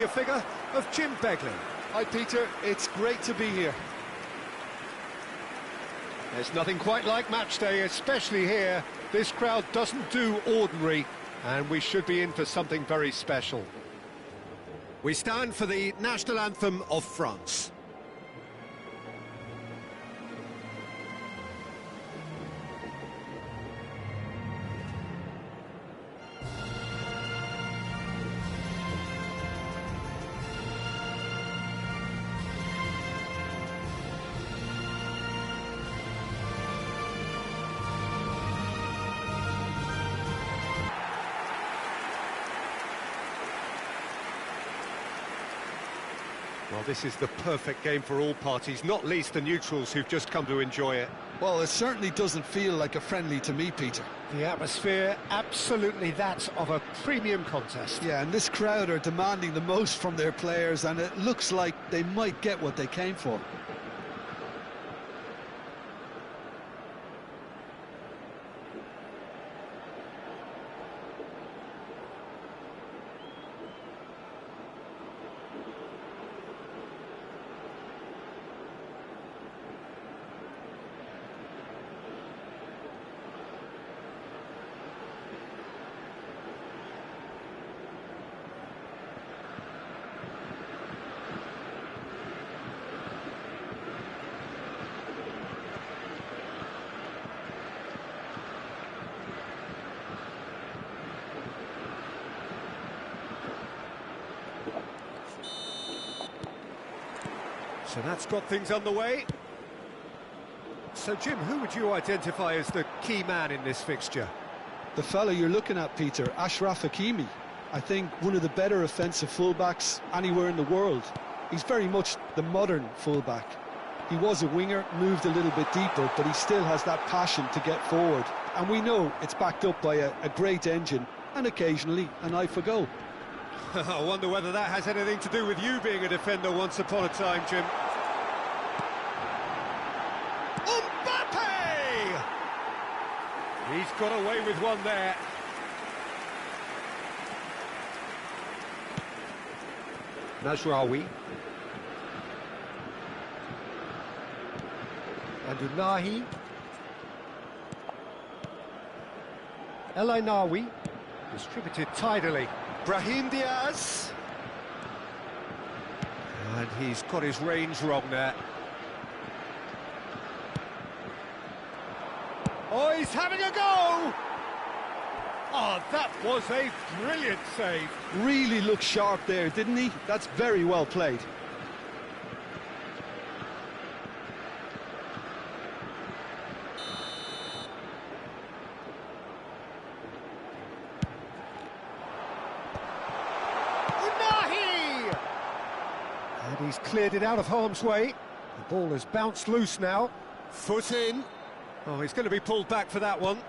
A figure of Jim Begley. Hi Peter, it's great to be here. There's nothing quite like match day, especially here. This crowd doesn't do ordinary, and we should be in for something very special. We stand for the national anthem of France. Well, this is the perfect game for all parties, not least the neutrals who've just come to enjoy it. Well, it certainly doesn't feel like a friendly to me, Peter. The atmosphere, absolutely that of a premium contest. Yeah, and this crowd are demanding the most from their players, and it looks like they might get what they came for. So that's got things underway. So, Jim, who would you identify as the key man in this fixture? The fella you're looking at, Peter, Achraf Hakimi. I think one of the better offensive fullbacks anywhere in the world. He's very much the modern fullback. He was a winger, moved a little bit deeper, but he still has that passion to get forward. And we know it's backed up by a great engine and occasionally an eye for goal. I wonder whether that has anything to do with you being a defender once upon a time, Jim. Mbappe! He's got away with one there. Najraoui. And Unahi. El Ainawi. Distributed tidily. Brahim Diaz. And he's got his range wrong there. Oh, he's having a go! Oh, that was a brilliant save. Really looked sharp there, didn't he? That's very well played. And he's cleared it out of harm's way. The ball has bounced loose now. Foot in. Oh, he's going to be pulled back for that one.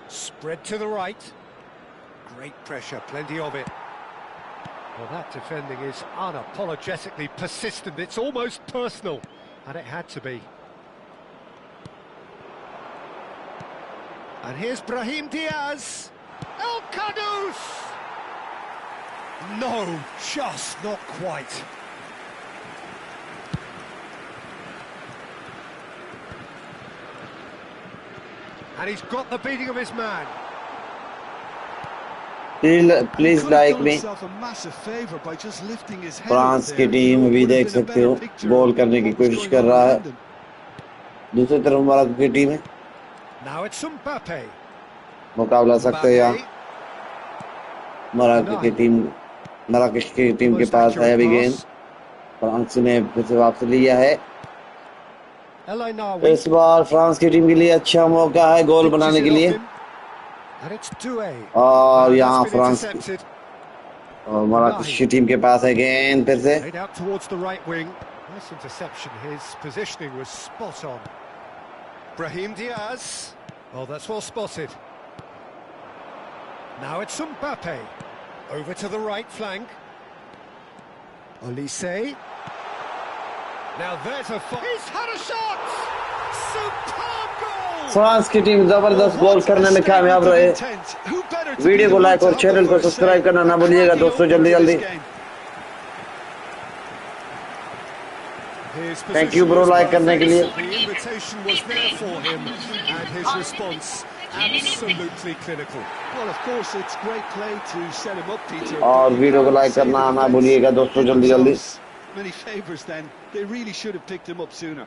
Spread to the right. Great pressure, plenty of it. Well, that defending is unapologetically persistent. It's almost personal, and it had to be. And here's Brahim Diaz. El Kudus! No, just not quite. And he's got the beating of his man. Please like me. France की team भी देख सकते हो गोल करने की कोशिश कर रहा है दूसरी तरफ मोरक्को की टीम है मुकाबला सकते हैं यहाँ मोरक्को की टीम के पास है अभी गेंद फ्रांस ने फिर से वापस लिया है इस बार फ्रांस की टीम के लिए अच्छा मौका है गोल बनाने के लिए और यहाँ फ्रांस और मोरक्को की टीम के पास है गेंद फिर से Nice interception. His positioning was spot on. Brahim Diaz. Oh, that's well spotted. Now it's Mbappe. Over to the right flank. Olise. Now there's a... He's had a shot! Superb goal! France की team जबरदस्त गोल करने में कामयाब रहे video को like और channel को subscribe करना ना भूलिएगा दोस्तों जल्दी जल्दी His thank you position bro was like करने के लिए। perfect. The invitation was there for him, and his response absolutely clinical. Well, of course, it's great play to set him up, Peter. और But you वीडियो को can't like say करना the ना defence भूलिएगा दोस्तों, did जल्दी जल्दी। themselves many favours then. They really should have picked him up sooner.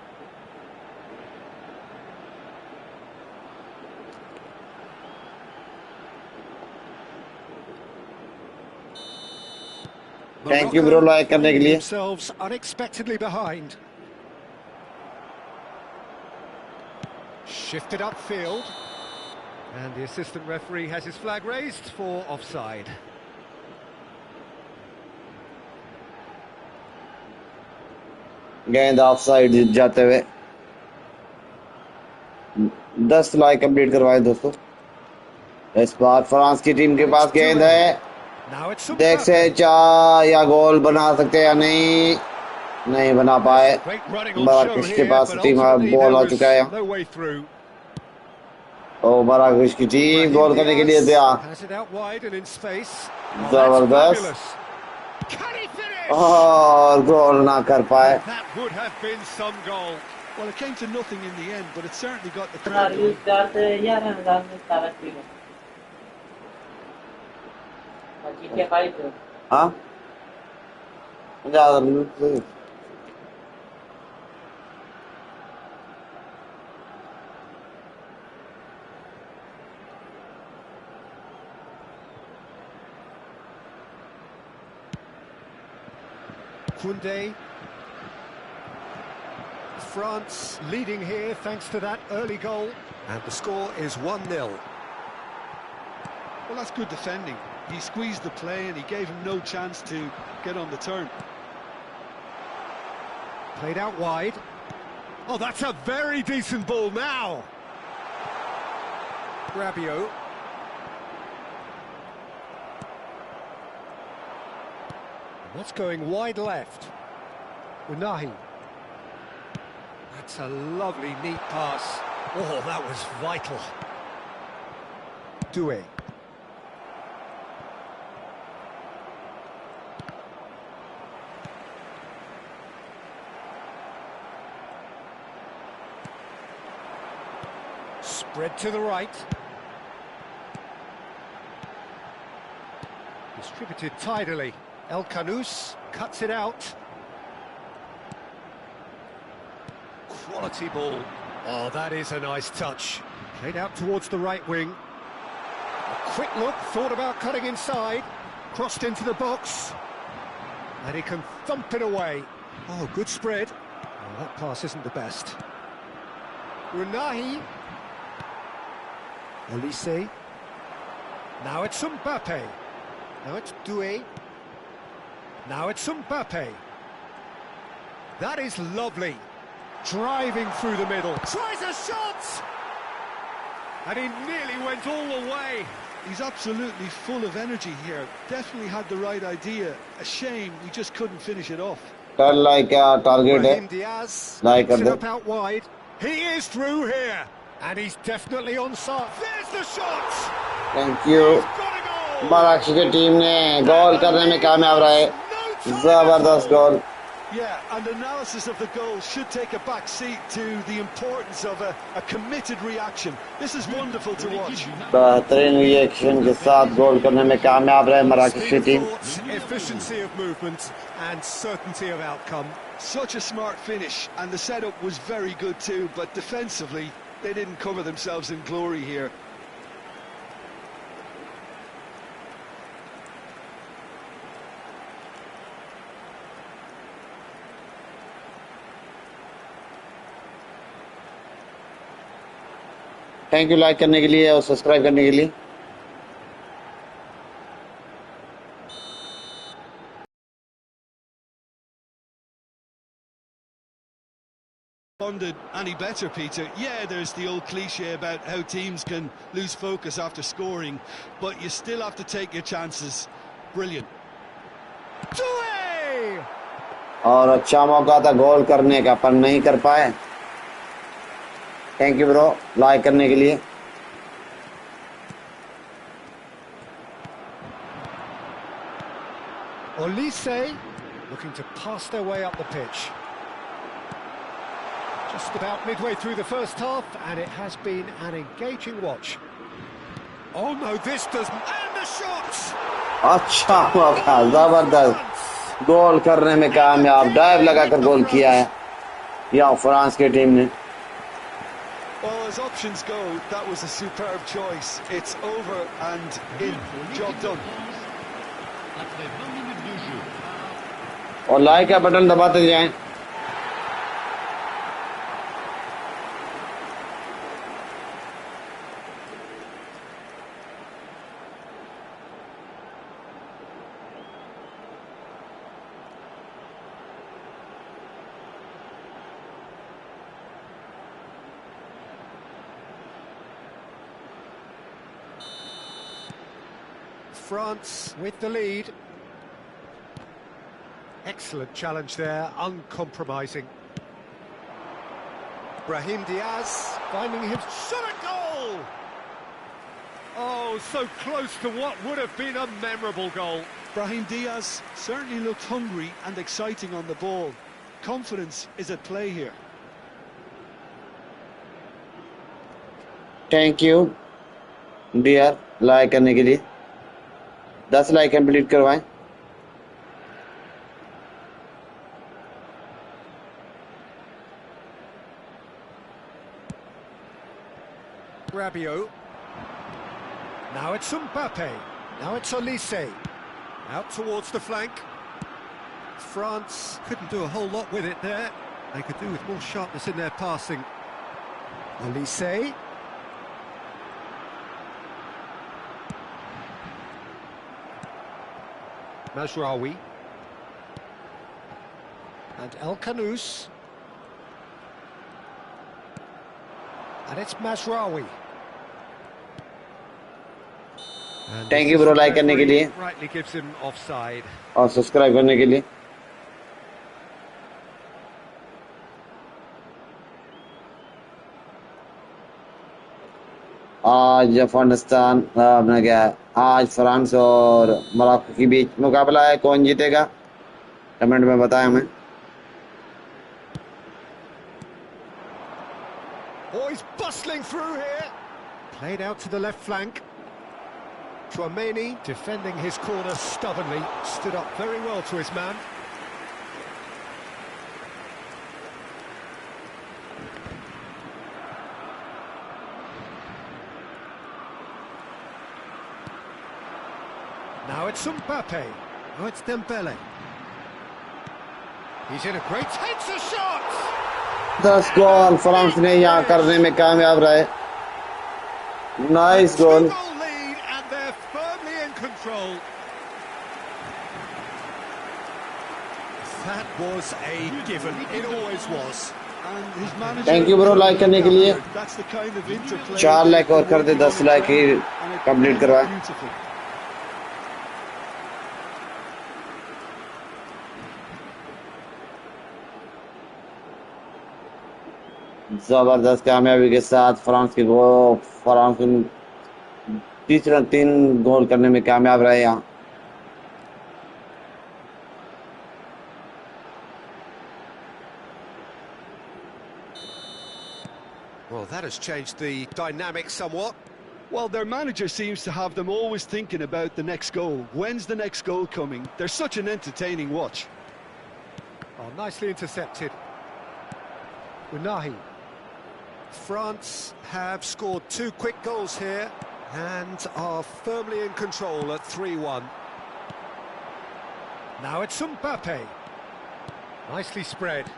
Thank you bro like करने के लिए। Themselves unexpectedly behind. Shifted upfield, and the assistant referee has his flag raised for offside. गेंद offside जाते हुए 10 like complete करवाए दोस्तों। इस बार France की टीम के पास गेंद है, देख से या गोल बना सकते या नहीं बना पाए। मराकेश के पास टीम बॉल आ चुका है। ओ मराकेश की टीम गोल करने के लिए तैयार। जबरदस्त और गोल ना कर पाए। Well, it came to nothing in the end, but it certainly got the crowd going. हाँ ज़्यादा Koundé. France leading here thanks to that early goal, and the score is 1-0. Well, that's good defending. He squeezed the play and he gave him no chance to get on the turn. Played out wide. Oh, that's a very decent ball now. Rabiot. What's going wide left? Unahi. That's a lovely, neat pass. Oh, that was vital. Doué. Spread to the right. Distributed tidily. El Kanous cuts it out. Quality ball. Oh, that is a nice touch. Played out towards the right wing. A quick look, thought about cutting inside. Crossed into the box. And he can thump it away. Oh, good spread. Oh, that pass isn't the best. Unahi. Elise. Now it's Mbappe. Now it's Doué. Now it's Mbappe. That is lovely. Driving through the middle. Tries a shot! And he nearly went all the way. He's absolutely full of energy here. Definitely had the right idea. A shame we just couldn't finish it off. like target Brahim Diaz like picks it up out wide. He is through here. And he's definitely on side. There's the shot! Thank you. Marathi की team ने गोल करने में कामयाब रहे। जबरदस्त गोल। Yeah, and analysis of the goal should take a back seat to the importance of a committed reaction. This is wonderful to watch. बेहतरीन reaction के साथ गोल करने में कामयाब रहे मराठी की team. Efficiency of movement and certainty of outcome. Such a smart finish, and the setup was very good too, but defensively they didn't cover themselves in glory here. Thank you like करने के लिए और subscribe करने के लिए। Responded any better, Peter? Yeah, there's the old cliche about how teams can lose focus after scoring, but you still have to take your chances. Brilliant. और अच्छा मौका था गोल करने का पर नहीं कर पाए। थैंक यू ब्रो लाइक करने के लिए। Olise looking to pass their way up the pitch. Just about midway through the first half, and it has been an engaging watch. Oh no, this doesn't... And the shots! अच्छा मौका, जबरदस्त गोल करने में कामयाब, dive लगाकर गोल किया है या फ्रांस की टीम ने. Well, as options go, that was a superb choice. It's over and in. Job done. और लाइक का बटन दबाते जाएं. France with the lead. Excellent challenge there, uncompromising. Brahim Diaz finding him, shot a goal! Oh, so close to what would have been a memorable goal. Brahim Diaz certainly looked hungry and exciting on the ball. Confidence is at play here. Thank you, dear. Like करने के लिए 10 like complete करवाएं. Rabiot. Now it's Mbappe. Now it's Olise. Out towards the flank. France couldn't do a whole lot with it there. They could do with more sharpness in their passing. Olise. Mazraoui. And El Kanous. And it's Mazraoui. Thank you bro like करने के लिए Rightly gives him offside. और subscribe करने के लिए. आज अफगानिस्तान अपना क्या है, आज फ्रांस और मोरक्को के बीच मुकाबला है. कौन जीतेगा कमेंट में बताएं हमें. Oh, he's bustling through here. Played out to the left flank. Chouameni defending his corner stubbornly, stood up very well to his man. Now it's Mbappe. Oh, it's Dembele. He's in a great heads a shot. 10 goal France ने यहाँ करने में कामयाब रहे. Nice goal. Control. That was a given. It always was. Thank you bro like करने के लिए. 4 like और कर दे, 10 लाइक ही कंप्लीट करवाए. जबरदस्त कामयाबी के साथ फ्रांस तीसरा 3 गोल करने में कामयाब रहे यहाँ. Well, that has changed the dynamic somewhat. Well, their manager seems to have them always thinking about the next goal. When's the next goal coming? They're such an entertaining watch. Oh, nicely intercepted. Unahi. France have scored 2 quick goals here and are firmly in control at 3-1. Now it's Mbappe. Nicely spread.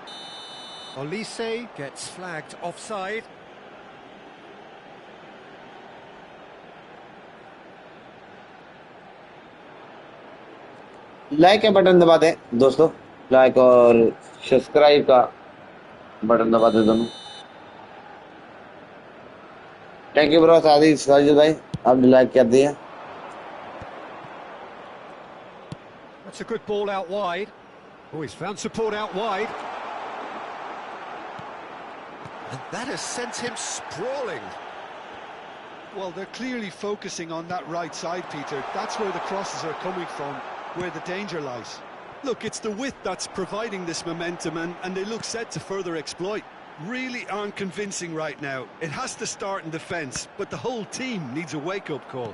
Olise gets flagged offside. Like का button दबा दें दोस्तों. Like और subscribe का button दबा दें दोनों. Thank you bro Sajid भाई, आपने लाइक कर दिया. That's a good ball out wide. Oh, he's found support out wide. And that has sent him sprawling. Well, they're clearly focusing on that right side, Peter. That's where the crosses are coming from, where the danger lies. Look, it's the width that's providing this momentum, and they look set to further exploit. really aren't convincing right now. It has to start in defence, but the whole team needs a wake-up call.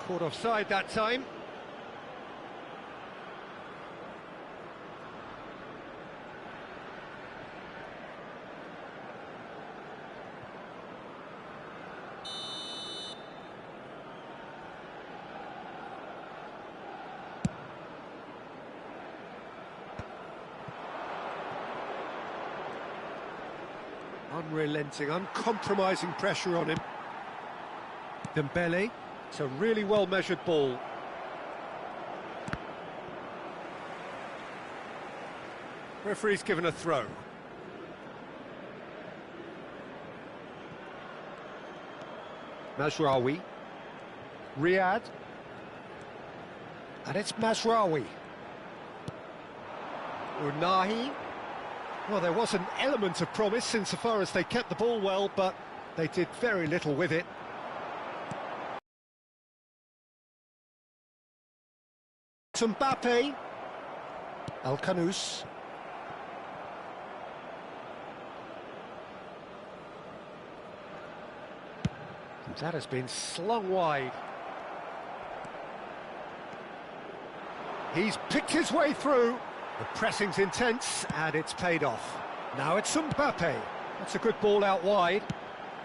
Caught offside that time. Unrelenting, uncompromising pressure on him. Dembele, it's a really well-measured ball. Referee's given a throw. Mazraoui. Riyad. And it's Mazraoui. Unahi. Well, there was an element of promise insofar as they kept the ball well, but they did very little with it. Mbappe. Al-Kanous. That has been slung wide. He's picked his way through. The pressing's intense, and it's paid off. Now it's Mbappe. That's a good ball out wide.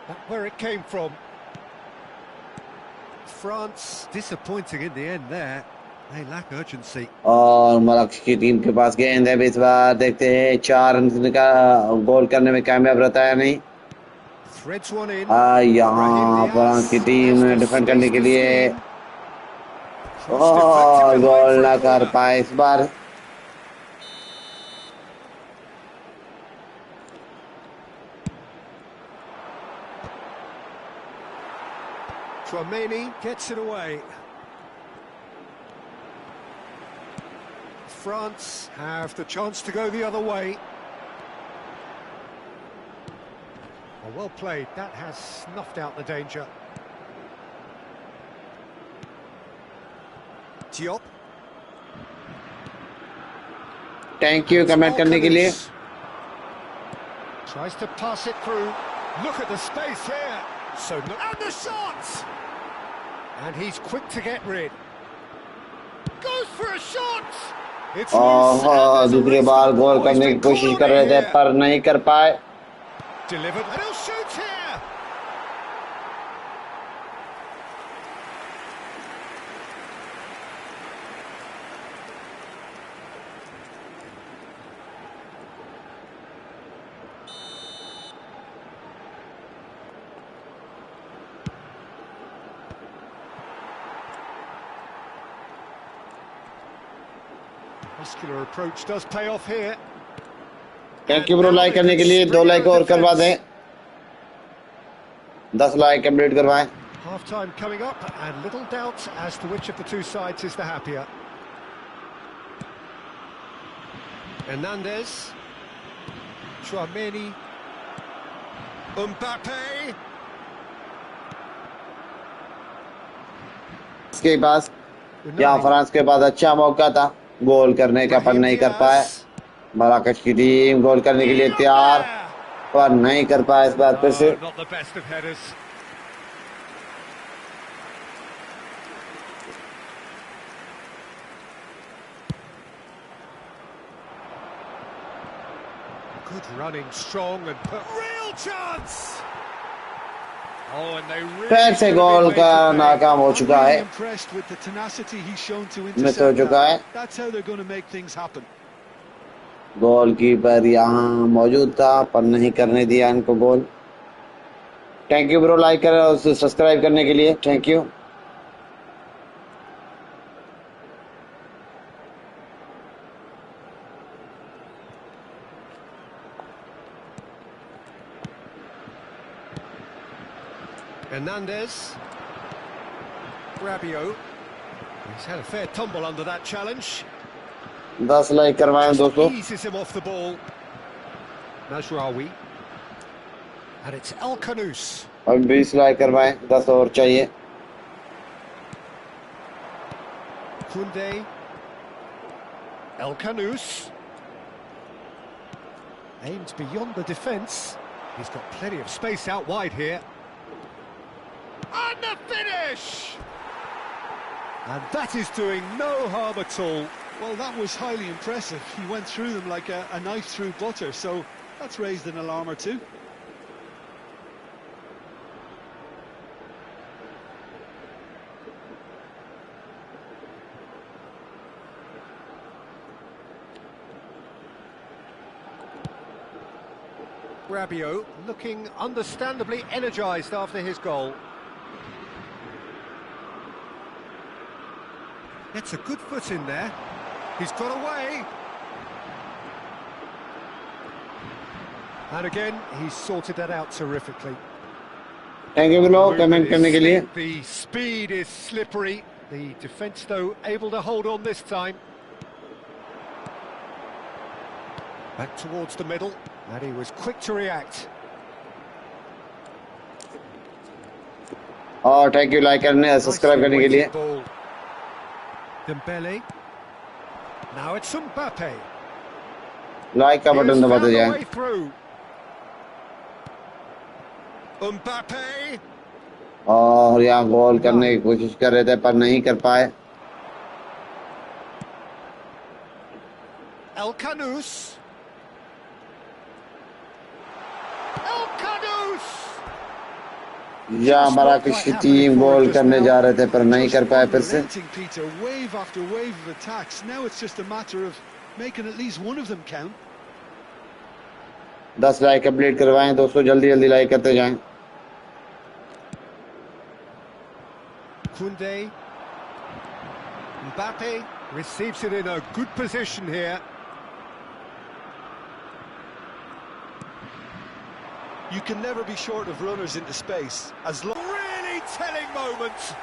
That's where it came from. France disappointing in the end there. They lack urgency. और Morocco की team के पास गेंद है इस बार देखते हैं 4 run का गोल करने में कामयाब रहता है नहीं यहाँ फ्रांस की टीम ने डिफेंड करने के लिए गोल ना कर पाए इस बार Tchouaméni gets it away. France have the chance to go the other way. Well played, that has snuffed out the danger. Diop. Thank you comment करने के लिए. Tries to pass it through. Look at the space here. So and the shot. And he's quick to get rid. Goes for a shot. दूसरी बार गोल करने की कोशिश कर रहे थे पर नहीं कर पाए. Delivered and he'll shoot here. Muscular approach does pay off here. Thank you bro like करने के लिए 2 लाइक और करवा दें 10 लाइक कंप्लीट करवाएं Half time coming up and little doubt as to which of the two sides is the happier. Hernandez. Tchouaméni. Mbappe. इसके पास यहाँ France के पास अच्छा मौका था गोल करने का पर नहीं कर पाए मोरक्को की टीम गोल करने के लिए तैयार पर नहीं कर पाए इस बार फिर से Good running, strong and real chance. Oh, and they फिर से गोल का नाकाम हो चुका है मिस हो चुका है गोलकीपर यहाँ मौजूद था पर नहीं करने दिया इनको गोल थैंक यू ब्रो लाइक कर और सब्सक्राइब करने के लिए thank you Hernandez. Rabiot. He's had a fair tumble under that challenge. 10 like करवाएं दोस्तों Eases him off the ball. Mazraoui. And it's Al-Kanous. अब 20 लाइक करवाएं 10 और चाहिए Koundé. El Kanous. Aimed beyond the defence. He's got plenty of space out wide here. And the finish! And that is doing no harm at all. Well, that was highly impressive. He went through them like a knife through butter, so that's raised an alarm or two. Rabiot looking understandably energised after his goal. Gets a good foot in there. He's got away. And again, he's sorted that out terrifically. Thank you below comment करने के लिए. The speed is slippery. The defence, though, able to hold on this time. Back towards the middle, and he was quick to react. और thank you like करने subscribe करने के लिए. Dembele. Now it's Mbappe. Like का button दबाते जाएं. Mbappe. और यहाँ गोल करने की कोशिश कर रहे थे पर नहीं कर पाए. El Kanous. El Kanous. यहाँ मराकश की टीम गोल करने जा रहे थे पर नहीं कर पाए फिर से. Peter, wave after wave of attacks. Now it's just a matter of making at least one of them count. 10 like complete करवाएं दोस्तों, जल्दी जल्दी लाइक करते जाएं. Koundé. Mbappe receives it in a good position here. You can never be short of runners into space. Really telling moment.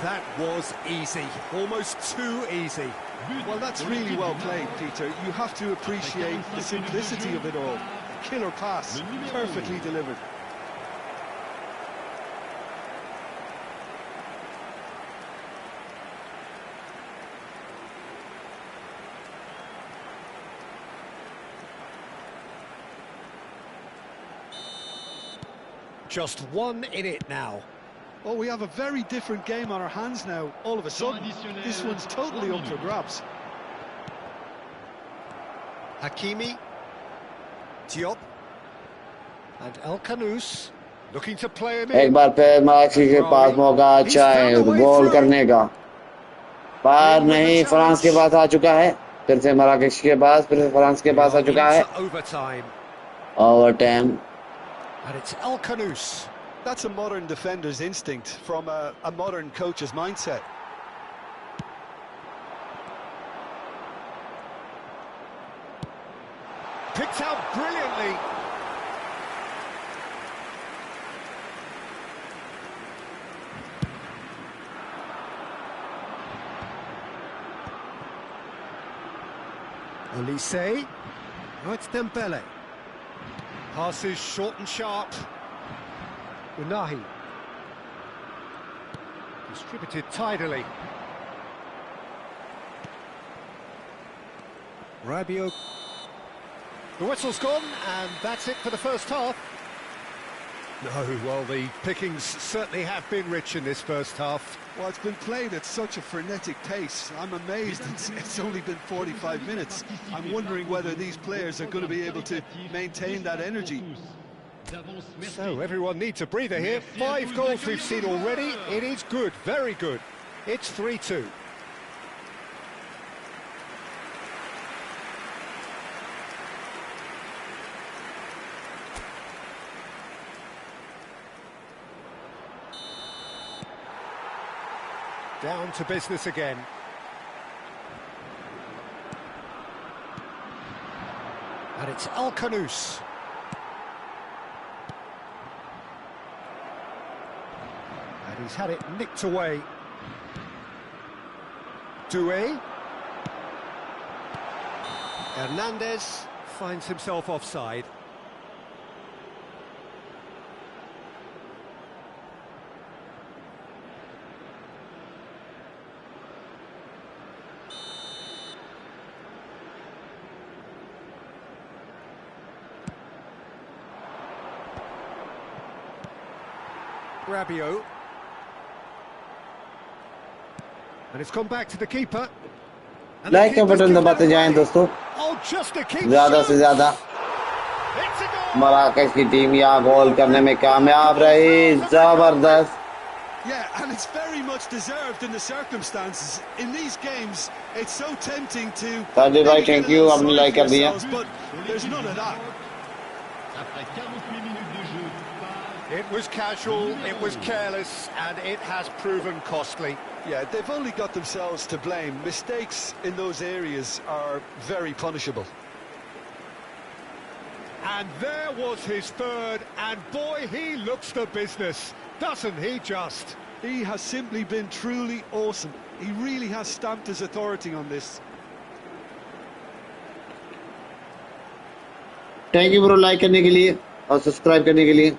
That was easy, almost too easy. Well, that's really well played, Peter. You have to appreciate the simplicity of it all. Killer pass, perfectly delivered. Just one in it now. Oh, we have a very different game on our hands now. All of a sudden, this one's totally up for grabs. Hakimi, Diop, and El Kanous looking to play him in. एक बार फिर मराकश के पास मौका अच्छा है गोल करने का, पर नहीं. फ्रांस के पास आ चुका है. फिर से मराकश के पास, फिर से फ्रांस के पास आ चुका है. Over time. And it's El Kanous. That's a modern defender's instinct from a modern coach's mindset. Picked out brilliantly. Olise. Oh, it's Dembele. Passes short and sharp. Unahi. Distributed tidily. Rabiot. The whistle's gone, and that's it for the first half. No, well, the pickings certainly have been rich in this first half. Well, it's been played at such a frenetic pace. I'm amazed it's only been 45 minutes. I'm wondering whether these players are going to be able to maintain that energy. So, everyone needs a breather here. 5 goals we've seen already. It is good, very good. It's 3-2. Down to business again. And it's El Kanous. And he's had it nicked away. Doué. Hernandez finds himself offside. Rabiot. And it's gone back to the keeper. Like का button दबाते जाएं दोस्तों, ज्यादा से ज्यादा। मराकश की team यहाँ गोल करने में कामयाब रही, जबरदस्त। Yeah, and it's very much deserved in the circumstances. In these games, it's so tempting to. Saji bhai, thank you. आपने लाइक कर दिया. But there's none of that. It was casual, it was careless, and it has proven costly. Yeah, they've only got themselves to blame. Mistakes in those areas are very punishable. And there was his third, and boy, he looks the business, doesn't he just? He has simply been truly awesome. He really has stamped his authority on this. Thank you bro, like करने के लिए और subscribe करने के लिए।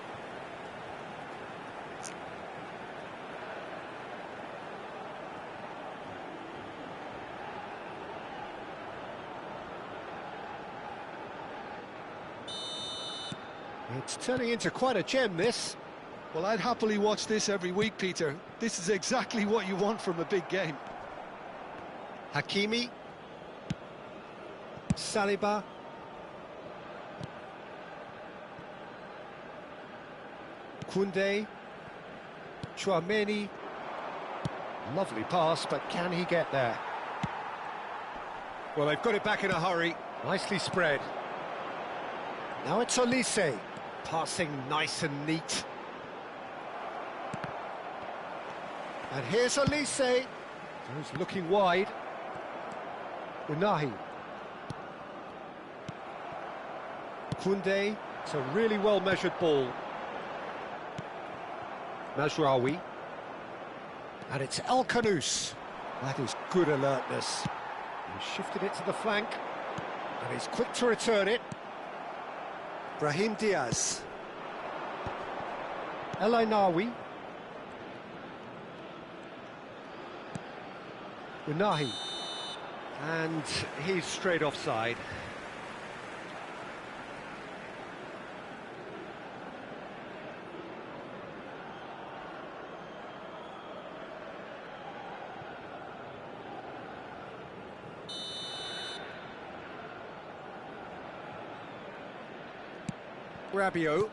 It's turning into quite a gem, this. Well, I'd happily watch this every week, Peter. This is exactly what you want from a big game. Hakimi. Saliba. Koundé. Chouameni. Lovely pass, but can he get there? Well, they've got it back in a hurry. Nicely spread. Now it's Olise. Passing nice and neat. And here's Olise. He's looking wide. Unahi. Koundé. It's a really well-measured ball. Mazraoui. And it's El Khanous. That is good alertness. He shifted it to the flank. And he's quick to return it. Brahim Diaz. El Ainawi. Unahi. And he's straight offside. Rabiot.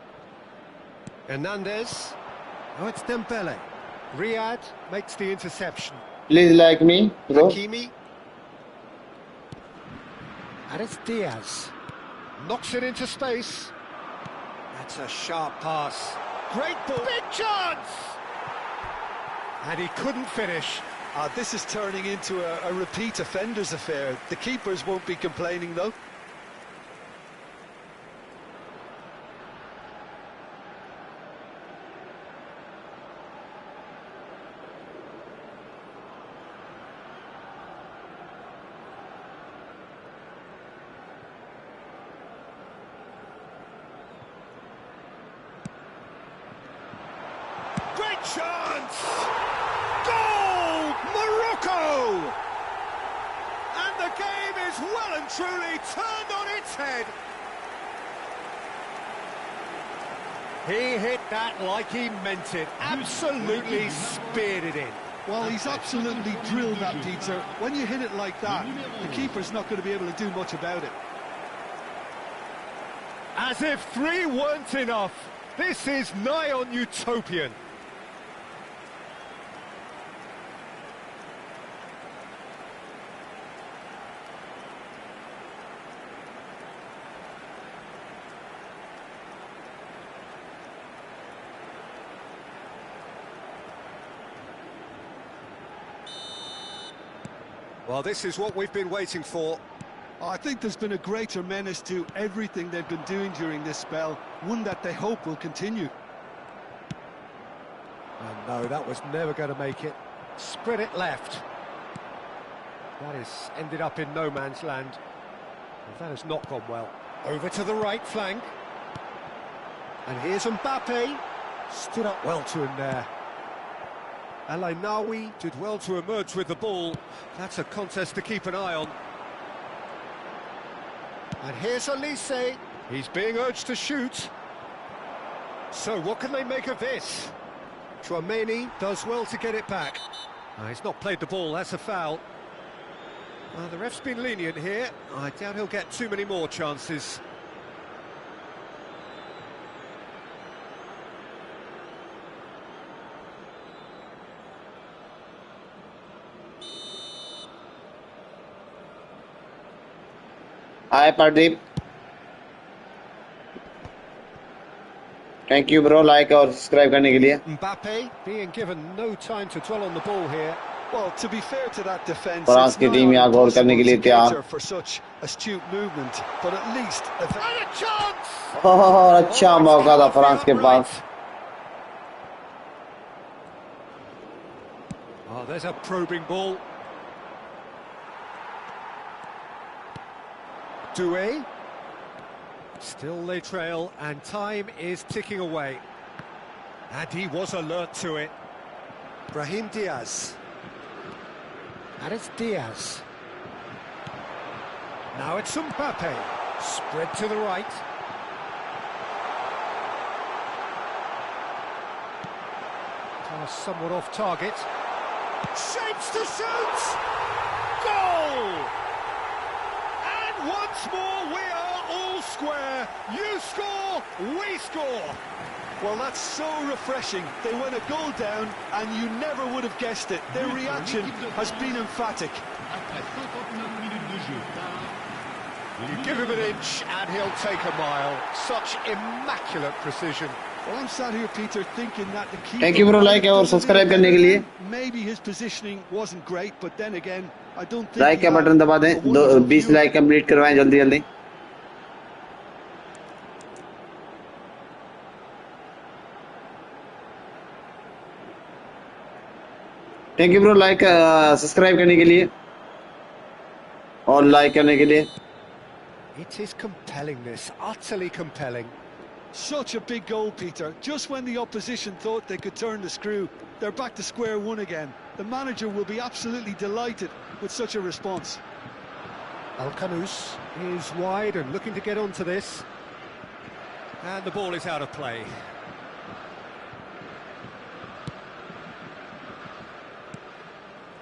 Hernandez. Oh, it's Dembele. Riyad makes the interception. Please like me, bro. Hakimi. And it's Diaz. Knocks it into space. That's a sharp pass. Great ball. Big chance! And he couldn't finish. This is turning into a repeat offenders affair. The keepers won't be complaining, though. Chance! Goal! Morocco! And the game is well and truly turned on its head. He hit that like he meant it. Absolutely speared it in. Well, he's absolutely drilled that, Peter. When you hit it like that, the keeper's not going to be able to do much about it. As if three weren't enough. This is nigh on utopian. Well, this is what we've been waiting for. I think there's been a greater menace to everything they've been doing during this spell, one that they hope will continue. And no, that was never going to make it. Spread it left. That has ended up in no man's land. And that has not gone well. Over to the right flank. And here's Mbappe. Stood up well to him there. El Ainawi did well to emerge with the ball. That's a contest to keep an eye on. And here's Olise. He's being urged to shoot. So what can they make of this? Chouameni does well to get it back. He's not played the ball, that's a foul. The ref's been lenient here. I doubt he'll get too many more chances. Hi Pradeep. Thank you bro, like और subscribe करने के लिए. Mbappe being given no time to dwell on the ball here. Well, to be fair to that defence, France it's की not team यहाँ गोल करने के लिए impossible to तैयार. cater for such astute movement, but at least And a chance! और अच्छा Oh, मौका था it's फ्रांस के upright. Pass. Oh, there's a probing ball. Doué. Still they trail, and time is ticking away. And he was alert to it. Brahim Diaz. And it's Diaz. Now it's Mbappe. Spread to the right. Somewhat off target. Shapes to shoot! Goal! And once more we are all square. You score, we score. well, that's so refreshing. They went a goal down, and you never would have guessed it. Their reaction has been emphatic. You give him an inch and he'll take a mile. Such immaculate precision. Well, I'm sat here, Peter, thinking that the keeper... Thank you bro, like और subscribe करने के लिए. Maybe his positioning wasn't great, but then again, I don't think... like का button दबा दें. 20 like complete करवाएं जल्दी जल्दी. Thank you bro, like subscribe करने के लिए और लाइक करने के लिए. It is compelling, this, utterly compelling. Such a big goal, Peter. Just when the opposition thought they could turn the screw, they're back to square one again. The manager will be absolutely delighted with such a response. Alcanus is wide and looking to get onto this. And the ball is out of play.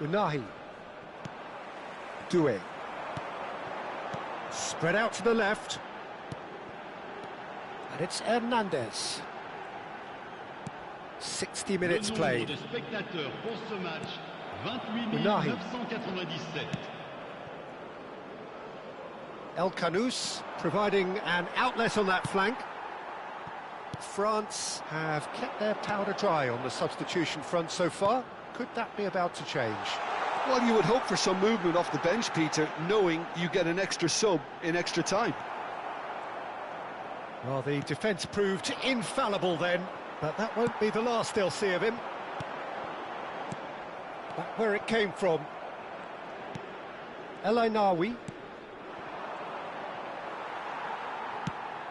Unahi. Doué. Spread out to the left. And it's Hernandez. 60 minutes played. Unahi. Elkanous providing an outlet on that flank. France have kept their powder dry on the substitution front so far. Could that be about to change? Well, you would hope for some movement off the bench, Peter, knowing you get an extra sub in extra time. Well, the defence proved infallible then, but that won't be the last they'll see of him. Back where it came from. El Ainawi.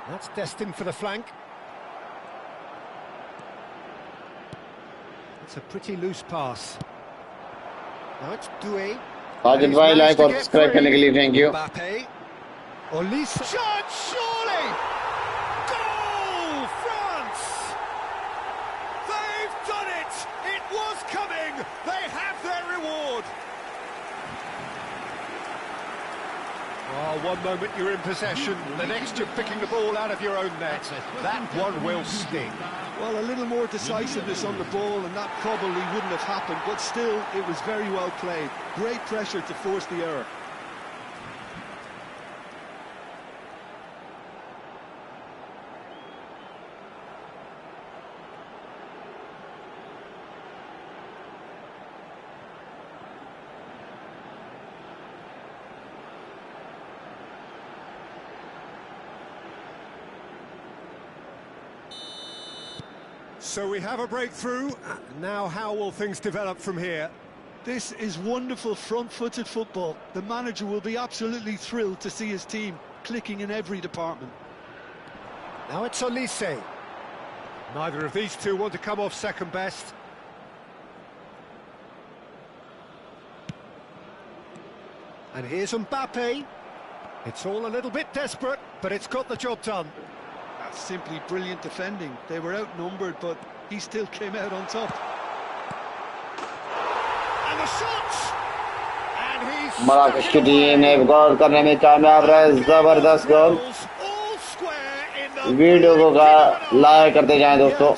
That's destined for the flank. It's a pretty loose pass. Now it's Doué. Sajid भाई like और subscribe करने के लिए thank you. Mbappe. Olise. Shot, surely! Goal, France! They've done it! It was coming! They have their reward! Oh, one moment you're in possession, the next you're picking the ball out of your own net. That one will sting. Well, a little more decisiveness on the ball, and that probably wouldn't have happened, but still, it was very well played. Great pressure to force the error. So we have a breakthrough. Now how will things develop from here? This is wonderful front-footed football. The manager will be absolutely thrilled to see his team clicking in every department. Now it's Olise. Neither of these two want to come off second best. And here's Mbappe. It's all a little bit desperate, but it's got the job done. That's simply brilliant defending. They were outnumbered, but he still came out on top. And the shots! And he's मराकश की team ने गोल करने में कामयाब रहे, जबरदस्त गोल। Video को like करते जाएं दोस्तों,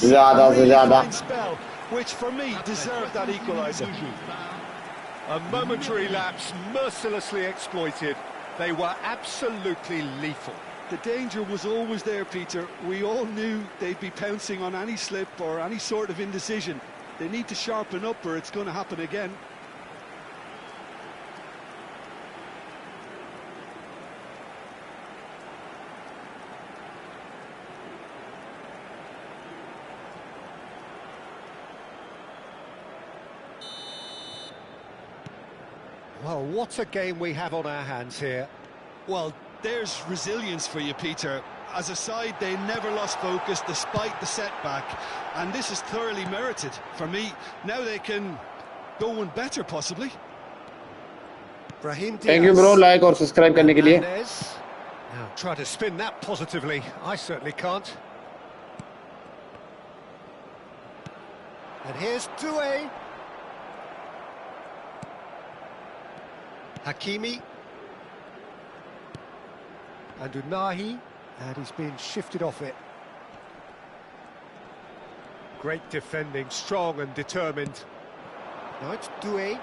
ज़्यादा से ज़्यादा। Which for me deserved that equaliser. A momentary lapse mercilessly exploited. They were absolutely lethal. The danger was always there, Peter. We all knew they'd be pouncing on any slip or any sort of indecision. They need to sharpen up or it's going to happen again. Well, what a game we have on our hands here. Well, there's resilience for you, Peter. As a side, they never lost focus despite the setback, and this is thoroughly merited. For me, now they can go one better, possibly. Thank you, bro. Like और subscribe करने के लिए. Now, try to spin that positively. I certainly can't. And here's Doué. Hakimi. And Unahi. And he's been shifted off it. Great defending, strong and determined. Now it's Doué.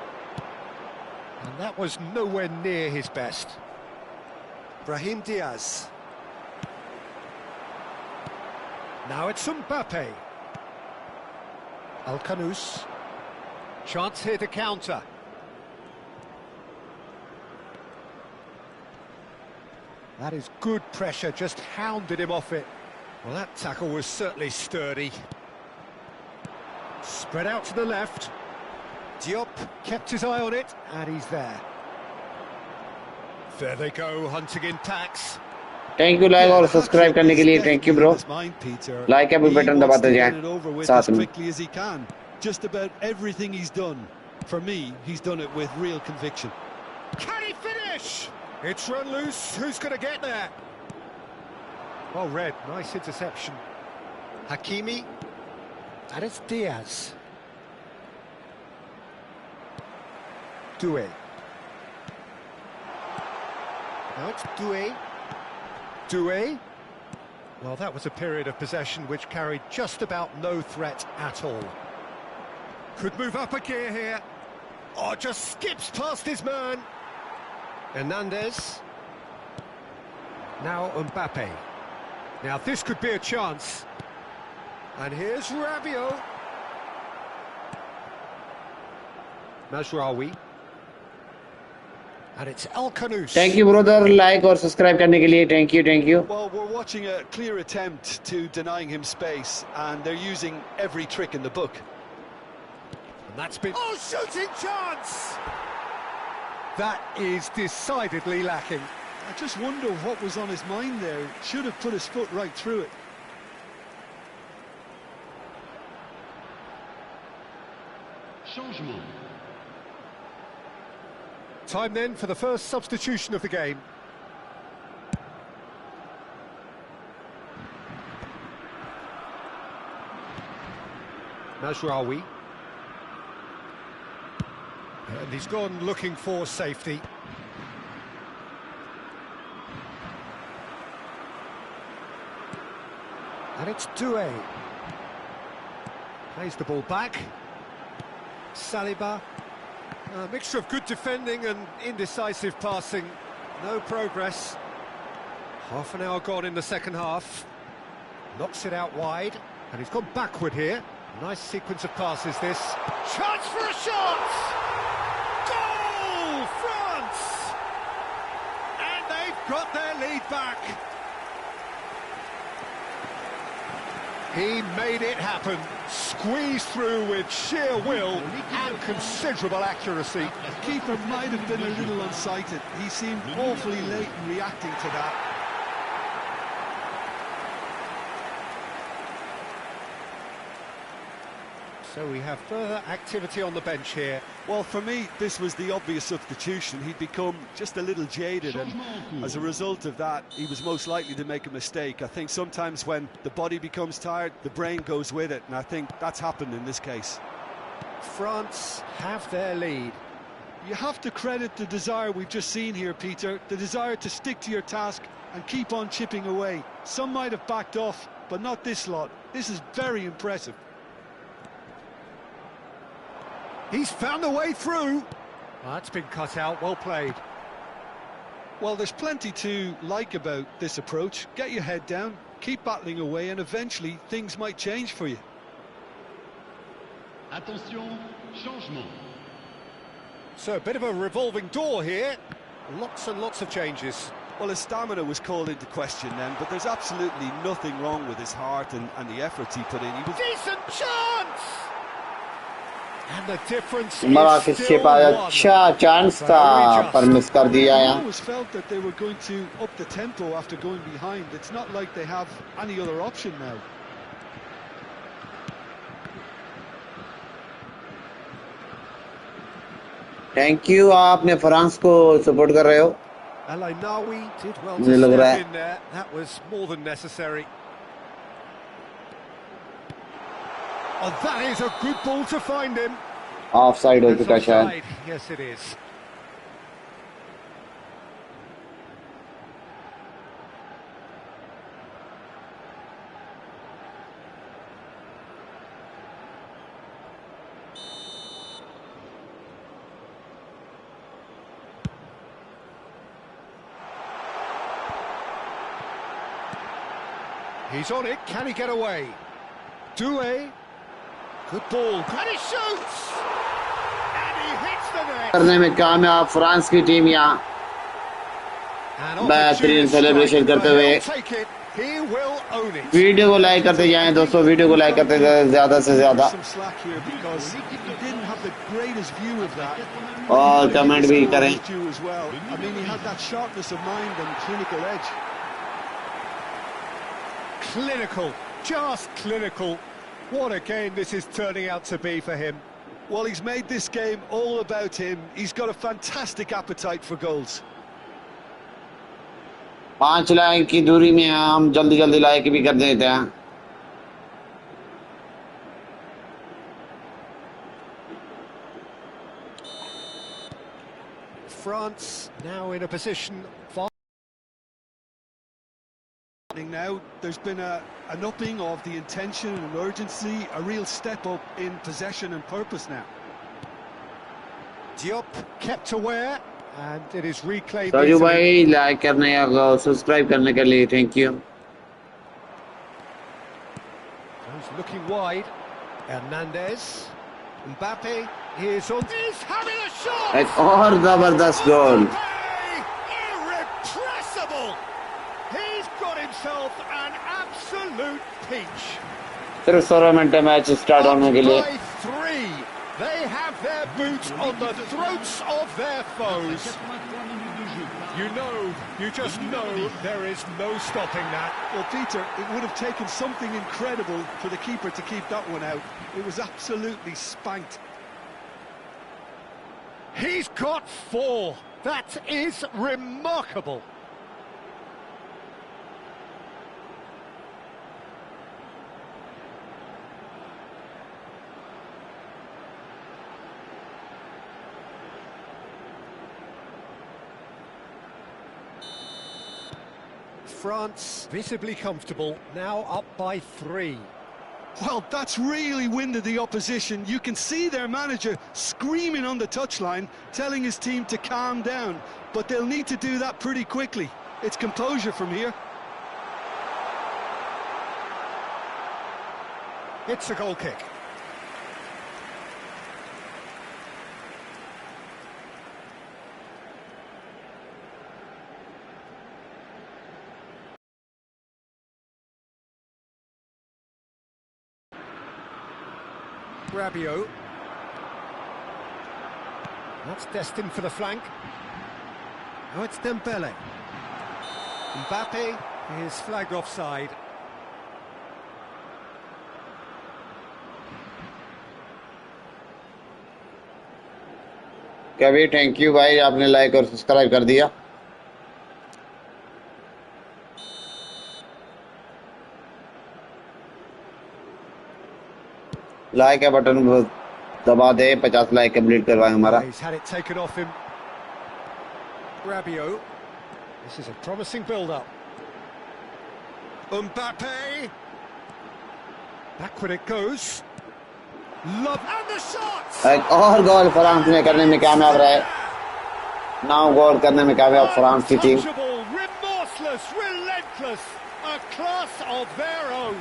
And that was nowhere near his best. Brahim Diaz. Now it's Mbappe. Al-Khanous. Chance here to counter. That is good pressure, just hounded him off it. Well, that tackle was certainly sturdy. Spread out to the left. Diop kept his eye on it, and he's there. There they go, hunting in packs. Thank you, like और subscribe करने के लिए. Thank you, bro. Like का भी button दबाते जाएं साथ में. Quickly as he can. Just about everything he's done. For me, he's done it with real conviction. Can he finish? It's run loose. Who's going to get there? Well read. Nice interception. Hakimi. And it's Diaz. Doué. Now it's Doué. Doué. Well, that was a period of possession which carried just about no threat at all. Could move up a gear here. Oh, just skips past his man. Hernandez. Now Mbappe. Now this could be a chance. And here's Rabiot. Mazraoui. And it's Al-Khanous. Thank you, brother. Like और subscribe करने के लिए. Thank you, thank you. Well, we're watching a clear attempt to denying him space, and they're using every trick in the book. And that's been... Oh, shooting chance! That is decidedly lacking. I just wonder what was on his mind there. Should have put his foot right through it. Changement. Time then for the first substitution of the game. Mazraoui. And he's gone looking for safety. And it's Doué. Plays the ball back. Saliba. A mixture of good defending and indecisive passing. No progress. Half an hour gone in the second half. Knocks it out wide. And he's gone backward here. Nice sequence of passes, this. Chance for a shot! Goal, France! And they've got their lead back. He made it happen. Squeezed through with sheer will and considerable accuracy. The keeper might have been a little unsighted. He seemed awfully late in reacting to that. So we have further activity on the bench here. Well, for me, this was the obvious substitution. He'd become just a little jaded, and as a result of that, he was most likely to make a mistake. I think sometimes when the body becomes tired, the brain goes with it, and I think that's happened in this case. France have their lead. You have to credit the desire we've just seen here, Peter, the desire to stick to your task and keep on chipping away. Some might have backed off, but not this lot. This is very impressive. He's found a way through. That's been cut out, well played. Well, there's plenty to like about this approach. Get your head down, keep battling away, and eventually things might change for you. Attention, changement. So a bit of a revolving door here. Lots and lots of changes. Well, his stamina was called into question then, but there's absolutely nothing wrong with his heart and the efforts he put in. He was... Decent chance! And the difference Morocco is still one. अच्छा chance था पर miss कर दिया I यार. always felt that they were going to up the tempo after going behind. It's not like they have any other option now. Thank you आपने France को support कर रहे हो. Al-Ainawi did well मुझे to लग रहा step है in there. That was more than necessary. Oh, that is a good ball to find him. Of side हो That's चुका शायद. offside. Yes, it is. He's on it. Can he get away? Doué. Good ball. And he shoots! And he hits the net. करने में कामयाब France की team यहाँ And बेहतरीन opportunity celebration strike, करते but हुए. he'll take it. He will own it. Video को like करते जाएं दोस्तों, वीडियो को लाइक करते जाएं ज़्यादा से ज़्यादा. Some slack here because he didn't have the greatest view of that. और कमेंट भी करें. As well. I mean, he had that sharpness of mind and clinical edge. Clinical, just clinical. What a game this is turning out to be for him. Well, he's made this game all about him. He's got a fantastic appetite for goals. 5 line की दूरी में हम जल्दी जल्दी like भी कर देते हैं. France now in a position far. Now there's been an upping of the intention and urgency, a real step up in possession and purpose now. Diop kept aware, and it is reclaimed. Raju easily. भाई like करने और subscribe करने के लिए thank you. Goes looking wide. Hernandez. Mbappe is on. He's having a shot. एक और जबरदस्त गोल. Irrepressible. He's got himself an absolute peach. सिर्फ 16 मिनट मैच स्टार्ट होने के लिए. By 3. They have their boots on the throats of their foes. You just know there is no stopping that. Well, Peter, it would have taken something incredible for the keeper to keep that one out. It was absolutely spanked. He's got 4. That is remarkable. France visibly comfortable, now up by 3. Well, that's really winded the opposition. You can see their manager screaming on the touchline, telling his team to calm down. But they'll need to do that pretty quickly. It's composure from here. It's a goal kick. Rabiot. That's destined for the flank. Now it's Dembele. Mbappe is flagged offside. कभी thank you भाई, आपने like और subscribe कर दिया। Like का button दबा दे, 50 like complete करवाएं हमारा। He's had it taken off him. Rabiot. This is a promising build-up. Mbappe. Backward it goes. Love and the shot. एक और गोल फ्रांस ने करने में कामयाब रहे। 9 गोल करने में कामयाब फ्रांस की team. Remorseless, relentless, a class of their own.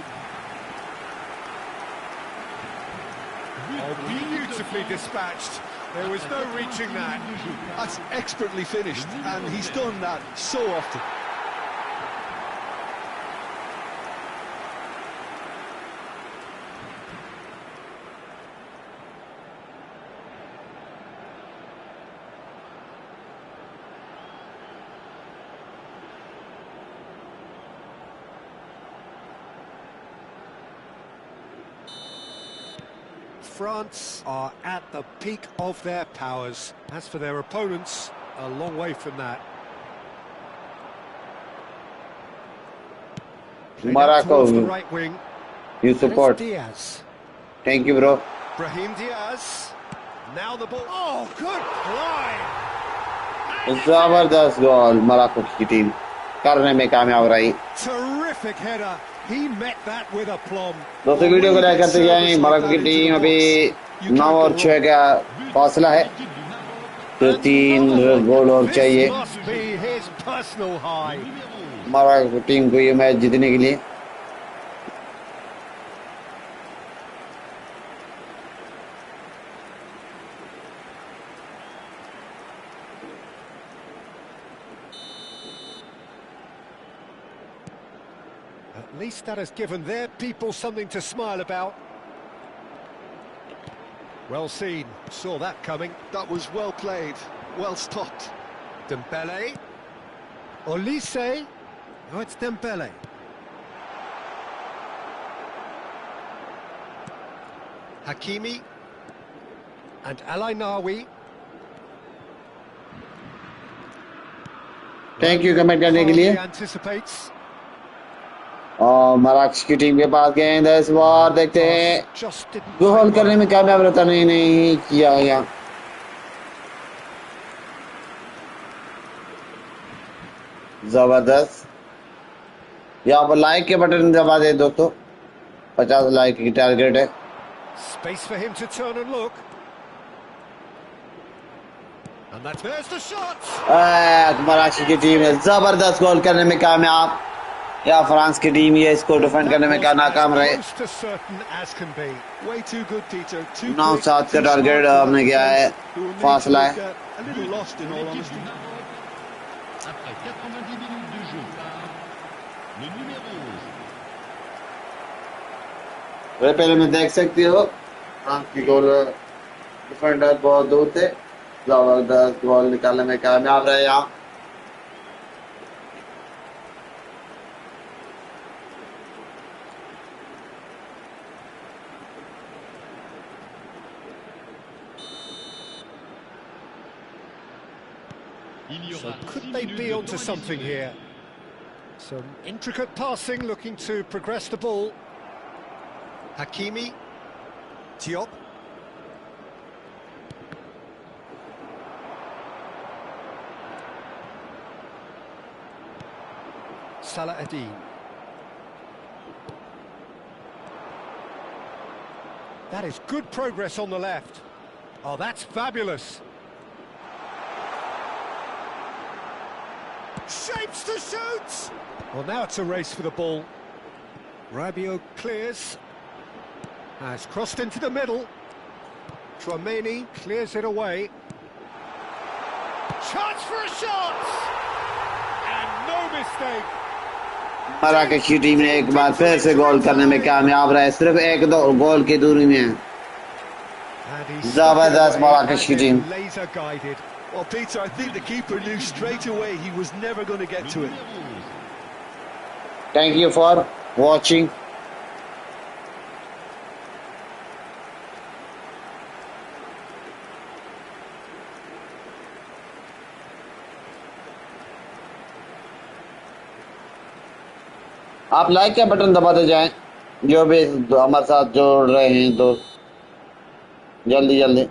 Oh, beautifully dispatched. There was no reaching that. That's expertly finished, and he's done that so often. France are at the peak of their powers. As for their opponents, a long way from that. Morocco, the right wing. you support. Diaz. Thank you, bro. Brahim Diaz. Now the ball. Oh, good play. जबरदस्त गोल Morocco की team करने में कामयाब रही। Terrific header. He met that with aplomb. दोस्तों video को like करते जाएं। मोरक्को की टीम अभी 9 और 6 का फासला है, तो 3 गोल और चाहिए मोरक्को टीम को ये मैच जीतने के लिए। At least that has given their people something to smile about. Well seen, saw that coming. That was well played, well stopped. Dembele. Olise. Oh, it's Dembele. Hakimi. And Alainawi. Thank you comment करने के लिए। Anticipates. और Morocco की team के पास गेंद है, इस बार देखते हैं गोल करने में कामयाब रहता नहीं किया गया। जबरदस्त। यहाँ पर लाइक के बटन दबा दे दोस्तों, 50 लाइक की टारगेट है। Space for him to turn and look. And there's the shot. Morocco की टीम है जबरदस्त गोल करने में कामयाब, या फ्रांस की टीम ये इसको डिफेंड करने में क्या नाकाम रहे। 9-7 का टारगेट आपने किया है, फासला है। पहले में देख सकती हो फ्रांस की गोल डिफेंडर बहुत दूर थे, जबरदस्त गोल निकालने में कामयाब रहे। यहाँ So could they be onto something here? Some intricate passing, looking to progress the ball. Hakimi. Diop. Salah Adin. That is good progress on the left. Oh, that's fabulous. Shapes to shoot! Well, now it's a race for the ball. Rabiot clears. Has crossed into the middle. Tchouaméni clears it away. Chance for a shot! And no mistake. Morocco की team ने एक बार फिर से गोल करने में कामयाब रहे, सिर्फ 1-2 गोल की दूरी में है। जबरदस्त मोरक्को की team. Laser guided. Well, Peter, I think the keeper knew straight away he was never going to get to it. Thank you for watching. आप लाइक का बटन दबाते जाएं, जो भी हमारे साथ जोड़ रहे हैं दोस्त, जल्दी जल्दी।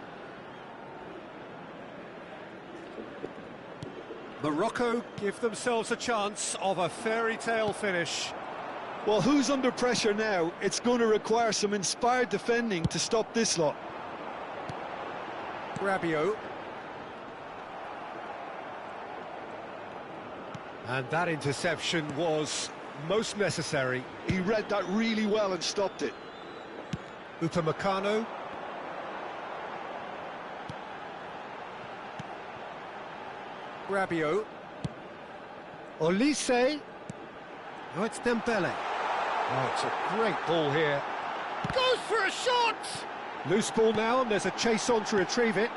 Morocco give themselves a chance of a fairy tale finish. Well, who's under pressure now? It's going to require some inspired defending to stop this lot. Rabiot. And that interception was most necessary. He read that really well and stopped it. Upamecano. Rabiot. Olise. Oh, it's Dembele. Oh, it's a great ball here. Goes for a shot! Loose ball now, and there's a chase on to retrieve it.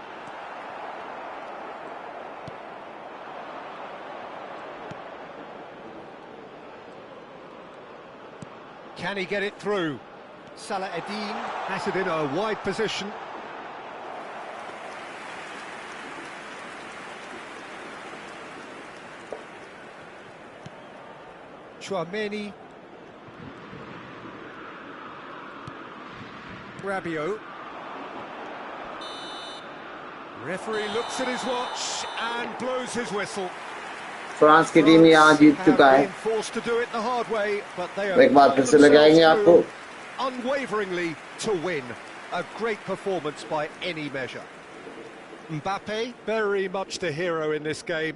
Can he get it through? Salah Eddin has it in a wide position. Chouameni. Rabiot. Referee looks at his watch and blows his whistle. France की team यहाँ जीत चुका है। एक बार फिर से लगाएंगे आपको। Unwaveringly to win. A great performance by any measure. Mbappe, very much the hero in this game.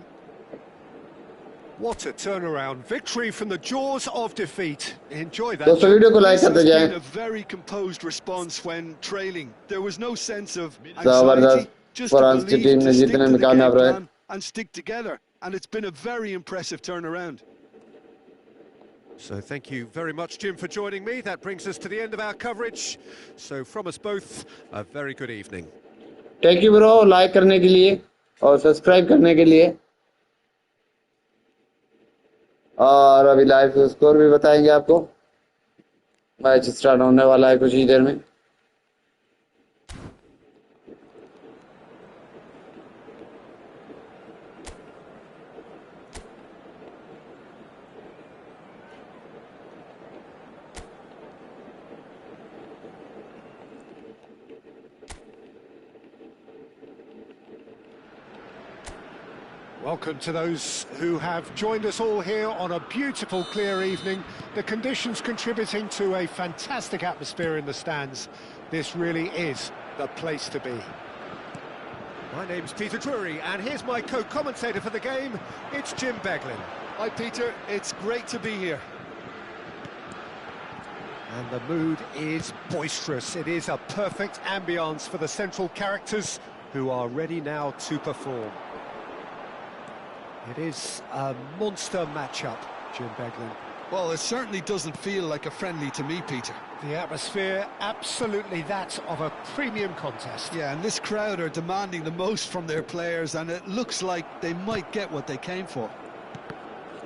What a turnaround. Victory from the jaws of defeat. Enjoy that. दोस्तों वीडियो को लाइक करते जाएं। A very composed response when trailing. There was no sense of anxiety, just a belief to stick to the game plan and stick together. And it's been a very impressive turnaround. So thank you very much, Jim, for joining me. That brings us to the end of our coverage. So from us both, a very good evening. Thank you, bro. Like करने के लिए और subscribe करने के लिए। और अभी live score भी बताएंगे आपको। मैच स्टार्ट होने वाला है कुछ ही देर में। Welcome to those who have joined us all here on a beautiful, clear evening. The conditions contributing to a fantastic atmosphere in the stands. This really is the place to be. My name's Peter Drury, and here's my co-commentator for the game. It's Jim Beglin. Hi, Peter. It's great to be here. And the mood is boisterous. It is a perfect ambience for the central characters who are ready now to perform. It is a monster matchup, Jim Beglin. Well, it certainly doesn't feel like a friendly to me, Peter. The atmosphere, absolutely that of a premium contest. Yeah, and this crowd are demanding the most from their players, and it looks like they might get what they came for.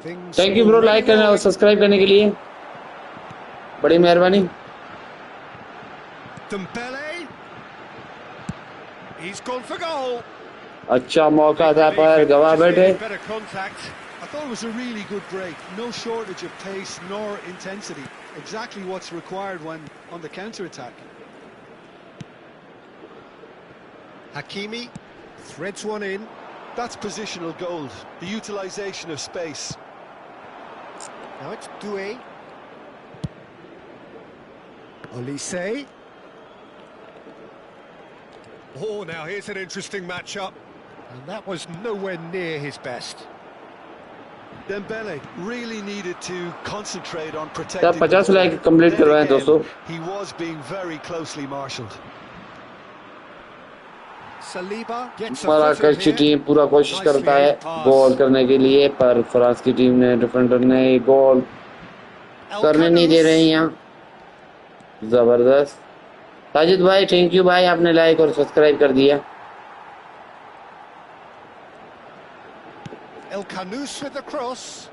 Thank you, bro. Like करना और subscribe करने के लिए बड़ी मेहरबानी। Dembele. He's gone for goal. अच्छा मौका था पर गवा बैठे। I thought it was a really good break. No shortage of pace nor intensity. Exactly what's required when on the counter-attack. Hakimi threads one in. That's positional gold. The utilisation of space. Now it's Doué. Olise. Oh, now here's an interesting matchup. And that was nowhere near his best. Dembele really needed to concentrate on protecting. 50 like complete करवाएं दोस्तों। He was being very closely marshalled. Saliba gets मराकश की team पूरा कोशिश करता है गोल करने के लिए, पर फ्रांस की टीम ने डिफेंडर ने गोल करने नहीं दे रहे हैं यहाँ। जबरदस्त। साजिद भाई थैंक यू भाई, आपने लाइक और सब्सक्राइब कर दिया। El Kanous with the cross.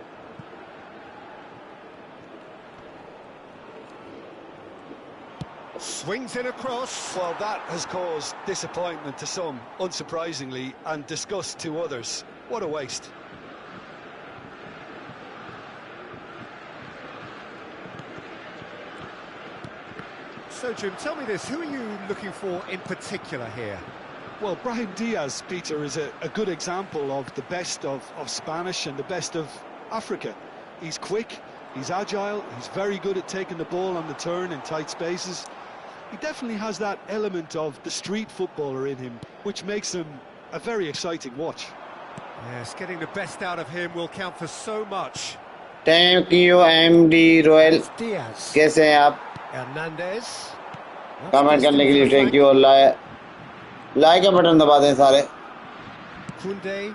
Swings in across. Well, that has caused disappointment to some, unsurprisingly, and disgust to others. What a waste. So, Jim, tell me this, who are you looking for in particular here? Well, Brahim Diaz, Peter, is a good example of the best of Spanish and the best of Africa. He's quick, he's agile, he's very good at taking the ball on the turn in tight spaces. He definitely has that element of the street footballer in him, which makes him a very exciting watch. Yes, getting the best out of him will count for so much. Thank you, MD Royal. Diaz. कैसे हैं आप? Hernandez. Comment करने के लिए thank you और like का button दबा दें सारे. Kunde.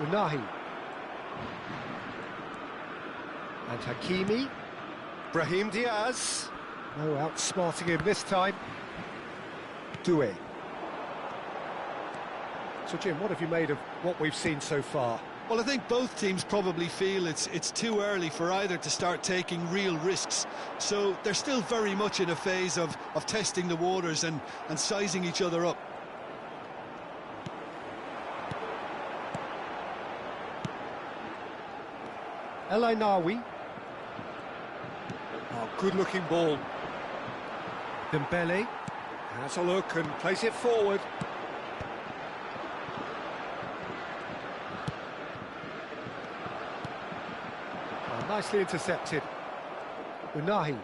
Unahi. And Hakimi. Brahim Diaz. No outsmarting him this time. Doué. So, Jim, what have you made of what we've seen so far? Well, I think both teams probably feel it's too early for either to start taking real risks. So they're still very much in a phase of testing the waters and sizing each other up. El Ainawi. Oh, good-looking ball. Dembele has a look and plays it forward. Oh, nicely intercepted. Unahi.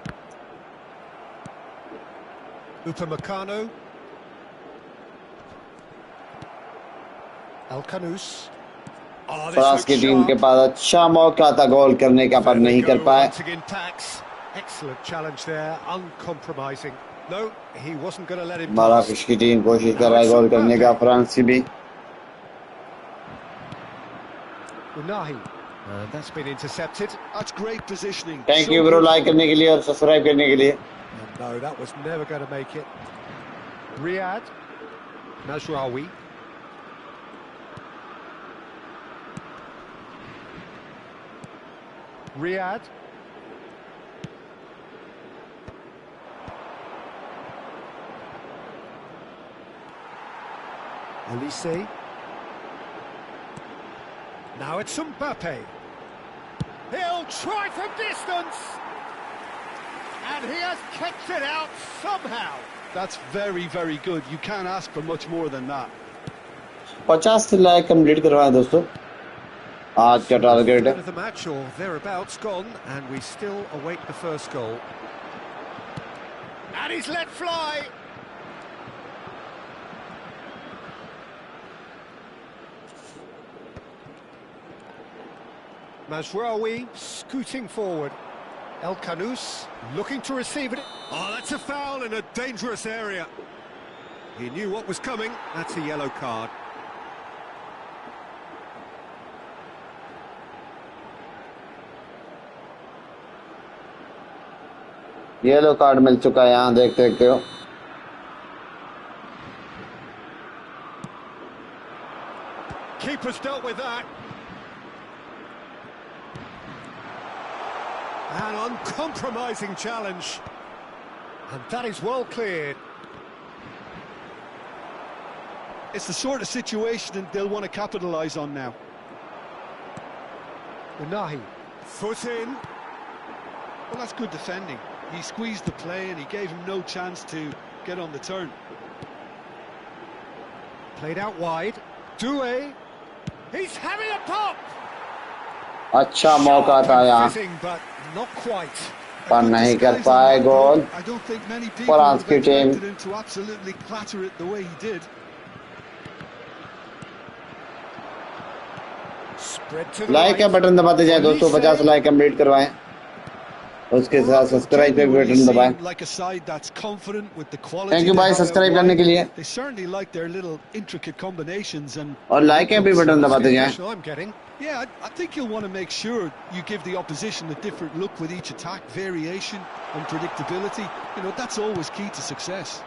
Upamecano. Al-Kanous. France की team के पास अच्छा मौका था गोल करने का पर नहीं कर पाए. Excellent challenge there, uncompromising. No, he wasn't going to let him pass. मराकश की टीम कोशिश कर रहा है गोल करने का फ्रांस की भी. Unahi. That's been intercepted. That's great positioning. Thank you bro, like करने के लिए और सब्सक्राइब करने के लिए. No, that was never going to make it. Riyad Mazraoui. Riyad. Elise. Now it's Mbappe. He'll try from distance. And he has kept it out somehow. That's very, very good. You can't ask for much more than that. 50 like complete करवाएं दोस्तों. आज का target है. The match or thereabouts gone, and we still await the first goal. And he's let fly. Mazraoui scooting forward. El-Kanous looking to receive it. Oh, that's a foul in a dangerous area. He knew what was coming. That's a yellow card. Yellow card मिल चुका है यहाँ देख सकते हो. Keeper's dealt with that. An uncompromising challenge. And that is well cleared. It's the sort of situation they'll want to capitalise on now. Unahi. Foot in. Well, that's good defending. He squeezed the play and he gave him no chance to get on the turn. Played out wide. Doué. He's having a pop. अच्छा मौका था यहाँ not quite. पर नहीं कर पाए गोल. I don't think many people France की team. expected him to absolutely clatter it the way he did. Like का बटन दबाते जाए दोस्तों. 50 लाइक कंप्लीट करवाएं. उसके साथ सब्सक्राइब का बटन दबाएं. थैंक यू भाई सब्सक्राइब करने के लिए. और लाइक का भी बटन दबाते जाएं. Yeah, I think you'll want to make sure you give the opposition a different look with each attack, variation, unpredictability. You know, that's always key to success.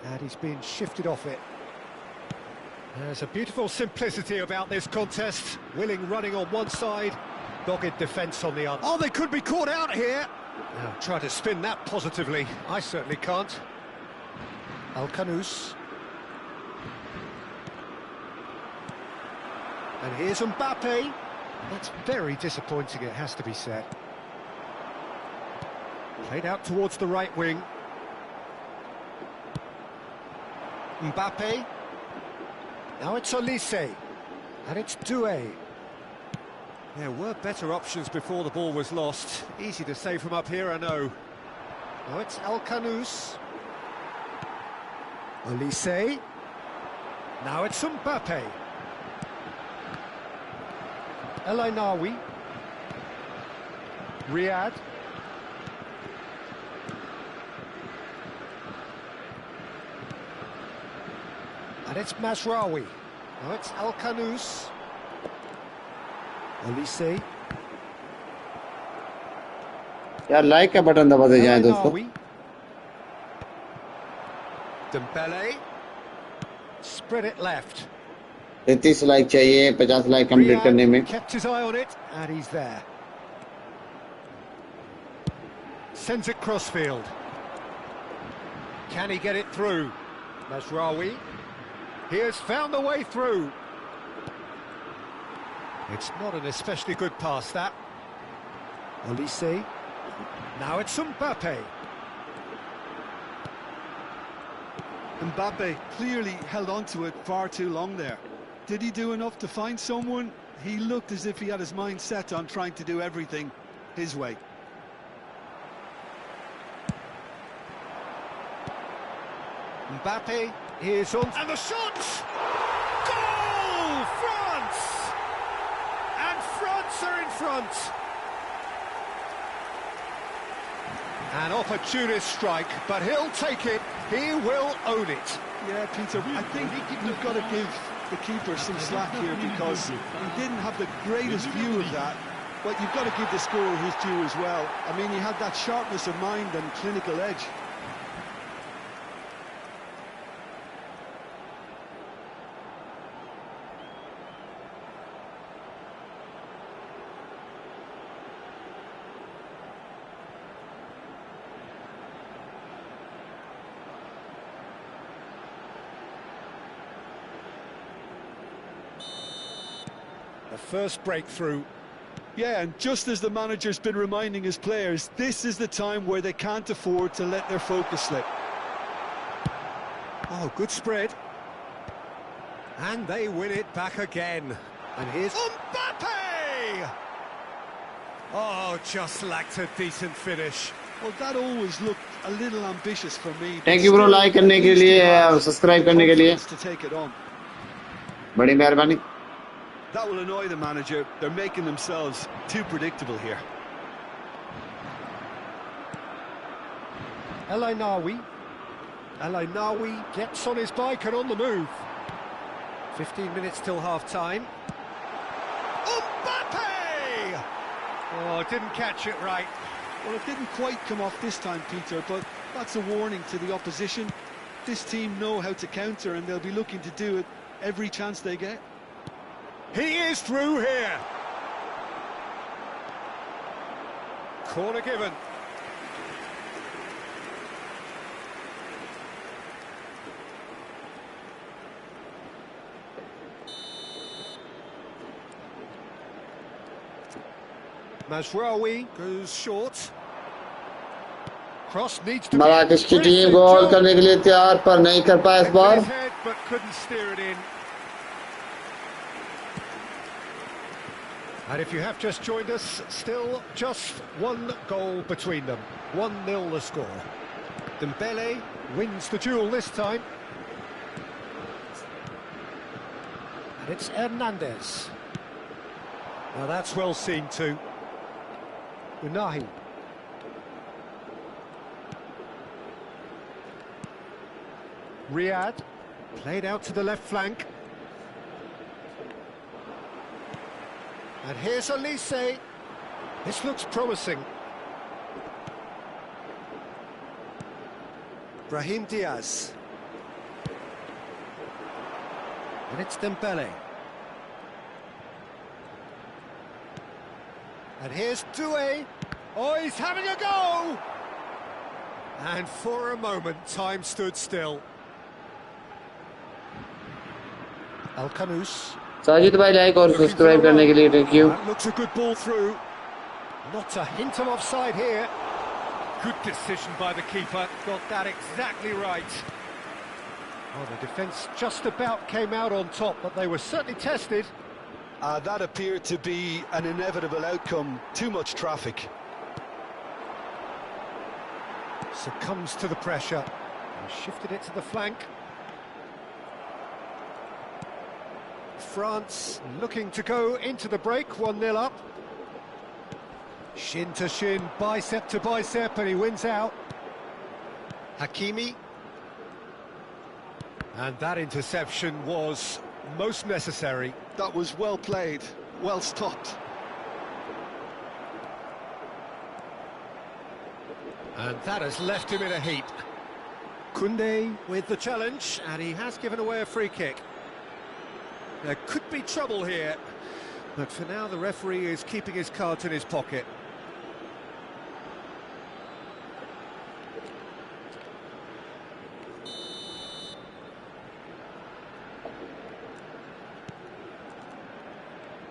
And he's been shifted off it. There's a beautiful simplicity about this contest. Willing running on one side, dogged defence on the other. Oh, they could be caught out here. Now, try to spin that positively. I certainly can't. Al-Kanous. And here's Mbappe. That's very disappointing, it has to be said. Played out towards the right wing. Mbappe. Now it's Olise. And it's Doué. There were better options before the ball was lost. Easy to say from up here, I know. Now it's El Khanous. Olise. Now it's Mbappe. El Ainaoui. Riyad. And it's Mazraoui. Now it's El Khanous. Olise. यार like का button दबाते जाएं दोस्तों. Dembele. Spread it left. 33 like चाहिए 50 like complete करने में. Kept his eye on it, and he's there. Sends it crossfield. Can he get it through? Mazraoui. He has found the way through. It's not an especially good pass, that. Olise. Now it's Mbappe. Mbappe clearly held on to it far too long there. Did he do enough to find someone? He looked as if he had his mind set on trying to do everything his way. Mbappe is on, and the shot! Goal! France! And France are in front. An opportunist strike, but he'll take it. He will own it. Yeah, Peter, I think you've got to give the keeper some slack here because he didn't have the greatest view of that, but you've got to give the scorer his due as well. I mean, he had that sharpness of mind and clinical edge. The first breakthrough. Yeah, and just as the manager's been reminding his players, this is the time where they can't afford to let their focus slip. Oh, good spread. And they win it back again. And here's Mbappe! Oh, just lacked a decent finish. Well, that always looked a little ambitious for me. Thank you bro, like करने के लिए और subscribe करने के लिए. To take it on. बड़ी मेहरबानी. That will annoy the manager. They're making themselves too predictable here. El Ainaoui. El Ainaoui gets on his bike and on the move. 15 minutes till half-time. Mbappe! Oh, didn't catch it right. Well, it didn't quite come off this time, Peter, but that's a warning to the opposition. This team know how to counter, and they'll be looking to do it every chance they get. He is through here. Corner given. Mazraoui goes short. Cross needs to be. मराकश की team goal करने के लिए तैयार पर नहीं कर पाया इस बार. But couldn't steer it in. And if you have just joined us, still just one goal between them. 1-0 the score. Dembele wins the duel this time. And it's Hernandez. Now that's well seen too. Unahi. Riyad, played out to the left flank. And here's Olise. This looks promising. Brahim Diaz. And it's Dembele. And here's Doué. Oh, he's having a go! And for a moment, time stood still. El Khanous. Sajid भाई like और subscribe करने के लिए thank you. Looks a good ball through. Not a hint of offside here. Good decision by the keeper. Got that exactly right. Oh, the defence just about came out on top, but they were certainly tested. That appeared to be an inevitable outcome. Too much traffic. Succumbs to the pressure. And shifted it to the flank. France looking to go into the break, 1-0 up. Shin to shin, bicep to bicep, and he wins out. Hakimi. And that interception was most necessary. That was well played, well stopped. And that has left him in a heap. Koundé with the challenge, and he has given away a free kick. There could be trouble here, but for now the referee is keeping his cards in his pocket.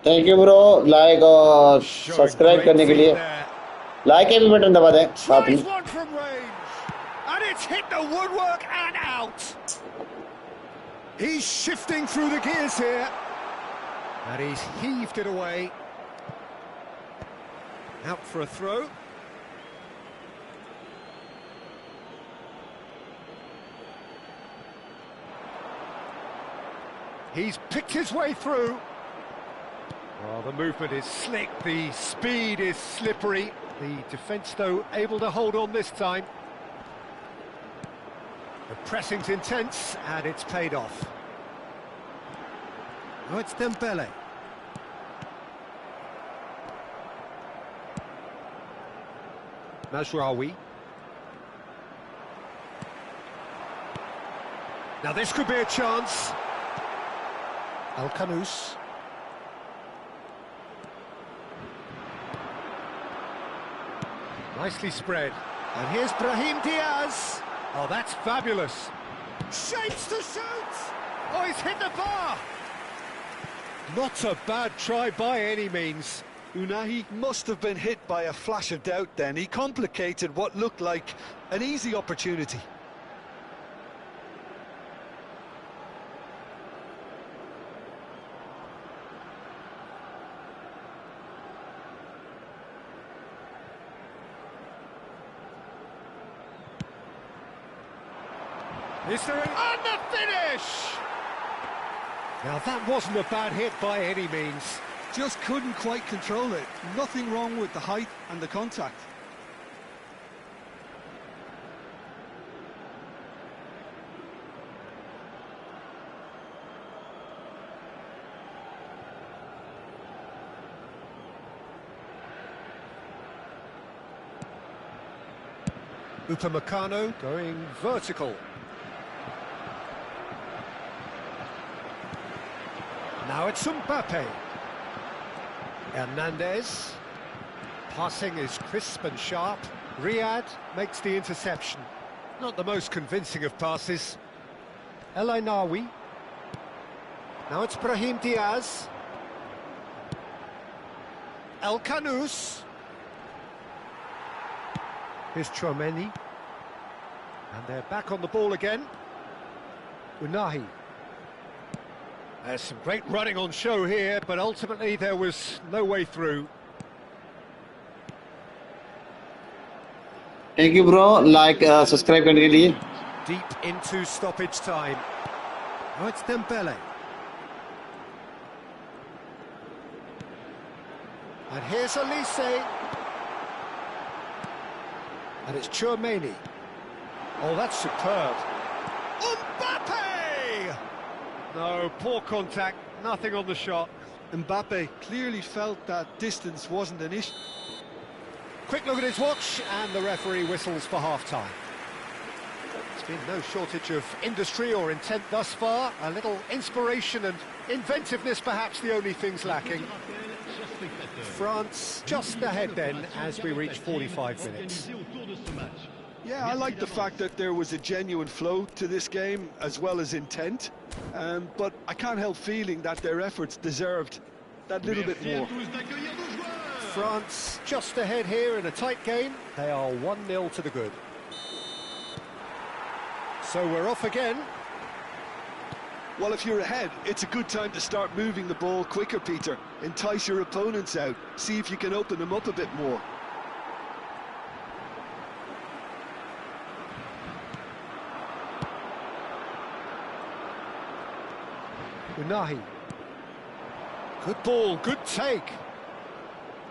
Thank you bro. Like और subscribe करने के लिए like के भी button दबा दें साथ में. And it's hit the woodwork and out. He's shifting through the gears here. And he's heaved it away. Out for a throw. He's picked his way through. Well, the movement is slick, the speed is slippery. The defence, though, able to hold on this time. The pressing's intense, and it's paid off. Oh, it's Dembele. Mazraoui. Now this could be a chance. Al-Khanous. Nicely spread. And here's Brahim Diaz. Oh, that's fabulous. Shapes to shoot! Oh, he's hit the bar! Not a bad try by any means. Unai must have been hit by a flash of doubt then. He complicated what looked like an easy opportunity. Is there and the finish! Now that wasn't a bad hit by any means. Just couldn't quite control it. Nothing wrong with the height and the contact. Upamecano going vertical. Now it's Mbappe. Hernandez. Passing is crisp and sharp. Riyad makes the interception. Not the most convincing of passes. El Ainaoui. Now it's Brahim Diaz. Al-Khanous. Here's Tchouaméni. And they're back on the ball again. Unai. There's some great running on show here, but ultimately there was no way through. Thank you, bro. Like, subscribe करने के लिए. Deep into stoppage time. Oh, it's Dembele. And here's Elise. And it's Tchouaméni. Oh, that's superb. Mbappe! No, poor contact, nothing on the shot. Mbappe clearly felt that distance wasn't an issue. Quick look at his watch, and the referee whistles for half-time. There's been no shortage of industry or intent thus far. A little inspiration and inventiveness, perhaps the only things lacking. France just ahead then as we reach 45 minutes. Yeah, I like the fact that there was a genuine flow to this game as well as intent. but I can't help feeling that their efforts deserved that little bit more. France just ahead here in a tight game. They are 1-0 to the good. So we're off again. Well, if you're ahead, it's a good time to start moving the ball quicker, Peter. Entice your opponents out. See if you can open them up a bit more. Unahi. Good ball, good take.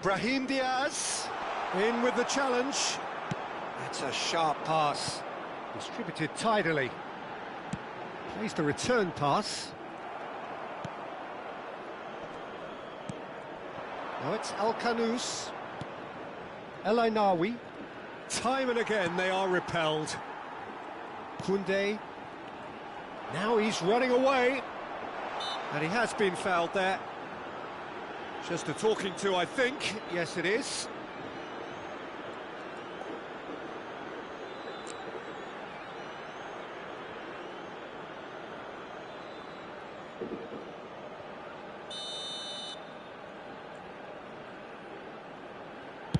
Brahim Diaz in with the challenge. That's a sharp pass. Distributed tidily. Plays the return pass. Now it's Al-Kanous. El Ainawi. Time and again they are repelled. Koundé. Now he's running away. And he has been fouled there. Just a talking to, I think. Yes, it is.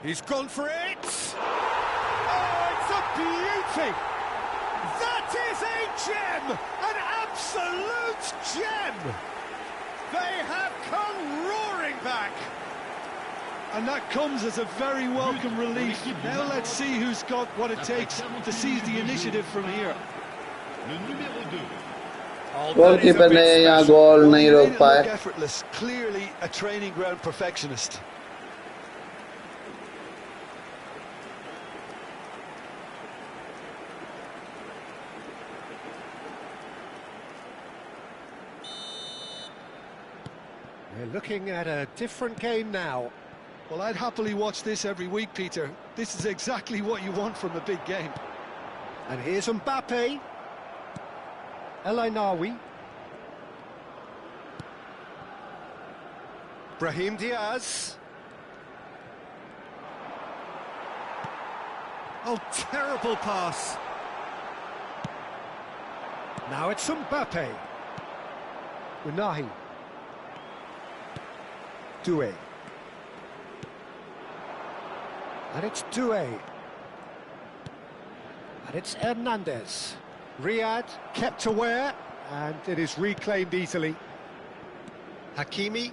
He's gone for it! Oh, it's a beauty! That is a gem! An absolute gem! They have come roaring back! And that comes as a very welcome relief. Now let's see who's got what it takes to seize the initiative from here. Goalkeeper ने यहाँ गोल नहीं रोक पाए. Effortless, clearly a training ground perfectionist. We're looking at a different game now. Well, I'd happily watch this every week, Peter. This is exactly what you want from a big game. And here's Mbappe. El Ainawi. Brahim Diaz. Oh, terrible pass. Now it's Mbappe. Unahi. Doué. And it's Doué. And it's Hernandez. Riyad kept aware, and it is reclaimed easily. Hakimi.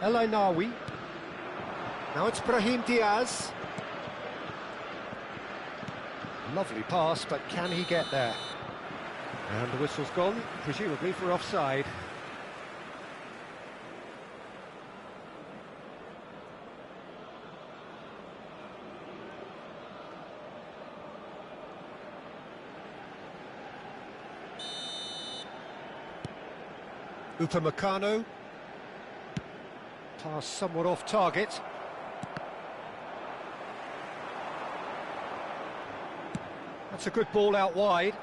El Ainawi. Now it's Brahim Diaz. Lovely pass, but can he get there? And the whistle's gone, presumably for offside. Upamecano. Pass somewhat off target. That's a good ball out wide.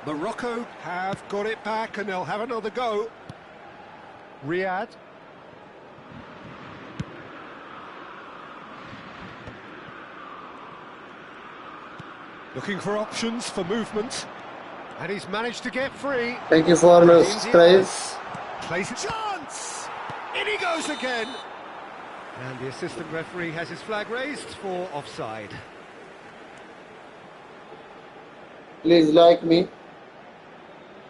Morocco have got it back and they'll have another go. Riyad. Looking for options for movement. And he's managed to get free. Thank you for the subscribe. Plays a chance! In he goes again! And the assistant referee has his flag raised for offside. Please like me.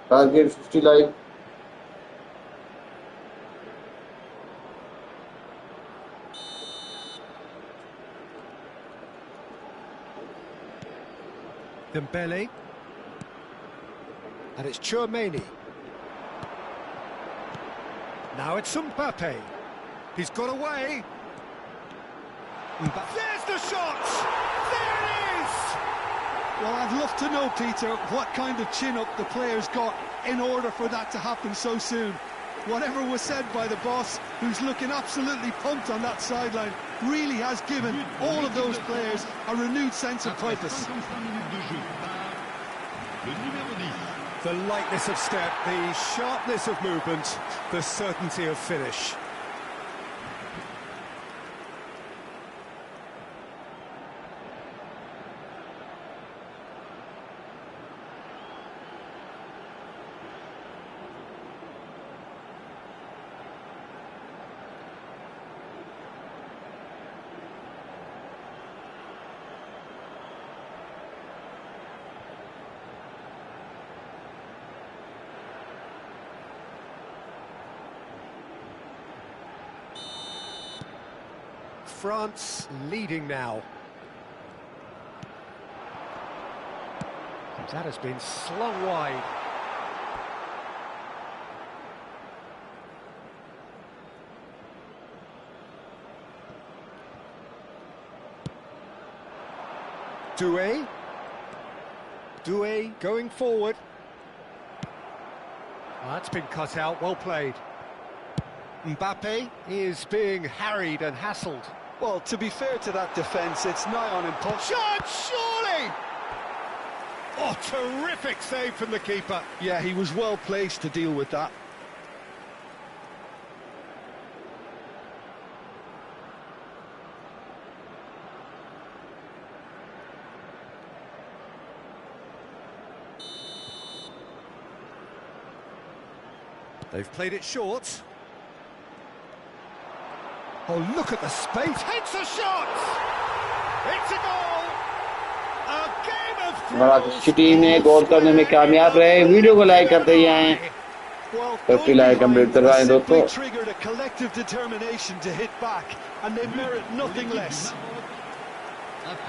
Target 50 like. Dembele. And it's Tchouaméni. Now it's Mbappe. He's got away. There's the shot! There it is! Well, I'd love to know, Peter, what kind of chin-up the players got in order for that to happen so soon. Whatever was said by the boss, who's looking absolutely pumped on that sideline, really has given all of those players a renewed sense of purpose. The lightness of step, the sharpness of movement, the certainty of finish. France leading now. That has been slung wide. Doué going forward. Oh, that's been cut out, well played. Mbappe is being harried and hassled. Well, to be fair to that defence, it's nigh on impossible. Shot, surely! Oh, terrific save from the keeper. Yeah, he was well placed to deal with that. They've played it short. Oh, look at the space. Hits a shot! It's a goal! A game of thrills. Marathi team ने गोल करने में कामयाब रहे. Video को like करते ही आए. 50 like complete करवाएं दोस्तों. Triggered a collective determination to hit back, and they merit nothing less.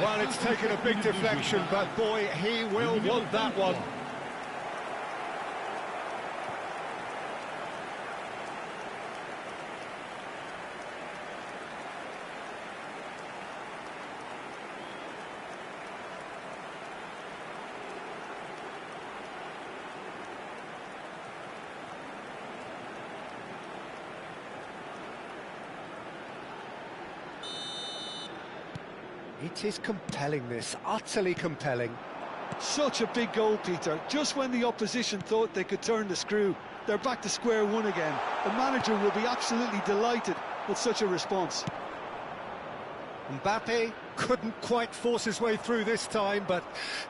Well, it's taken a big deflection, but boy, he will want that one. It is compelling, this, utterly compelling. Such a big goal, Peter. Just when the opposition thought they could turn the screw, they're back to square one again. The manager will be absolutely delighted with such a response. Mbappe couldn't quite force his way through this time, but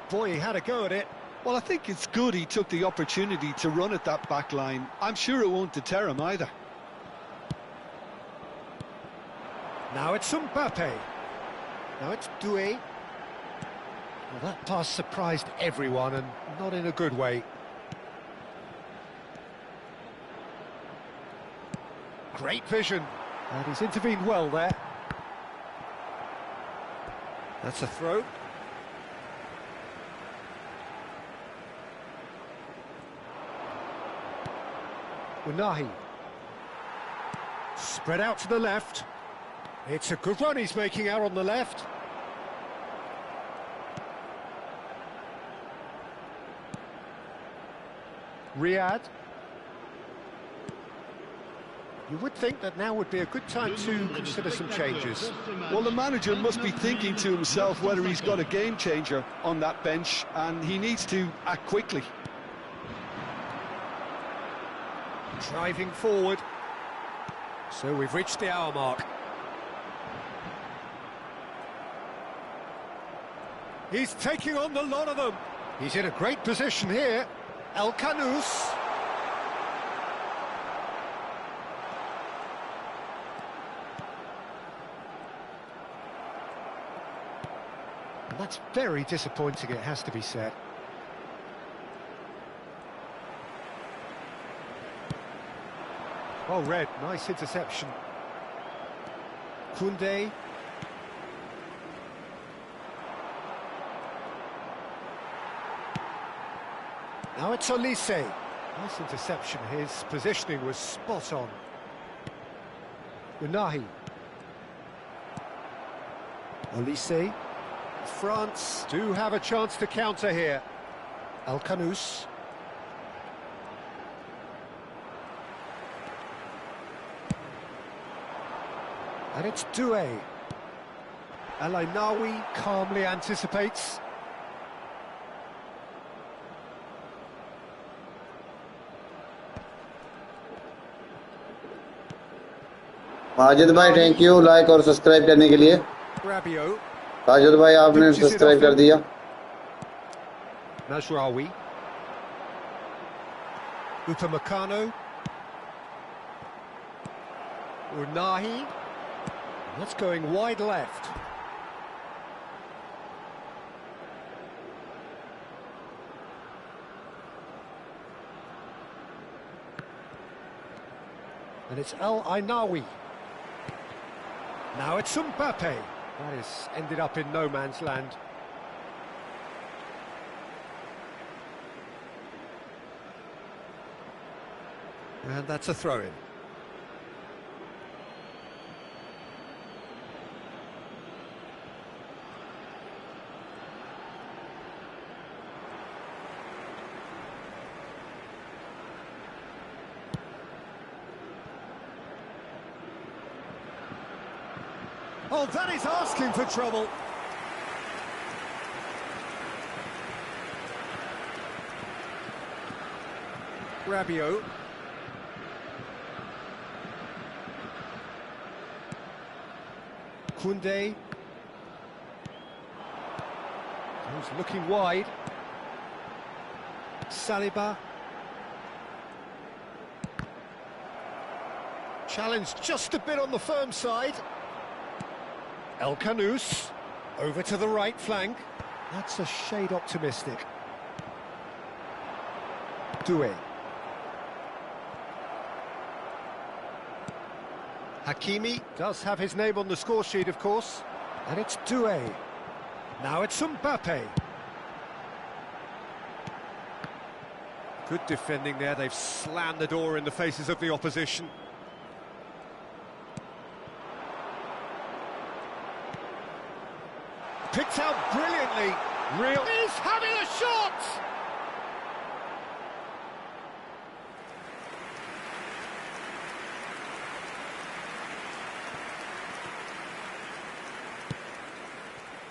boy, he had a go at it. Well, I think it's good he took the opportunity to run at that back line. I'm sure it won't deter him either. Now it's Mbappe. Now it's Doué. Well, that pass surprised everyone, and not in a good way. Great vision. And he's intervened well there. That's a throw. Unahi. Spread out to the left. It's a good run he's making out on the left. Riyad. You would think that now would be a good time to consider some changes. Well, the manager must be thinking to himself whether he's got a game changer on that bench, and he needs to act quickly. Driving forward. So we've reached the hour mark. He's taking on the lot of them. He's in a great position here. El Canous. That's very disappointing, it has to be said. Oh, Red, nice interception. Koundé. Now it's Olise. Nice interception, his positioning was spot on. Unahi. Olise. France do have a chance to counter here. El Canous. And it's Doué. El Ainaoui calmly anticipates. Majid भाई thank you like और subscribe करने के लिए. Rabiot. Majid भाई आपने subscribe कर दिया. Mazraoui. Upamecano. Unahi. That's going wide left. And it's El Ainaoui. Now it's Mbappe. That has ended up in no man's land. And that's a throw-in. Oh, that is asking for trouble. Rabiot. Koundé. Who's looking wide. Saliba. Challenge just a bit on the firm side. El Kanous, over to the right flank. That's a shade optimistic. Doué. Hakimi does have his name on the score sheet, of course. And it's Doué. Now it's Mbappe. Good defending there. They've slammed the door in the faces of the opposition. Picked out brilliantly. He's having a shot!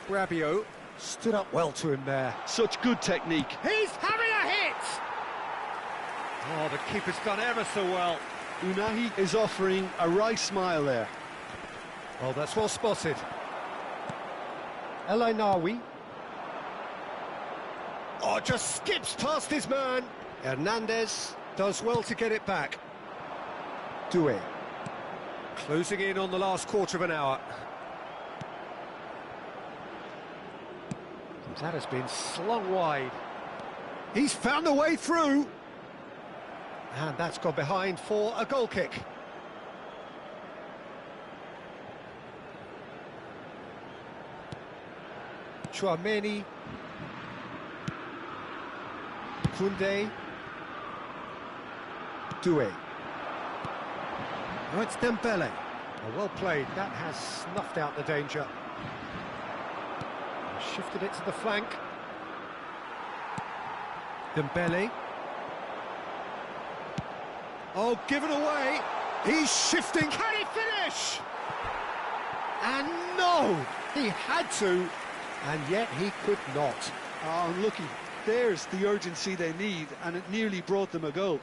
Rabiot stood up well to him there. Such good technique. He's having a hit! Oh, the keeper's done ever so well. Unai is offering a right smile there. Oh, that's well spotted. El Ainawi. Oh, just skips past his man. Hernandez does well to get it back. Doué. Closing in on the last quarter of an hour. That has been slung wide. He's found a way through. And that's gone behind for a goal kick. Chouameni. Koundé. Doué. Oh, it's Dembele. Oh, well played. That has snuffed out the danger. Shifted it to the flank. Dembele. Oh, given away. He's shifting. Can he finish? And no, he had to, and yet he could not. Oh, unlucky. There's the urgency they need, and it nearly brought them a goal.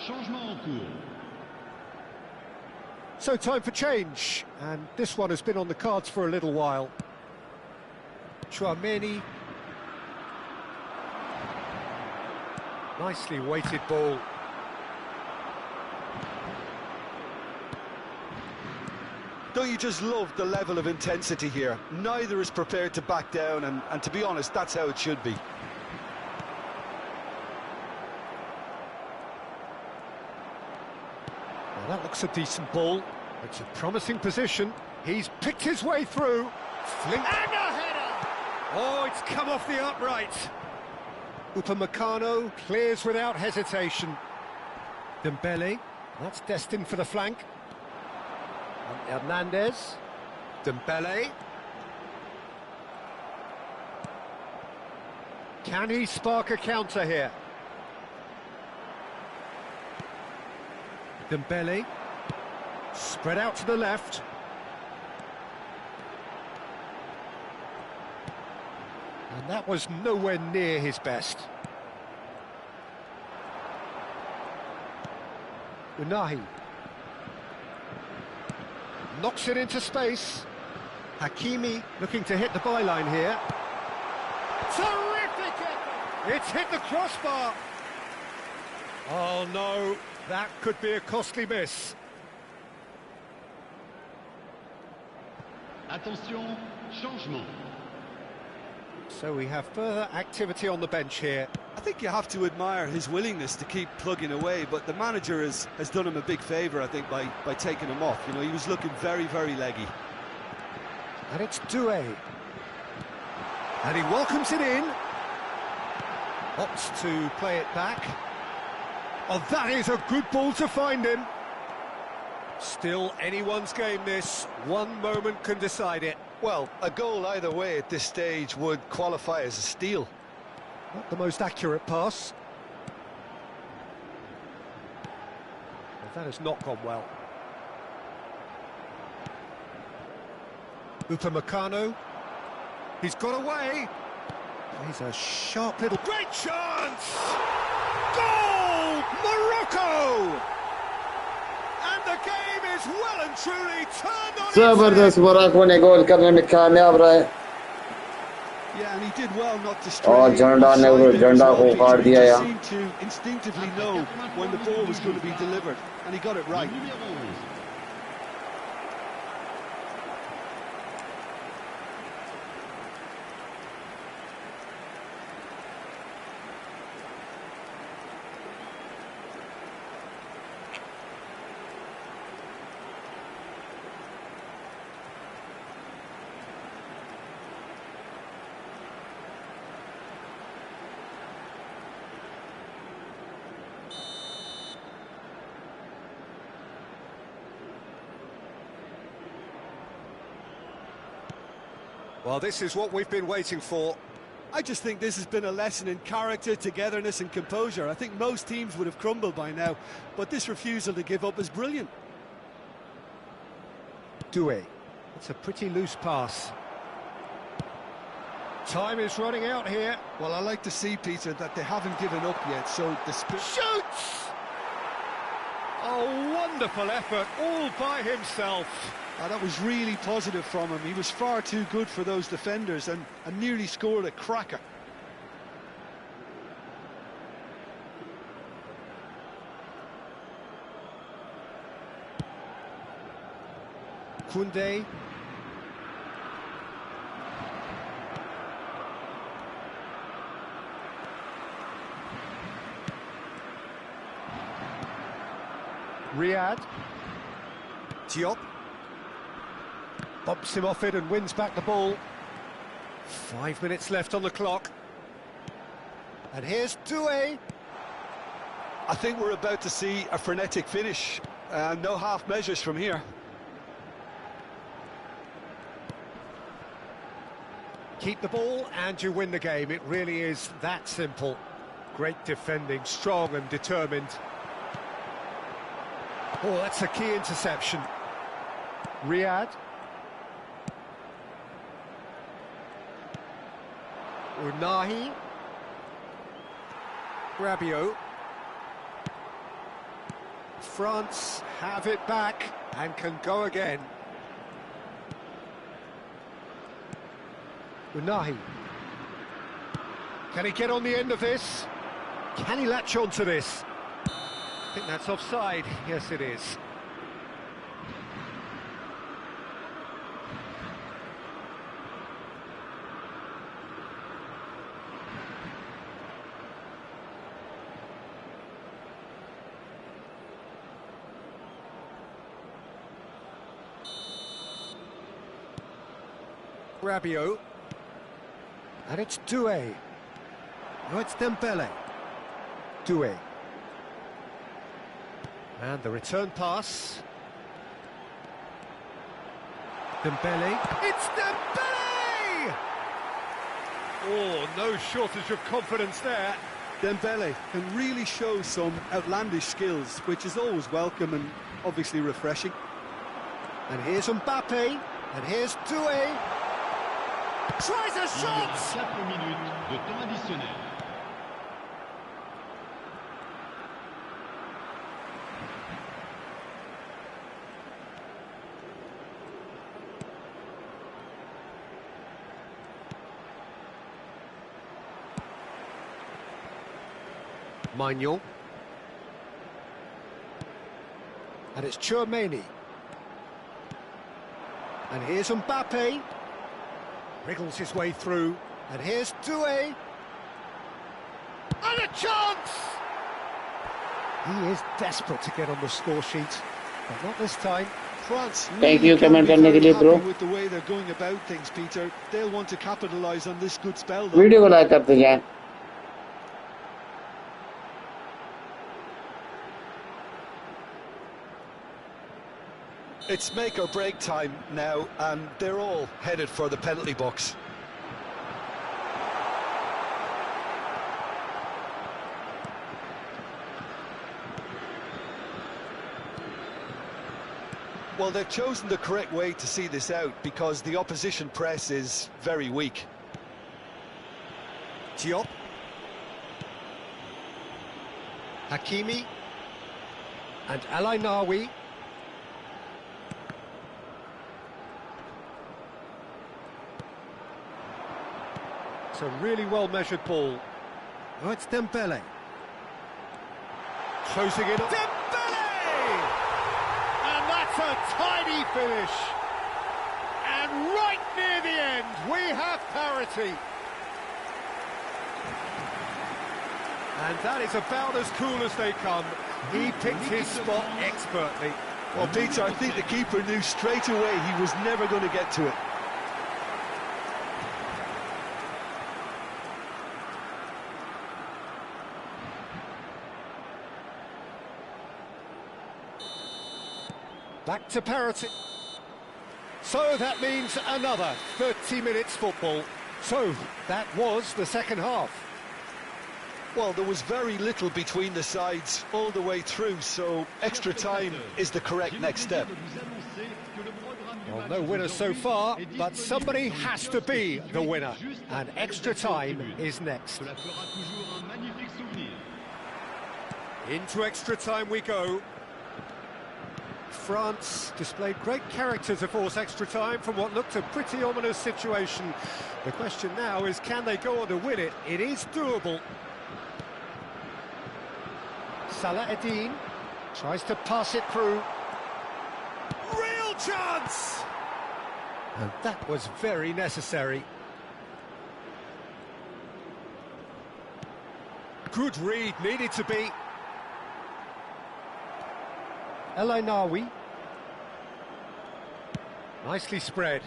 Changement en cours. So time for change, and this one has been on the cards for a little while. Chouameni. Nicely weighted ball. Don't you just love the level of intensity here? Neither is prepared to back down, and to be honest, that's how it should be. Well, that looks a decent ball. It's a promising position. He's picked his way through. Flink. And a header! Oh, it's come off the upright. Upamecano clears without hesitation. Dembele, that's destined for the flank. And Hernandez. Dembele. Can he spark a counter here? Dembele. Spread out to the left. And that was nowhere near his best. Unai. Knocks it into space. Hakimi looking to hit the byline here. Terrific effort! It's hit the crossbar. Oh no, that could be a costly miss. Attention, changement. So we have further activity on the bench here. I think you have to admire his willingness to keep plugging away, but the manager has done him a big favour, I think, by taking him off. You know, he was looking very, very leggy. And it's Doué. And he welcomes it in. Opts to play it back. Oh, that is a good ball to find him. Still anyone's game, this. One moment can decide it. Well, a goal either way at this stage would qualify as a steal. Not the most accurate pass. Well, that has not gone well. Upamecano. He's got away. He's a sharp little... Great chance! Goal! Morocco! And the game is well and truly turned on जबरदस्त Morocco ने गोल करने में कामयाब रहे Yeah, and he did well not to stray. और झंडा ने वो झंडा को काट दिया He यार seemed to instinctively know when the ball was going to be delivered, and he got it right. Well, this is what we've been waiting for. I just think this has been a lesson in character, togetherness and composure. I think most teams would have crumbled by now, but this refusal to give up is brilliant. Doué. It's a pretty loose pass. Time is running out here. Well, I like to see, Peter, that they haven't given up yet, so the shoots! Oh, wonderful effort, all by himself. That was really positive from him. He was far too good for those defenders and nearly scored a cracker. Koundé. Riyad. Diop. Bumps him off it and wins back the ball. 5 minutes left on the clock. And here's Doué. I think we're about to see a frenetic finish. No half measures from here. Keep the ball and you win the game. It really is that simple. Great defending, strong and determined. Oh, that's a key interception. Riyad. Unahi. Rabiot. France have it back and can go again. Unahi. Can he get on the end of this? Can he latch on to this? I think that's offside. Yes, it is. Rabiot. And it's Doué. No, it's Dembele. Doué. And the return pass. Dembele. It's Dembele! Oh, no shortage of confidence there. Dembele can really show some outlandish skills, which is always welcome and obviously refreshing. And here's Mbappé. And here's Doué. Tries a shot! 4 minutes de temps additionnel. Maignan. And it's Tchouaméni. And here's Mbappé. Wriggles his way through. And here's Doué. And a chance! He is desperate to get on the score sheet, but not this time. France Thank really you, can comment be करने के very लिए, happy bro. with the way they're going about things, Peter. They'll want to capitalise on this good spell, though. Video को like करते जाएं. It's make or break time now, and they're all headed for the penalty box. Well, they've chosen the correct way to see this out because the opposition press is very weak. Diop. Hakimi. And El Ainaoui. It's a really well-measured ball. Oh, it's Dembele. Closing in. Dembele! And that's a tidy finish. And right near the end, we have parity. And that is about as cool as they come. He picked his spot expertly. Well, Peter, I think the keeper knew straight away he was never going to get to it. Back to parity. So that means another 30 minutes football. So that was the second half. Well, there was very little between the sides all the way through, so extra time is the correct next step. Well, no winner so far, but somebody has to be the winner, and extra time is next. Into extra time we go. France displayed great character to force extra time from what looked a pretty ominous situation. The question now is, can they go on to win it? It is doable. Salah Eddin tries to pass it through. Real chance! And that was very necessary. Good read, needed to be. El Ainaoui. Nicely spread.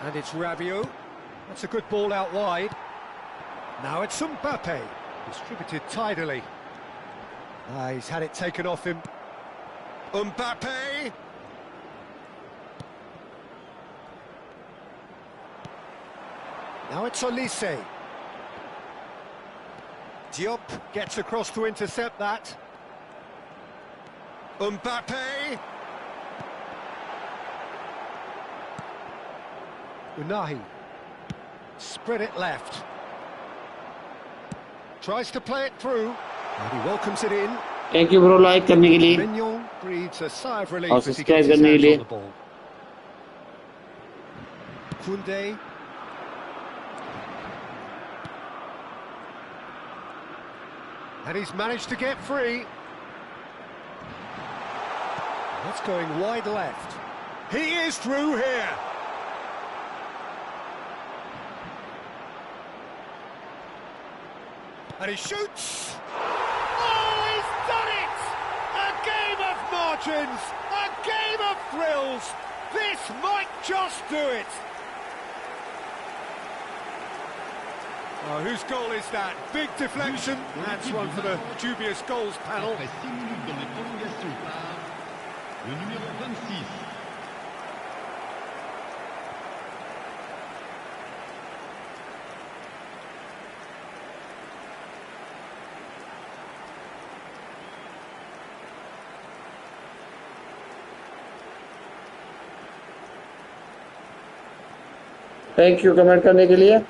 And it's Rabiot. That's a good ball out wide. Now it's Mbappe. Distributed tidily. He's had it taken off him. Mbappe! Now it's Olise. Diop gets across to intercept that. Mbappe! Unahi. Spread it left. Tries to play it through. And he welcomes it in. Thank you, bro. Like करने के लिए. Mignon breathes a sigh of relief और as he subscribe gets his करने के hands लिए. on the ball. Koundé. And he's managed to get free. That's going wide left. He is through here. And he shoots. Oh, he's done it! A game of margins, a game of thrills. This might just do it. Oh, whose goal is that? Big deflection. That's one for the dubious goals panel. Après 6 minutes dans les prolongations par le numéro 26. Thank you, comment करने के लिए.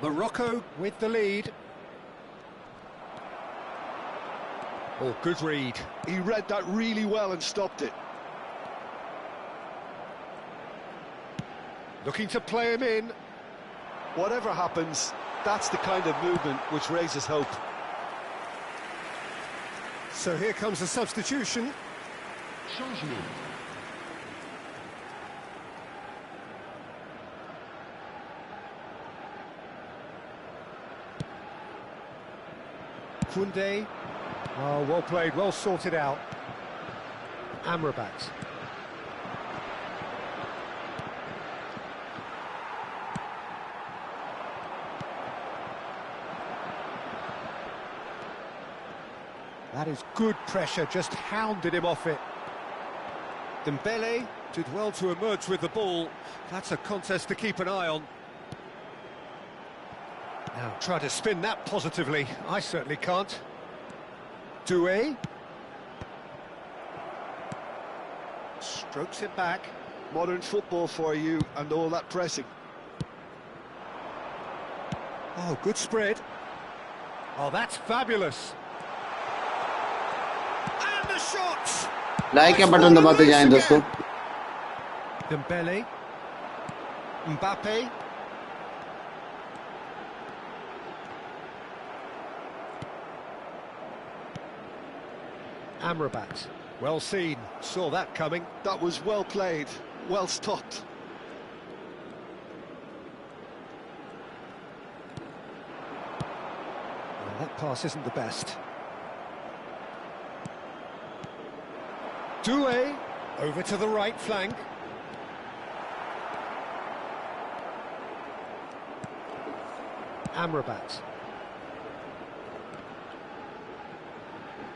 Morocco with the lead. Oh, good read. He read that really well and stopped it. Looking to play him in. Whatever happens, that's the kind of movement which raises hope. So here comes a substitution. Changement. Koundé. Oh, well played, well sorted out. Amrabat. That is good pressure, just hounded him off it. Dembele did well to emerge with the ball. That's a contest to keep an eye on. Now, try to spin that positively. I certainly can't. Doué. Strokes it back. Modern football for you and all that pressing. Oh, good spread. Oh, that's fabulous. And the shot! Like का button दबाते जाएं दोस्तों. Dembele. Mbappe. Amrabat. Well seen. Saw that coming. That was well played, well stopped. Well, that pass isn't the best. Doué. Over to the right flank. Amrabat.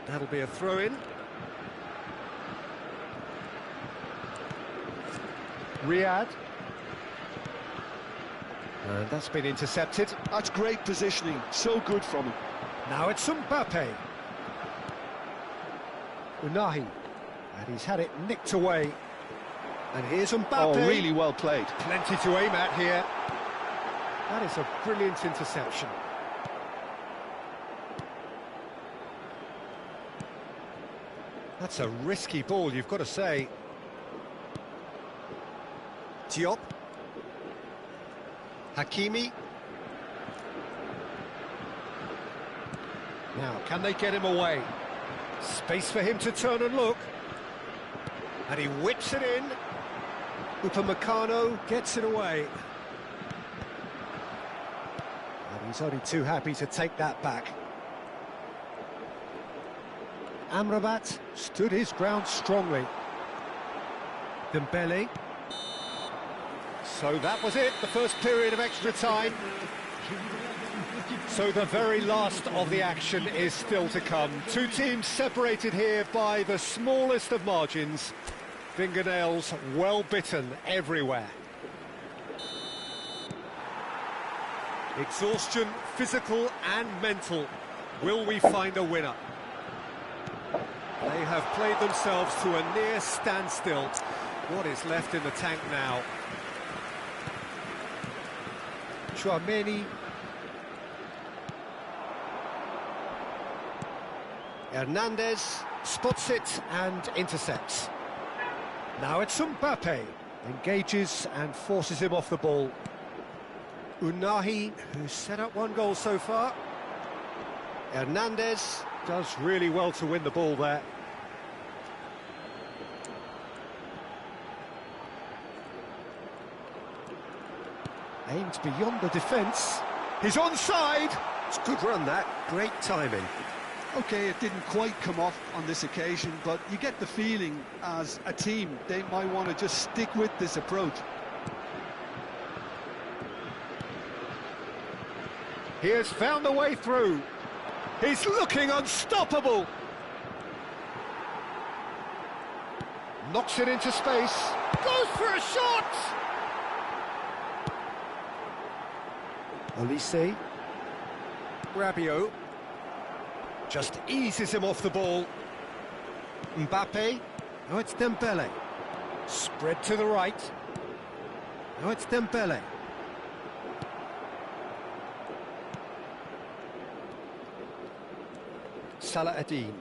That'll be a throw-in. Riyad. And that's been intercepted. That's great positioning, so good from him. Now it's Mbappe. Unahi. And he's had it nicked away. And here's Mbappe. Oh, really well played. Plenty to aim at here. That is a brilliant interception. That's a risky ball, you've got to say. Diop. Hakimi. Now, can they get him away? Space for him to turn and look. And he whips it in. Upamecano gets it away. And he's only too happy to take that back. Amrabat stood his ground strongly. Dembele. So that was it, the first period of extra time. So the very last of the action is still to come. Two teams separated here by the smallest of margins. Fingernails well bitten everywhere. Exhaustion, physical and mental. Will we find a winner? They have played themselves to a near standstill. What is left in the tank now? Chouameni. Hernandez spots it and intercepts. Now it's Mbappe. Engages and forces him off the ball. Unahi, who's set up one goal so far. Hernandez does really well to win the ball there. Aimed beyond the defence. He's onside. It's a good run, that. Great timing. Okay, it didn't quite come off on this occasion, but you get the feeling as a team they might want to just stick with this approach. He has found a way through. He's looking unstoppable. Knocks it into space. Goes for a shot. Olise. Rabiot. Just eases him off the ball. Mbappe. Oh, it's Dembele. Spread to the right. Oh, it's Dembele. Salah Adin.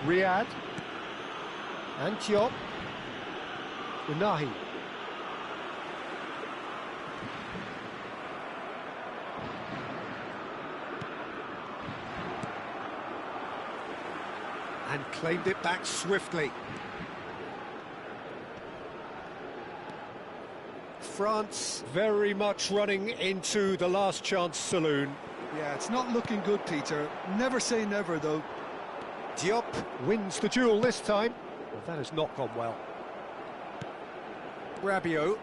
Riyad. Antioch. Unahi. And claimed it back swiftly. France very much running into the last chance saloon. Yeah, it's not looking good, Peter. Never say never, though. Diop wins the duel this time. Well, that has not gone well. Rabiot.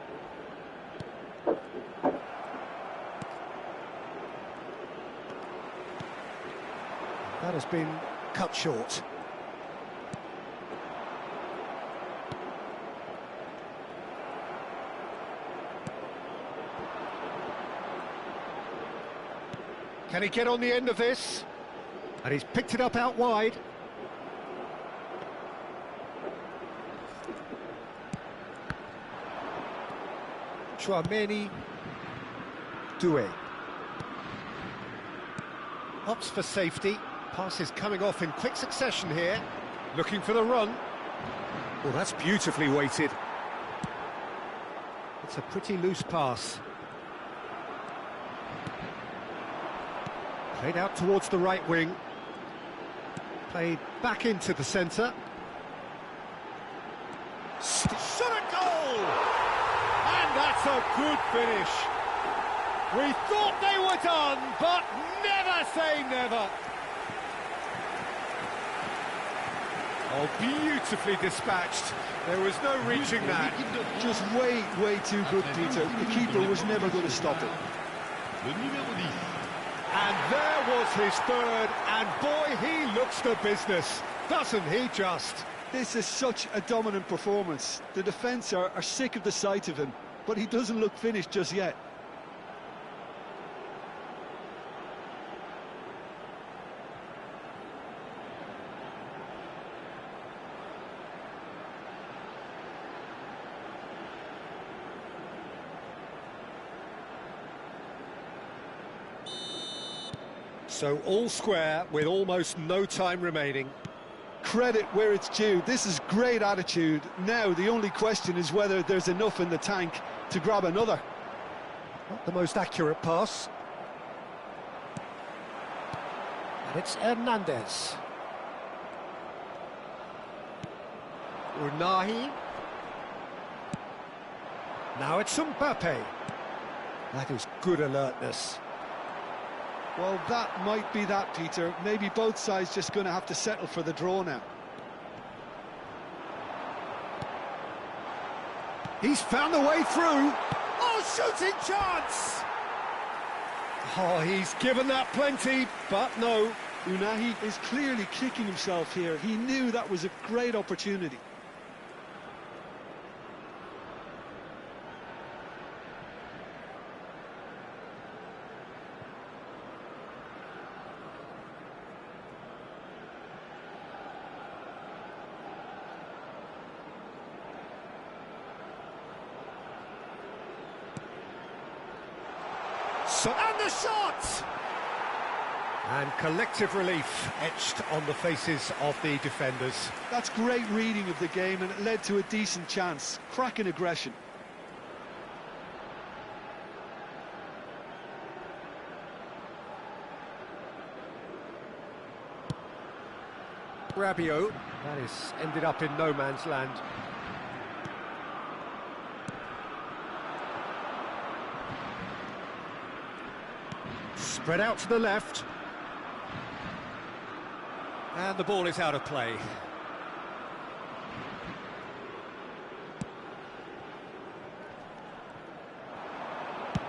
That has been cut short. Can he get on the end of this? And he's picked it up out wide. Chouameni. Doué. Opts for safety. Pass is coming off in quick succession here. Looking for the run. Well, that's beautifully weighted. It's a pretty loose pass. Played out towards the right wing. Played back into the centre. Shot a goal! And that's a good finish. We thought they were done, but never say never. Oh, beautifully dispatched. There was no reaching that. Just way too good, Peter. The keeper was never going to stop it. Le numéro 10. And there was his third, and boy, he looks the business, doesn't he just? This is such a dominant performance. The defence are sick of the sight of him, but he doesn't look finished just yet. So all square with almost no time remaining. Credit where it's due. This is great attitude. Now the only question is whether there's enough in the tank to grab another. Not the most accurate pass. And it's Hernandez. Unahi. Now it's Mbappe. That is good alertness. Well, that might be that, Peter. Maybe both sides just going to have to settle for the draw now. He's found the way through. Oh, shooting chance! Oh, he's given that plenty, but no. Unahi is clearly kicking himself here. He knew that was a great opportunity. And the shot! And collective relief etched on the faces of the defenders. That's great reading of the game, and it led to a decent chance. Cracking aggression. Rabiot. That is ended up in no man's land. Spread out to the left. And the ball is out of play.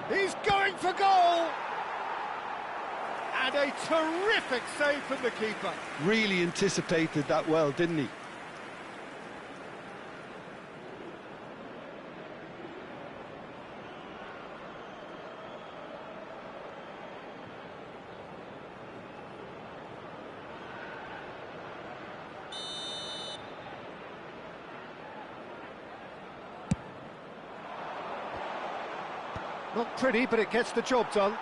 He's going for goal! And a terrific save from the keeper. Really anticipated that well, didn't he? Not pretty, but it gets the job done.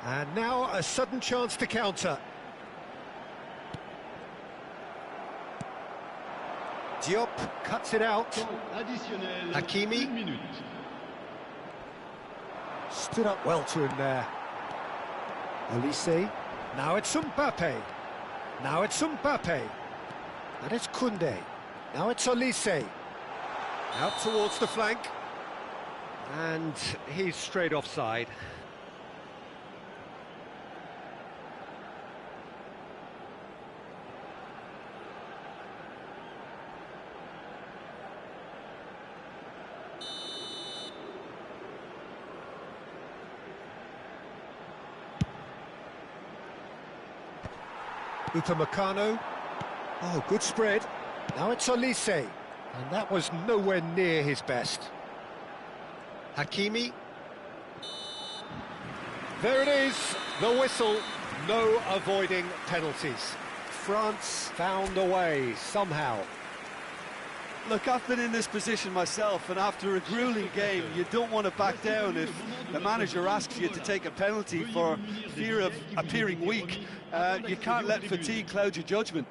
And now a sudden chance to counter. Diop cuts it out. Temps additionnel. Hakimi. 1 minute. Stood up well to him there. Olise. Now it's Mbappe. Now it's Mbappe. And it's Koundé. Now it's Olise. Out towards the flank. And he's straight offside. Upamecano. Oh, good spread. Now it's Olise. And that was nowhere near his best. Hakimi. There it is, the whistle. No avoiding penalties. France found a way, somehow. Look, I've been in this position myself, and after a grueling game, you don't want to back down if the manager asks you to take a penalty for fear of appearing weak. You can't let fatigue cloud your judgment.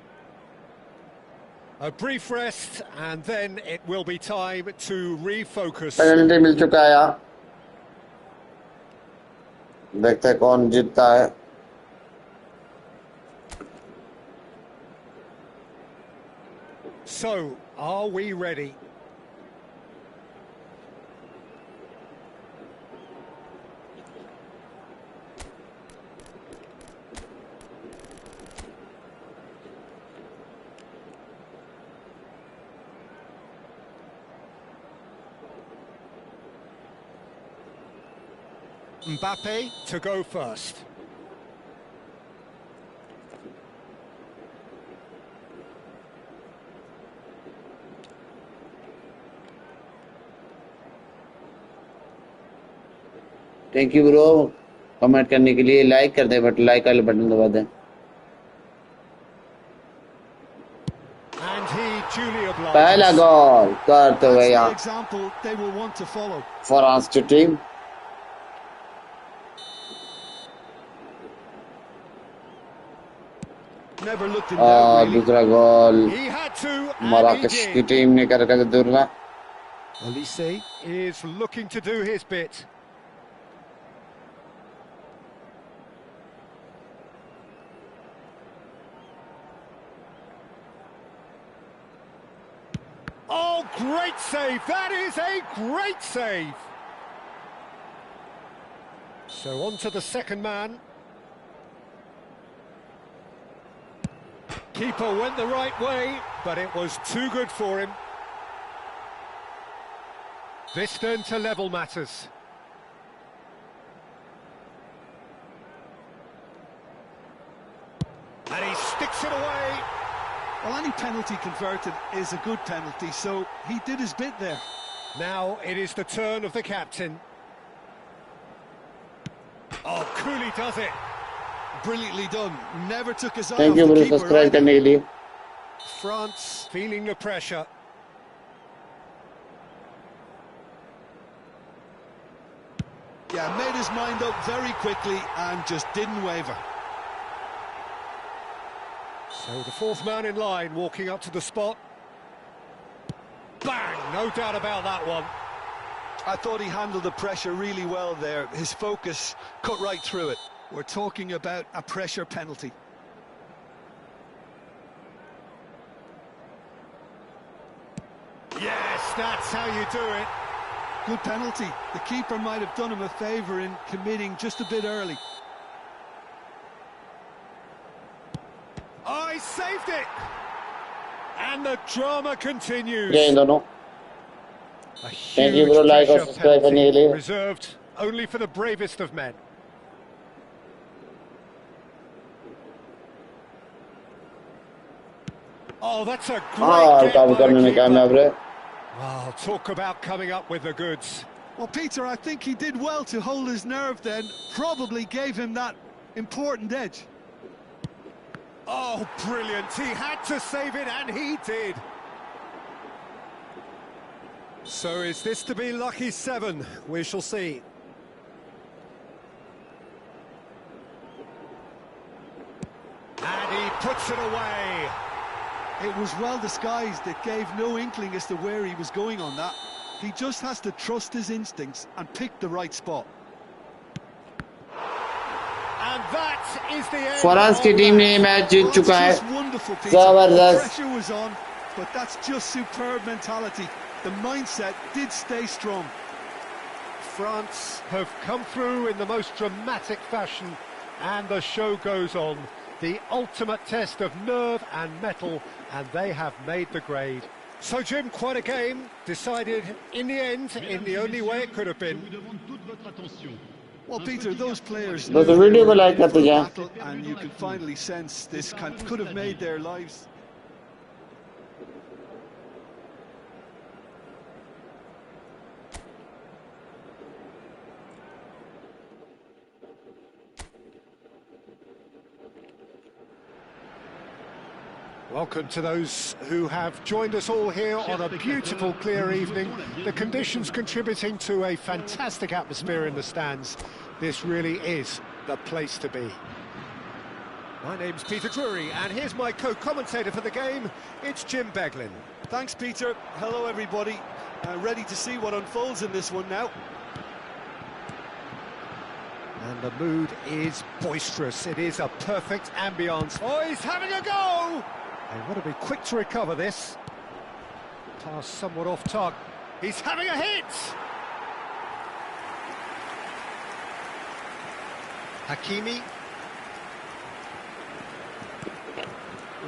A brief rest, and then it will be time to refocus. Penalty मिल चुका है यार, देखते हैं कौन जीतता है। So, are we ready? Mbappe to go first. Thank you bro, comment करने के लिए लाइक कर दें, बट लाइक वाले बटन दबा दें। पहला गोल करते हुए यहाँ फ्रांस की टीम। और दूसरा गोल मोरक्को की टीम ने करके दूर में। Olise is looking to do his bit. Oh, great save! That is a great save! So on to the second man. Keeper went the right way, but it was too good for him. This then to level matters. And he sticks it away. Well, any penalty converted is a good penalty, so he did his bit there. Now it is the turn of the captain. Oh, Cooley does it. Brilliantly done. Never took his eye Thank off you, the Bruce, keeper. subscribe करने के लिए। France feeling the pressure. Yeah, made his mind up very quickly and just didn't waver. So the fourth man in line walking up to the spot. Bang! No doubt about that one. I thought he handled the pressure really well there. His focus cut right through it. We're talking about a pressure penalty. Yes, that's how you do it. Good penalty. The keeper might have done him a favour in committing just a bit early. Oh, he saved it! And the drama continues. ये इन दोनों। A Thank you, huge bro. Like और pressure subscribe करने के penalty, लिए। reserved only for the bravest of men. Oh, that's a great काम get by करने the में कामयाब keeper. रहे। Wow, talk about coming up with the goods. Well, Peter, I think he did well to hold his nerve then. Probably gave him that important edge. Oh, brilliant. He had to save it, and he did. So is this to be lucky 7? We shall see. And he puts it away. It was well disguised. It gave no inkling as to where he was going on that. He just has to trust his instincts and pick the right spot. And that is the end. France की team ने match जीत चुका है. Wonderful, Peter. जबरदस्त. Pressure was on, but that's just superb mentality. The mindset did stay strong. France have come through in the most dramatic fashion, and the show goes on. The ultimate test of nerve and mettle, and they have made the grade. So, Jim, quite a game, decided in the end, in the only way it could have been. Well, Peter, those players The video को like करते जाएं. battle, and you can finally sense this could have made their lives. Welcome to those who have joined us all here on a beautiful, clear evening. The conditions contributing to a fantastic atmosphere in the stands. This really is the place to be. My name's Peter Drury, and here's my co-commentator for the game. It's Jim Beglin. Thanks, Peter. Hello, everybody. Ready to see what unfolds in this one now. And the mood is boisterous. It is a perfect ambience. Oh, he's having a go! They've got to be quick to recover this. Pass somewhat off target. He's having a hit! Hakimi.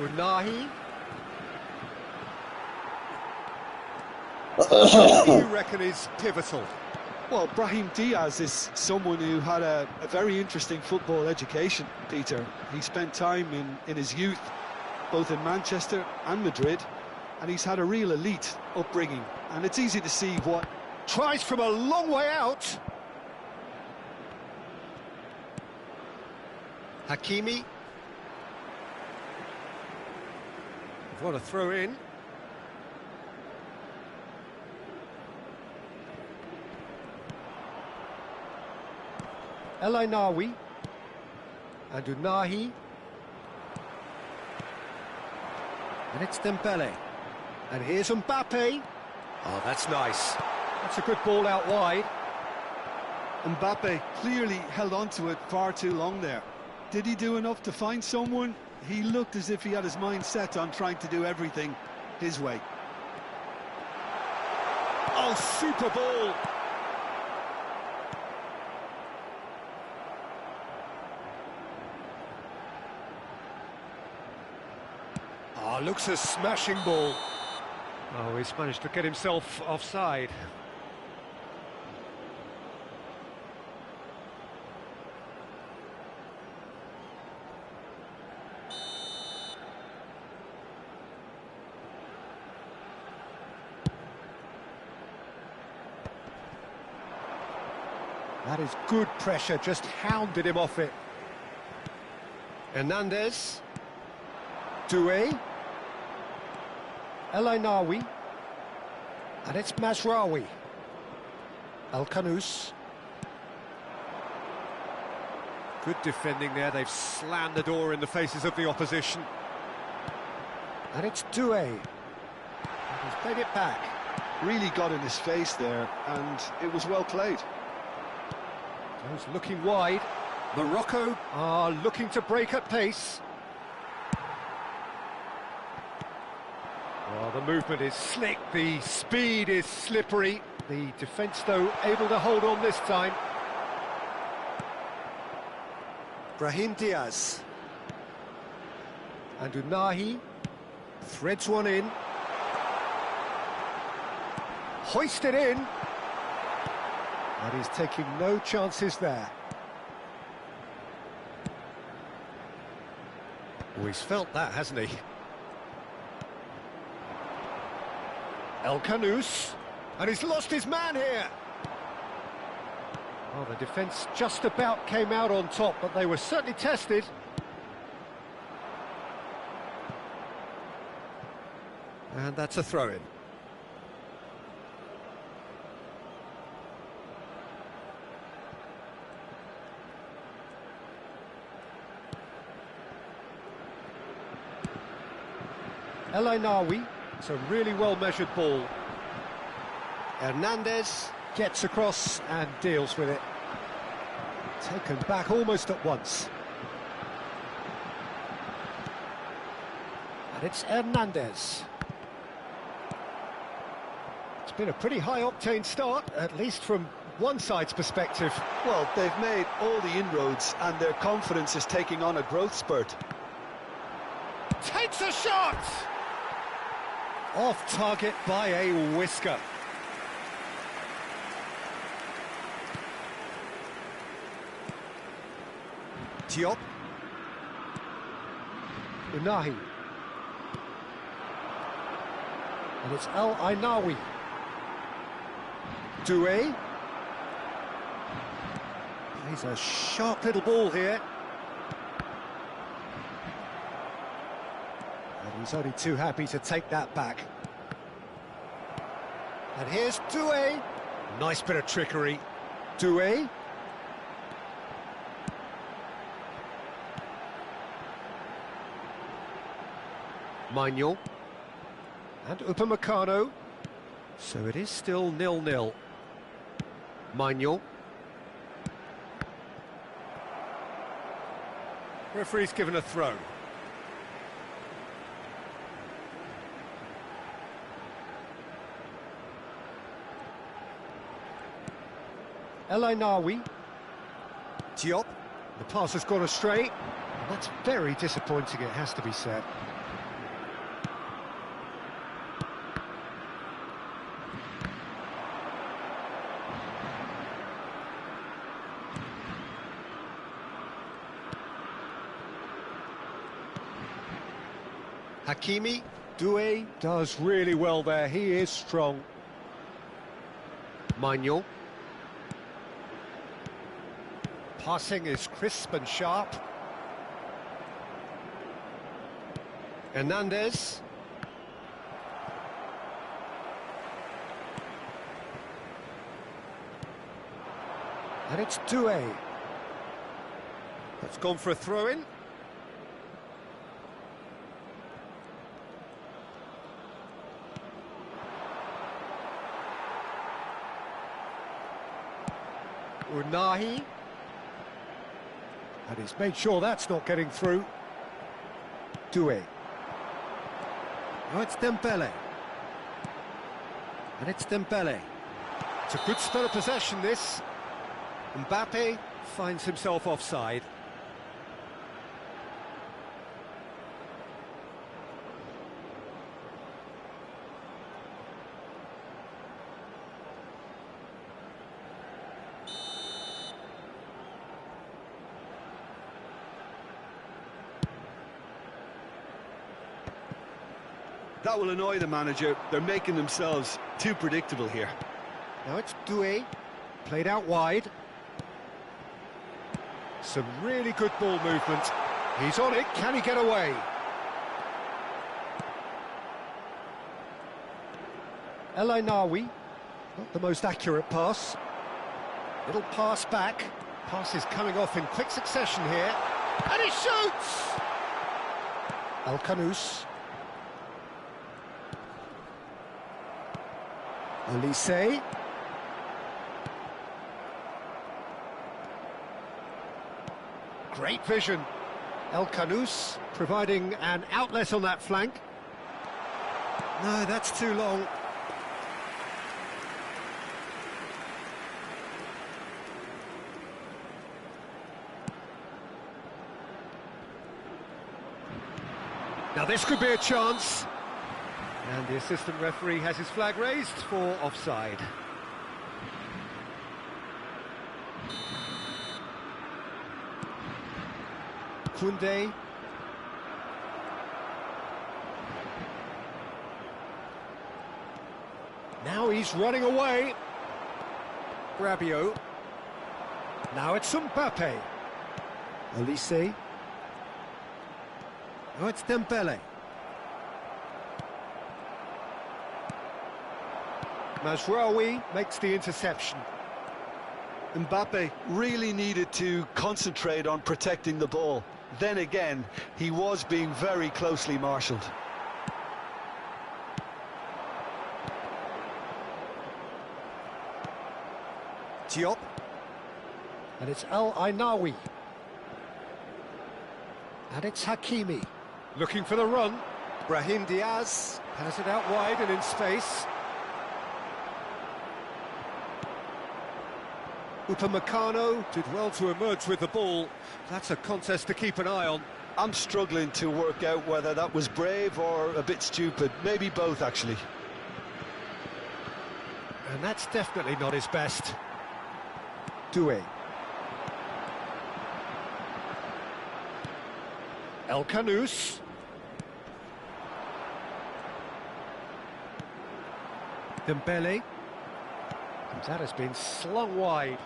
Unahi. What do you reckon is pivotal? Well, Brahim Diaz is someone who had a very interesting football education, Peter. He spent time in his youth, both in Manchester and Madrid, and he's had a real elite upbringing. And it's easy to see what... Tries from a long way out. Hakimi. What a throw in. El Ainawi. And Unahi. And it's Dembele. And here's Mbappe. Oh, that's nice. That's a good ball out wide. Mbappe clearly held on to it far too long there. Did he do enough to find someone? He looked as if he had his mind set on trying to do everything his way. Oh, super ball. Oh, looks a smashing ball. Oh, he's managed to get himself offside. That is good pressure, just hounded him off it. Hernandez. Doué. El Ainawi. And it's Mazraoui. Al-Khanous. Good defending there, they've slammed the door in the faces of the opposition. And it's Doué. He's played it back. Really got in his face there, and it was well played. He's looking wide. Morocco are looking to break at pace. Well, the movement is slick, the speed is slippery. The defence, though, able to hold on this time. Brahim Diaz. And Unahi threads one in. Hoisted in. And he's taking no chances there. Oh, he's felt that, hasn't he? El-Khanous, and he's lost his man here. Well, the defence just about came out on top, but they were certainly tested. And that's a throw-in. El Ainawi, it's a really well-measured ball. Hernandez gets across and deals with it. Taken back almost at once. And it's Hernandez. It's been a pretty high-octane start, at least from one side's perspective. Well, they've made all the inroads and their confidence is taking on a growth spurt. Takes a shot! Off target by a whisker. Diop. Unahi. And it's El Ainawi. Doué. He's a sharp little ball here. And he's only too happy to take that back. And here's Doué. Nice bit of trickery. Doué. Maignan. And Upamecano. So it is still 0-0. Maignan. Referee's given a throw. El Ainawi. Diop. The pass has gone astray. And that's very disappointing, it has to be said. Hakimi. Doué does really well there, he is strong. Maignan. Passing is crisp and sharp. Hernandez. And it's Doué. That's gone for a throw-in. Unahi. And he's made sure that's not getting through. Doué. Oh, it's Dembele. And it's Dembele. It's a good spell of possession, this. Mbappe finds himself offside. That will annoy the manager. They're making themselves too predictable here. Now it's Doué, played out wide. Some really good ball movement. He's on it, can he get away? El Ainawi, not the most accurate pass. Little pass back. Pass is coming off in quick succession here. And he shoots! El Khanous. Olise. Great vision. El Khanous providing an outlet on that flank. No, that's too long. Now this could be a chance. And the assistant referee has his flag raised for offside. Koundé. Now he's running away. Rabiot. Now it's Mbappe. Olise. Oh, it's Dembele. Mazraoui makes the interception. Mbappe really needed to concentrate on protecting the ball. Then again, he was being very closely marshalled. Diop. And it's El Ainawi. And it's Hakimi. Looking for the run. Brahim Diaz has it out wide and in space. Upamecano did well to emerge with the ball. That's a contest to keep an eye on. I'm struggling to work out whether that was brave or a bit stupid. Maybe both, actually. And that's definitely not his best. Doué. El Kanous. Dembele. And that has been slung wide.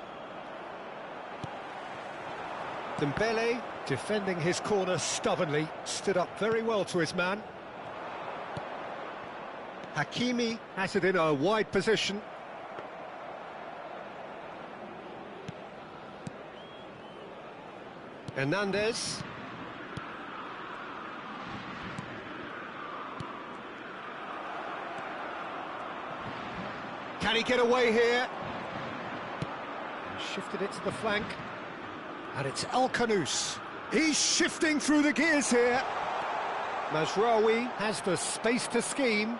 Dembele, defending his corner stubbornly, stood up very well to his man. Hakimi has it in a wide position. Hernandez. Can he get away here? Shifted it to the flank. And it's El Kanous. He's shifting through the gears here. Mazraoui has the space to scheme.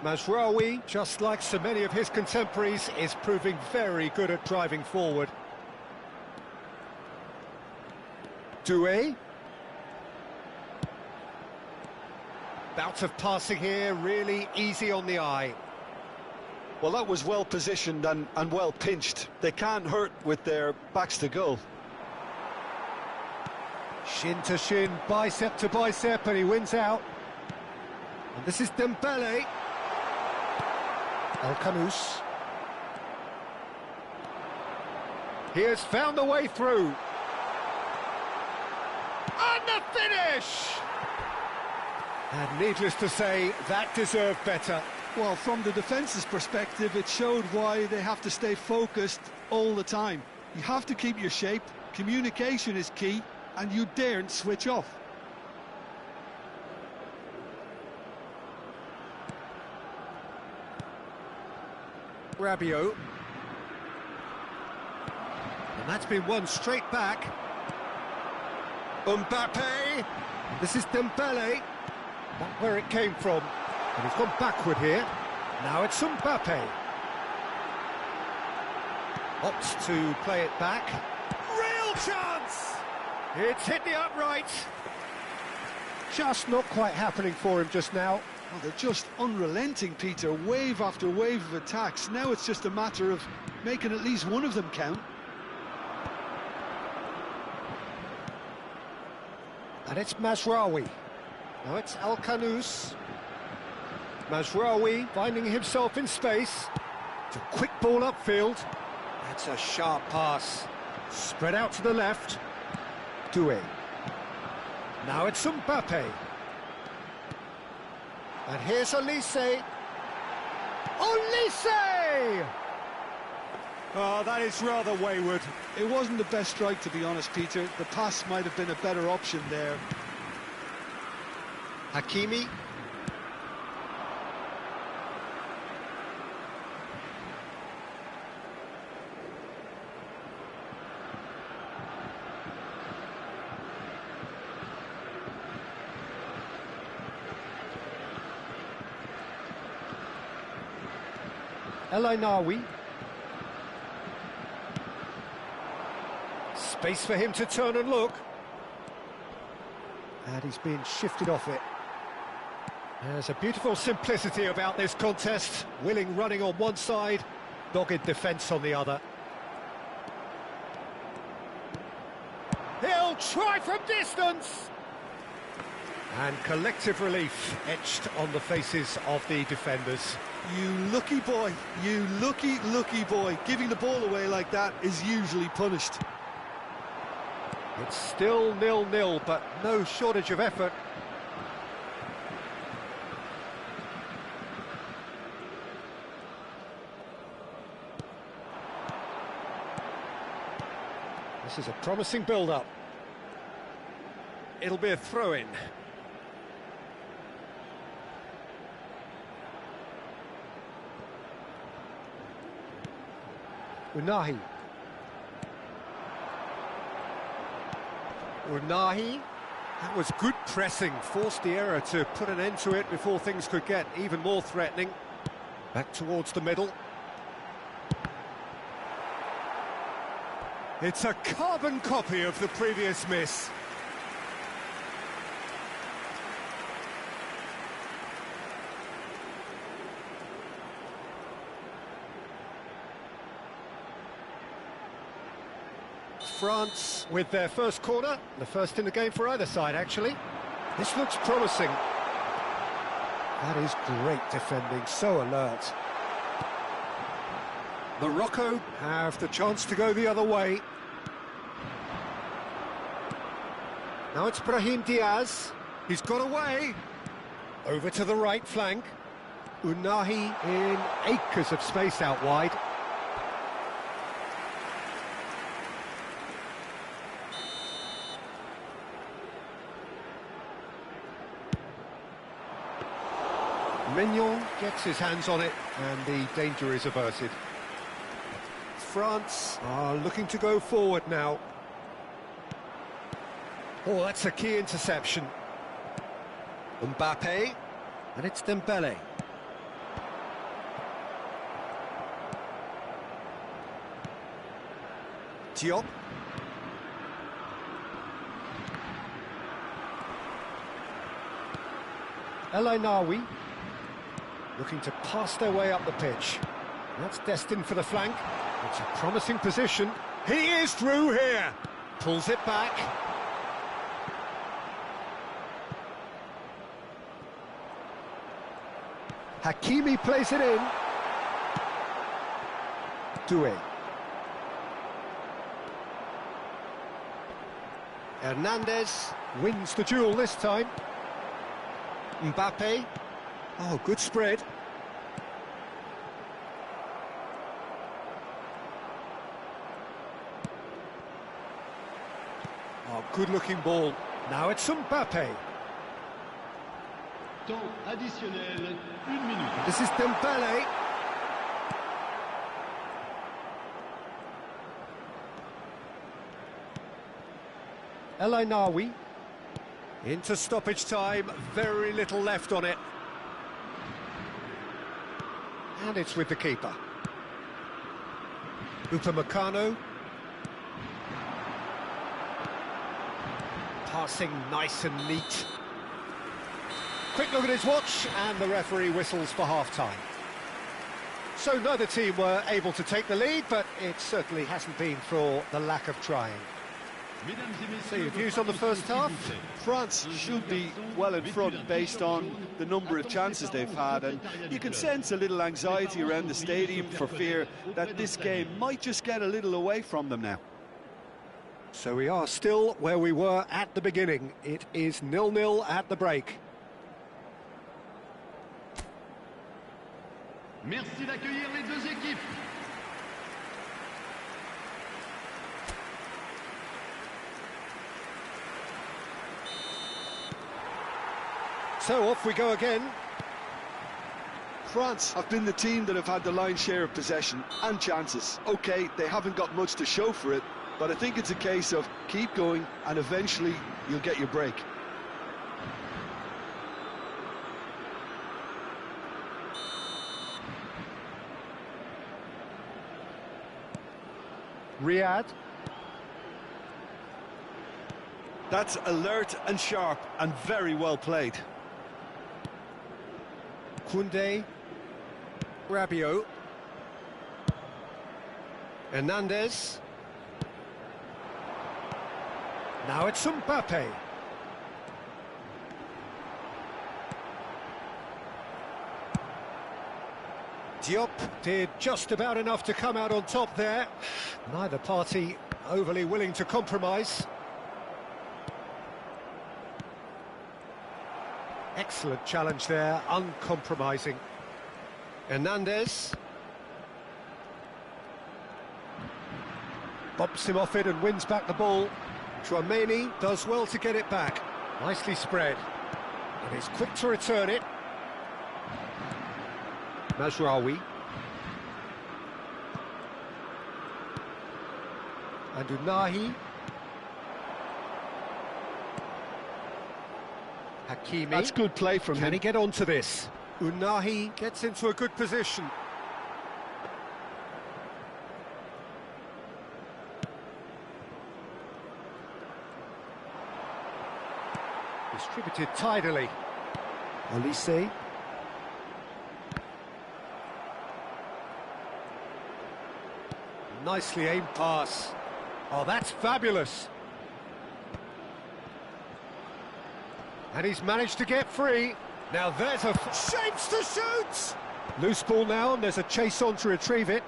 Mazraoui, just like so many of his contemporaries, is proving very good at driving forward. Doué. Bout of passing here, really easy on the eye. Well, that was well positioned and well pinched. They can't hurt with their backs to goal. Shin to shin, bicep to bicep, and he wins out. And this is Dembele. El Kanous. He has found the way through. And the finish! And needless to say, that deserved better. Well, from the defence's perspective, it showed why they have to stay focused all the time. You have to keep your shape, communication is key, and you daren't switch off. Rabiot. And that's been won straight back. Mbappe. This is Dembele. Not where it came from. And he's gone backward here. Now it's Mbappe. Opts to play it back. Real chance! It's hit the upright. Just not quite happening for him just now. Well, they're just unrelenting, Peter. Wave after wave of attacks. Now it's just a matter of making at least one of them count. And it's Mazraoui. Now it's El Kanous. Mazraoui finding himself in space. It's a quick ball upfield. That's a sharp pass. Spread out to the left. Doué. Now it's Mbappe. And here's Olise. Olise! Oh, that is rather wayward. It wasn't the best strike, to be honest, Peter. The pass might have been a better option there. Hakimi. El Ainawi. Space for him to turn and look. And he's being shifted off it. There's a beautiful simplicity about this contest. Willing running on one side, dogged defence on the other. He'll try from distance! And collective relief etched on the faces of the defenders. You lucky boy, you lucky boy. Giving the ball away like that is usually punished. It's still 0-0, but no shortage of effort. This is a promising build-up. It'll be a throw-in. Unahi. Unahi. That was good pressing, forced the error to put an end to it before things could get even more threatening. Back towards the middle. It's a carbon copy of the previous miss. France with their first corner, the first in the game for either side, actually. This looks promising. That is great defending, so alert. Morocco have the chance to go the other way. Now it's Brahim Diaz. He's got away. Over to the right flank. Unahi in acres of space out wide. Mignon gets his hands on it, and the danger is averted. France are looking to go forward now. Oh, that's a key interception. Mbappe, and it's Dembele. Diop. El Ainaoui. Looking to pass their way up the pitch. That's destined for the flank. It's a promising position. He is through here. Pulls it back. Hakimi plays it in. Doué. Hernandez wins the duel this time. Mbappe. Oh, good spread. Oh, good-looking ball. Now it's Mbappe. Temps additionnel, 1 minute. This is Dembele. El Ainaoui. Into stoppage time, very little left on it. And it's with the keeper. Upamecano. Passing nice and neat. Quick look at his watch, and the referee whistles for half-time. So neither team were able to take the lead, but it certainly hasn't been for the lack of trying. So your views on the first half? France should be well in front based on the number of chances they've had, and you can sense a little anxiety around the stadium for fear that this game might just get a little away from them now. So we are still where we were at the beginning. It is 0-0 at the break. Merci d'accueillir les deux équipes. So off we go again. France have been the team that have had the lion's share of possession and chances. OK, they haven't got much to show for it, but I think it's a case of keep going and eventually you'll get your break. Riyad. That's alert and sharp and very well played. Koundé. Rabiot. Hernandez. Now it's Mbappe. Diop did just about enough to come out on top there. Neither party overly willing to compromise. Excellent challenge there, uncompromising. Hernandez. Bumps him off it and wins back the ball. Chouameni does well to get it back. Nicely spread. And he's quick to return it. Mazraoui. And Unahi. Hakimi. That's good play from him. Can he get onto this? Unahi gets into a good position. Distributed tidily. Olise. Nicely aimed pass. Oh, that's fabulous. And he's managed to get free. Now there's a shapes to shoot. Loose ball now, and there's a chase on to retrieve it.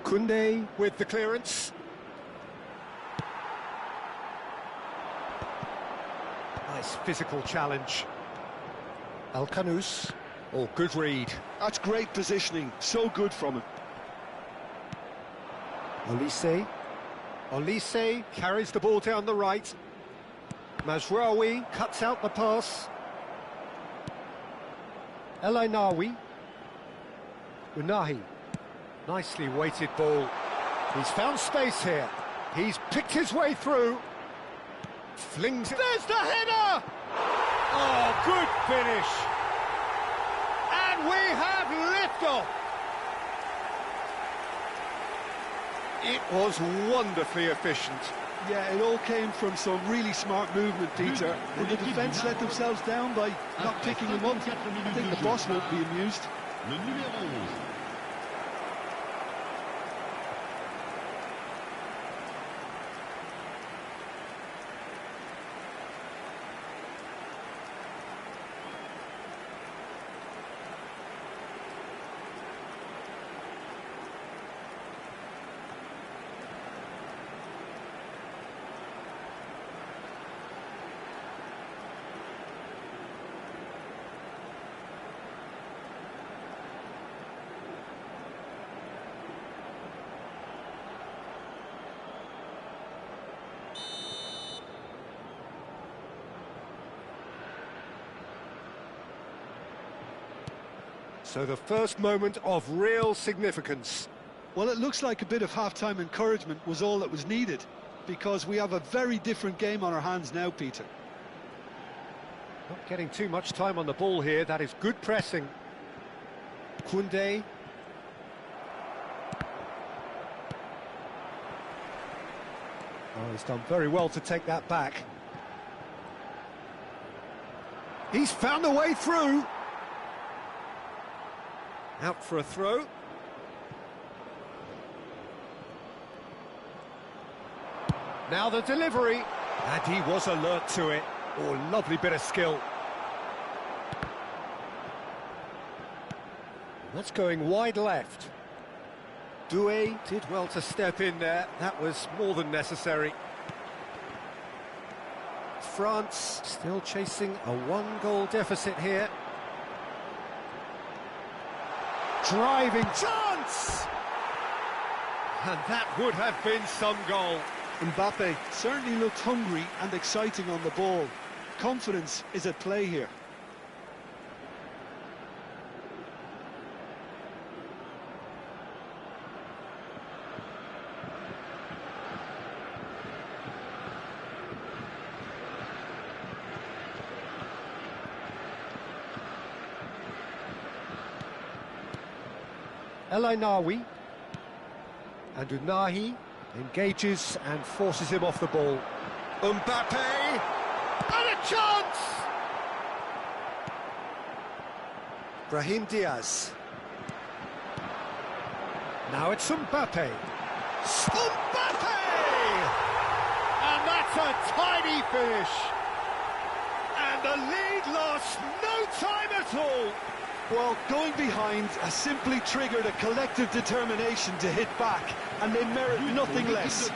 Koundé with the clearance. Nice physical challenge. Al-Kanous. Oh, good read. That's great positioning. So good from him. Olise. Olise carries the ball down the right. Mazraoui cuts out the pass. El Ainaoui. Unahi. Nicely weighted ball. He's found space here. He's picked his way through. Flings it. There's the header! Oh, good finish. And we have liftoff. It was wonderfully efficient. Yeah, it all came from some really smart movement, Peter. Did the defence let themselves down by not picking them up? I think the boss won't be amused. Le numéro 11. So the first moment of real significance. Well, it looks like a bit of half-time encouragement was all that was needed, because we have a very different game on our hands now, Peter. Not getting too much time on the ball here. That is good pressing. Koundé. Oh, he's done very well to take that back. He's found a way through. Out for a throw. Now the delivery. And he was alert to it. Oh, lovely bit of skill. That's going wide left. Doué did well to step in there. That was more than necessary. France still chasing a one-goal deficit here. Driving chance! And that would have been some goal. Mbappe certainly looked hungry and exciting on the ball. Confidence is at play here. El Ainaoui. And Unahi engages and forces him off the ball. Mbappe! And a chance! Brahim Diaz. Now it's Mbappe. Mbappe! And that's a tidy finish. And the lead lost no time at all. Well, going behind has simply triggered a collective determination to hit back, and they merit nothing less.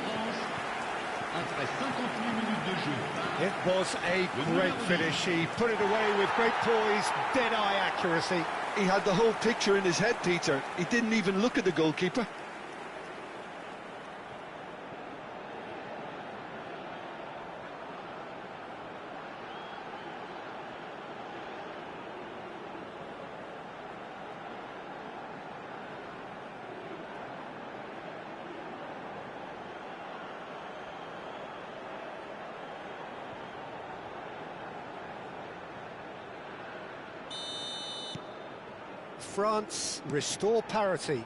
It was a great finish. He put it away with great poise, dead-eye accuracy. He had the whole picture in his head, Peter. He didn't even look at the goalkeeper. France restore parity.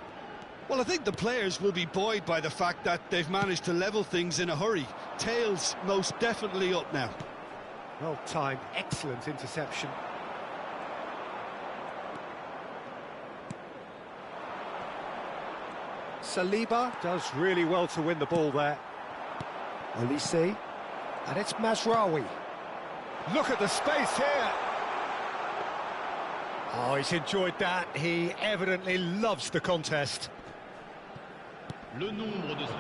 Well, I think the players will be buoyed by the fact that they've managed to level things in a hurry. Tails most definitely up now. Well timed, excellent interception. Saliba does really well to win the ball there. Olise, and it's Mazraoui. Look at the space here. Oh, he's enjoyed that. He evidently loves the contest.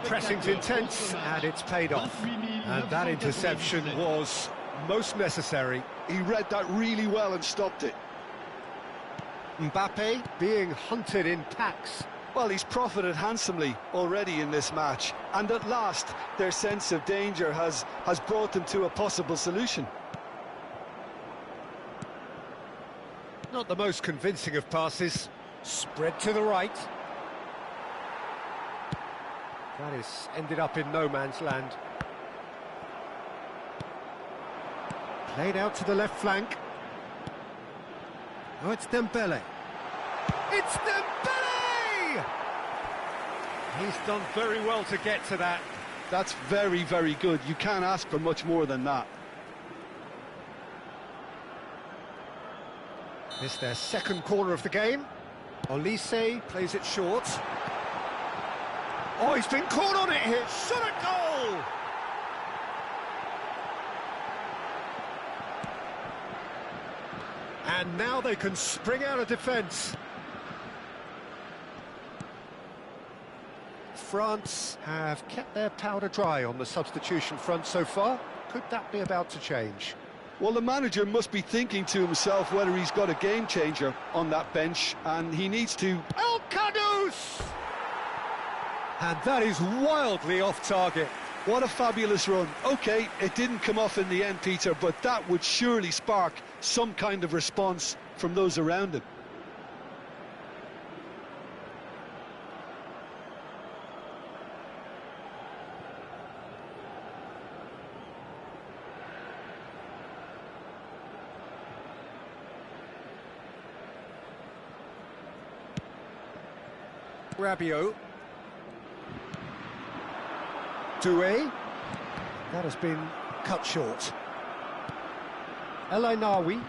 Pressing's intense, and it's paid off. And that interception was most necessary. He read that really well and stopped it. Mbappe being hunted in packs. Well, he's profited handsomely already in this match, and at last their sense of danger has brought them to a possible solution. Not the most convincing of passes. Spread to the right. That is ended up in no man's land. Played out to the left flank. Oh, it's Dembele. It's Dembele! He's done very well to get to that. That's very, very good. You can't ask for much more than that. It's their second corner of the game. Olise plays it short. Oh, he's been caught on it here. Shot at goal! And now they can spring out of defence. France have kept their powder dry on the substitution front so far. Could that be about to change? Well, the manager must be thinking to himself whether he's got a game changer on that bench, and he needs to... El Khaddous! And that is wildly off target. What a fabulous run. OK, it didn't come off in the end, Peter, but that would surely spark some kind of response from those around him. Rabiot. Doué. That has been cut short. El Ainaoui.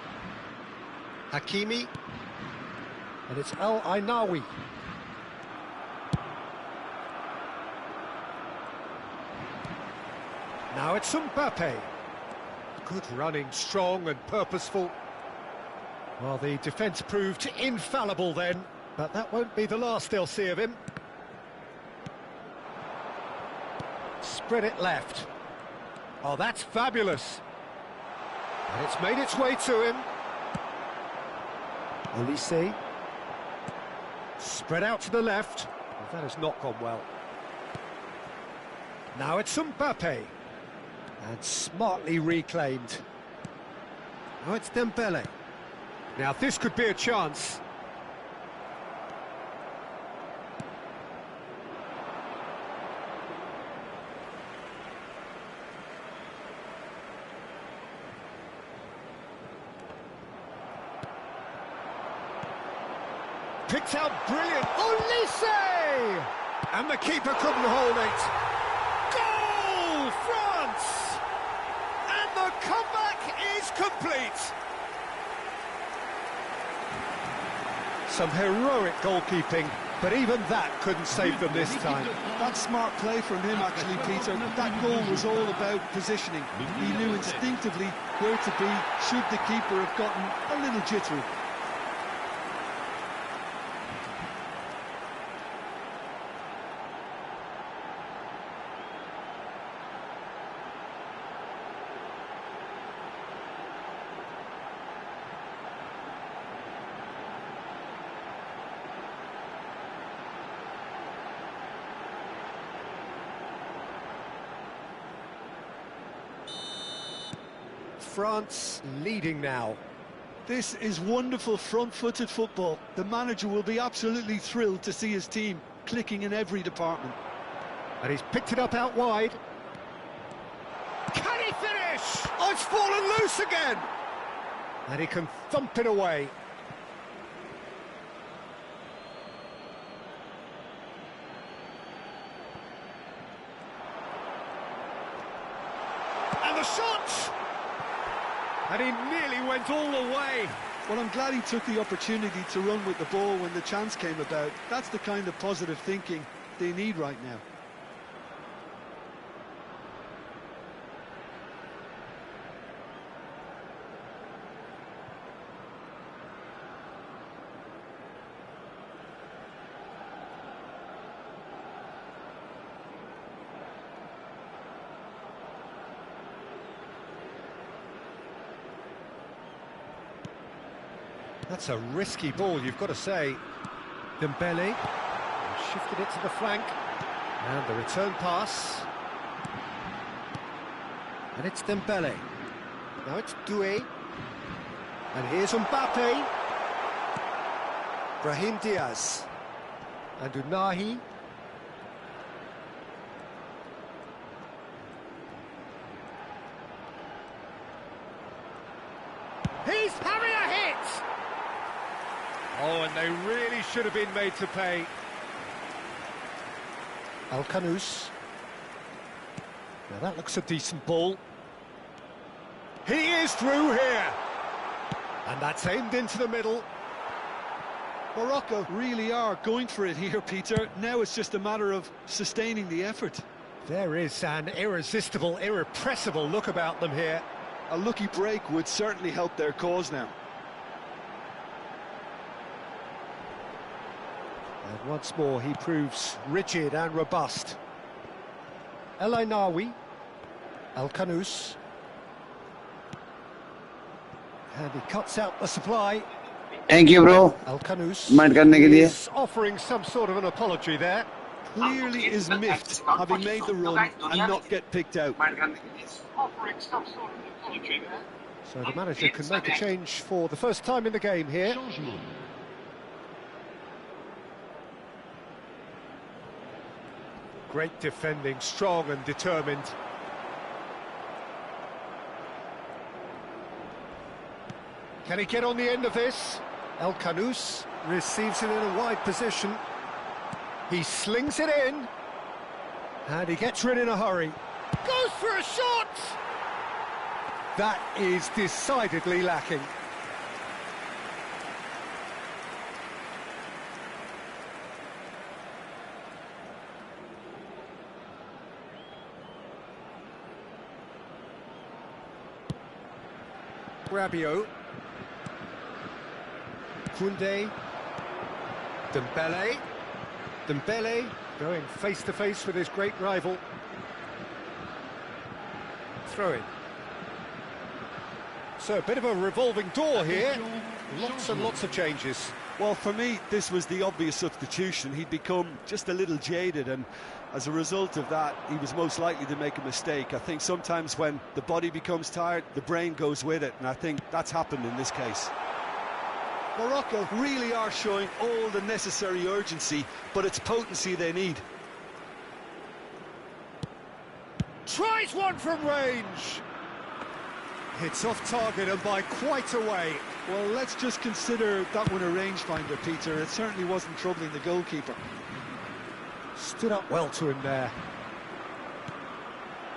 Hakimi. And it's El Ainaoui. Now it's Mbappe. Good running, strong and purposeful. Well, the defence proved infallible then, but that won't be the last they'll see of him. Spread it left. Oh, that's fabulous. And it's made its way to him. Olise. Spread out to the left. Well, that has not gone well. Now it's Mbappe. And smartly reclaimed. Oh, it's Dembele. Now this could be a chance. Picked out brilliant. Olise! And the keeper couldn't hold it. Goal, France! And the comeback is complete. Some heroic goalkeeping, but even that couldn't save them this time. That's smart play from him, actually, Peter. That goal was all about positioning. He knew instinctively where to be should the keeper have gotten a little jittery. France leading now. This is wonderful front-footed football. The manager will be absolutely thrilled to see his team clicking in every department. And he's picked it up out wide. Can he finish? Oh, it's fallen loose again! And he can thump it away. a shot! And he nearly went all the way. Well, I'm glad he took the opportunity to run with the ball when the chance came about. That's the kind of positive thinking they need right now. That's a risky ball, you've got to say. Dembele shifted it to the flank, and the return pass. And it's Dembele. Now it's Doué. And here's Mbappe. Brahim Diaz. And Unahi. He's having a hit! Oh, and they really should have been made to pay. Al-Kanous. Now that looks a decent ball. He is through here. And that's aimed into the middle. Morocco really are going for it here, Peter. Now it's just a matter of sustaining the effort. There is an irresistible, irrepressible look about them here. A lucky break would certainly help their cause now. And once more he proves rigid and robust. El Ainawi, Al-Kanous. And he cuts out the supply. Thank you, bro. Al-Kanous Mind करने के लिए. is offering some sort of an apology there. Clearly is miffed, having made the run and not get picked out. So the manager can make a change for the first time in the game here. Changement. Great defending, strong and determined. Can he get on the end of this? El-Kanous receives it in a wide position. He slings it in. And he gets rid in a hurry. Goes for a shot! That is decidedly lacking. Rabiot. Koundé. Dembele. Dembele going face-to-face with his great rival. Throw in. So a bit of a revolving door here. Lots and lots of changes. Well, for me, this was the obvious substitution. He'd become just a little jaded, and as a result of that, he was most likely to make a mistake. I think sometimes when the body becomes tired, the brain goes with it, and I think that's happened in this case. Morocco really are showing all the necessary urgency, but it's potency they need. Tries one from range. It's off target and by quite a way. Well, let's just consider that one a rangefinder, Peter. It certainly wasn't troubling the goalkeeper. Stood up well to him there.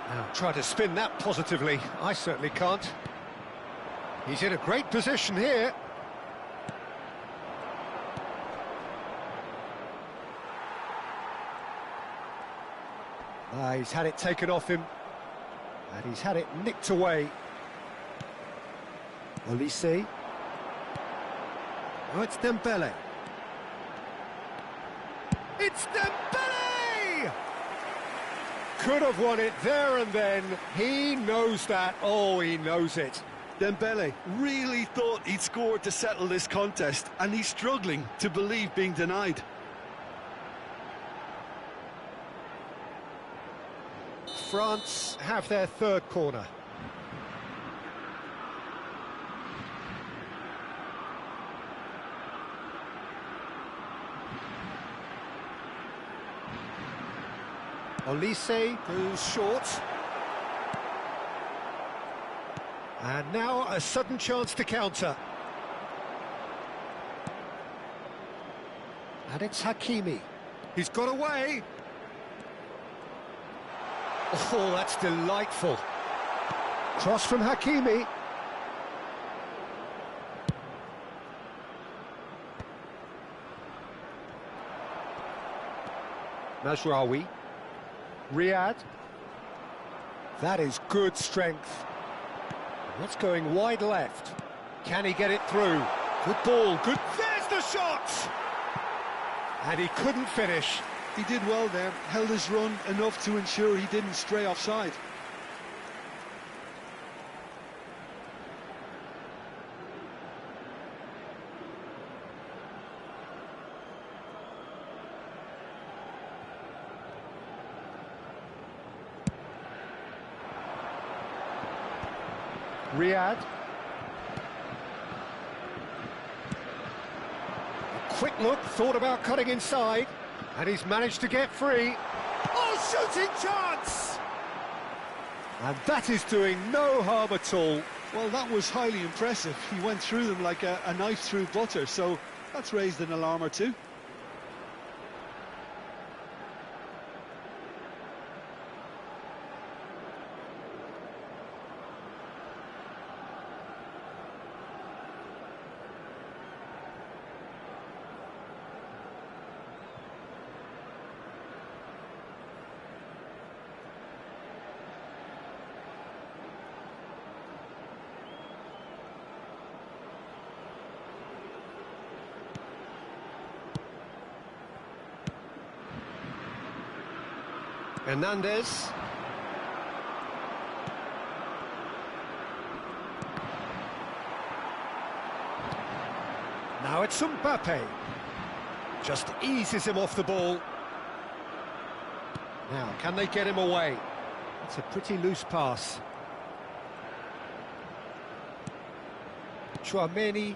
Now try to spin that positively. I certainly can't. He's in a great position here. He's had it taken off him. And he's had it nicked away. Olise. Oh, it's Dembele. It's Dembele! Could have won it there and then. He knows that. Oh, he knows it. Dembele really thought he'd scored to settle this contest, and he's struggling to believe being denied. France have their third corner. Olise goes short. And now a sudden chance to counter. And it's Hakimi. He's got away. Oh, that's delightful. Cross from Hakimi. Mazraoui. Riyad. That is good strength. That's going wide left. Can he get it through? Good ball, good... There's the shot! And he couldn't finish. He did well there, held his run enough to ensure he didn't stray offside. Riyad. A quick look, thought about cutting inside, and he's managed to get free. Oh, shooting chance! And that is doing no harm at all. Well, that was highly impressive. He went through them like a knife through butter, so that's raised an alarm or two. Hernandez. Now it's Mbappe. Just eases him off the ball. Now, can they get him away? It's a pretty loose pass. Chouameni.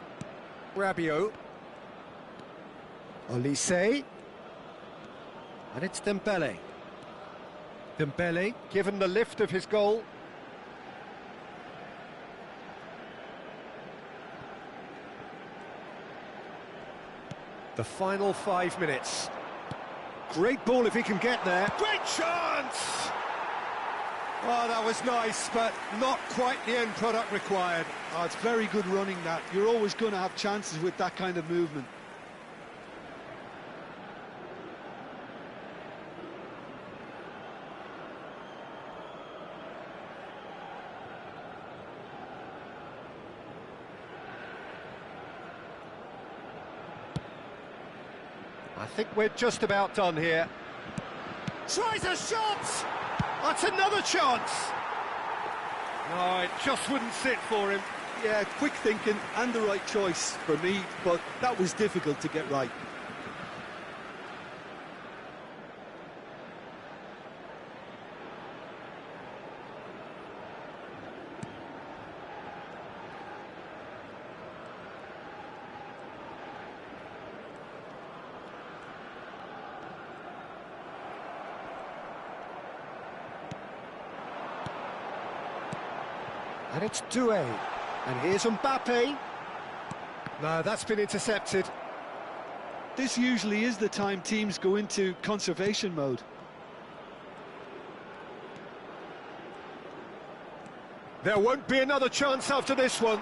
Rabiot. Olise. And it's Dembele. Dembele, given the lift of his goal. The final 5 minutes. Great ball if he can get there. Great chance! Oh, that was nice, but not quite the end product required. Oh, it's very good running, that. You're always going to have chances with that kind of movement. I think we're just about done here. Tries a shot! That's another chance! No, it just wouldn't sit for him. Yeah, quick thinking and the right choice for me, but that was difficult to get right. And it's Doué. And here's Mbappe. No, that's been intercepted. This usually is the time teams go into conservation mode. There won't be another chance after this one.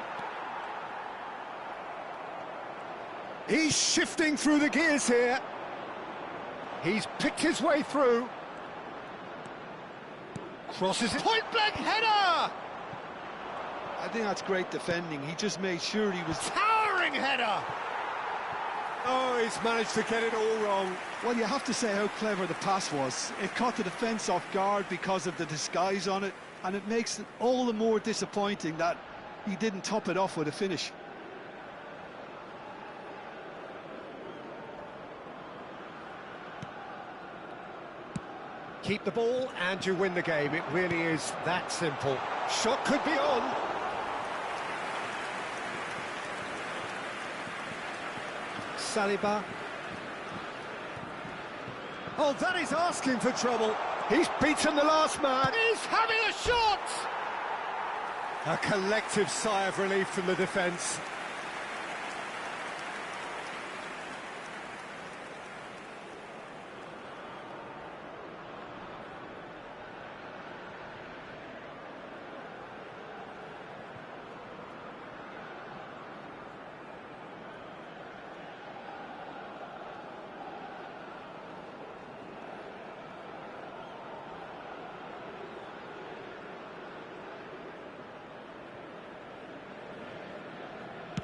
He's shifting through the gears here. He's picked his way through. Crosses it. Point-blank header! I think that's great defending. He just made sure he was... Towering header! Oh, he's managed to get it all wrong. Well, you have to say how clever the pass was. It caught the defence off guard because of the disguise on it, and it makes it all the more disappointing that he didn't top it off with a finish. Keep the ball and you win the game. It really is that simple. Shot could be on. Saliba. Oh, that is asking for trouble. He's beaten the last man. He's having a shot! A collective sigh of relief from the defence.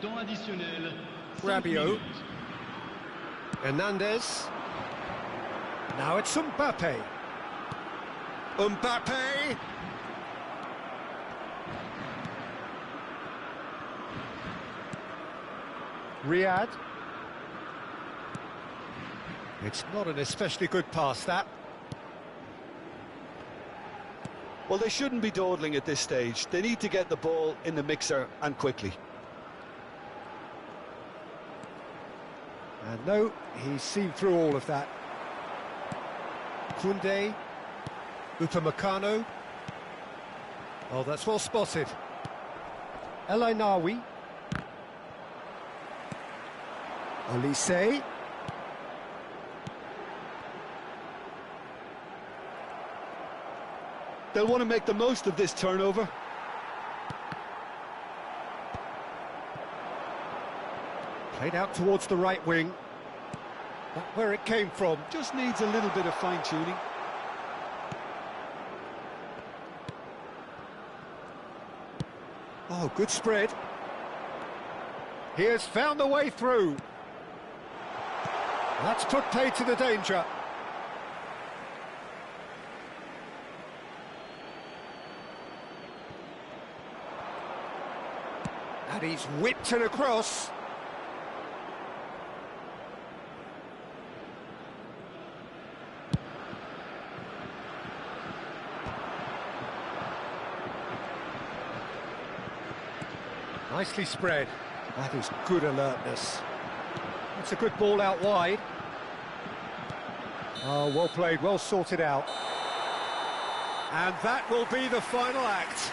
Temps additionnel. 5 Rabiot. minutes. Hernandez. Now it's Mbappe. Mbappe! Riyad. It's not an especially good pass, that. Well, they shouldn't be dawdling at this stage. They need to get the ball in the mixer and quickly. And no, he's seen through all of that. Koundé. Upamecano. Oh, that's well spotted. El Ainaoui. Olise. They'll want to make the most of this turnover. Played out towards the right wing. That's where it came from. Just needs a little bit of fine-tuning. Oh, good spread. He has found the way through. That's put paid to the danger. And he's whipped it across. Nicely spread. That is good alertness. It's a good ball out wide. Oh, well played, well sorted out. And that will be the final act.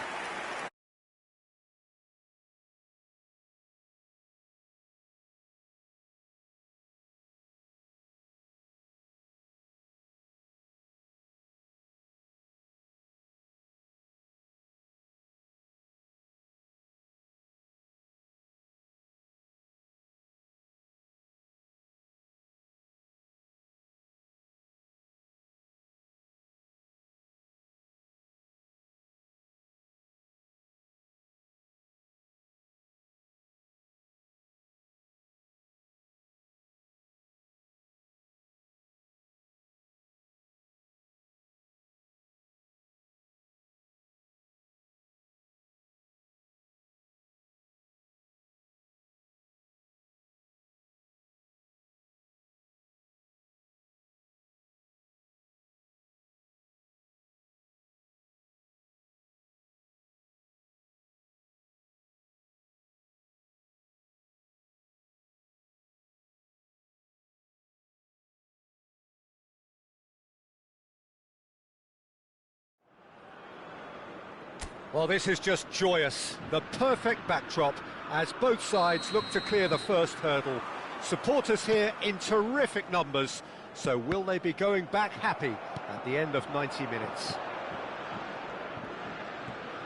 Well, this is just joyous. The perfect backdrop as both sides look to clear the first hurdle. Supporters here in terrific numbers. So will they be going back happy at the end of 90 minutes?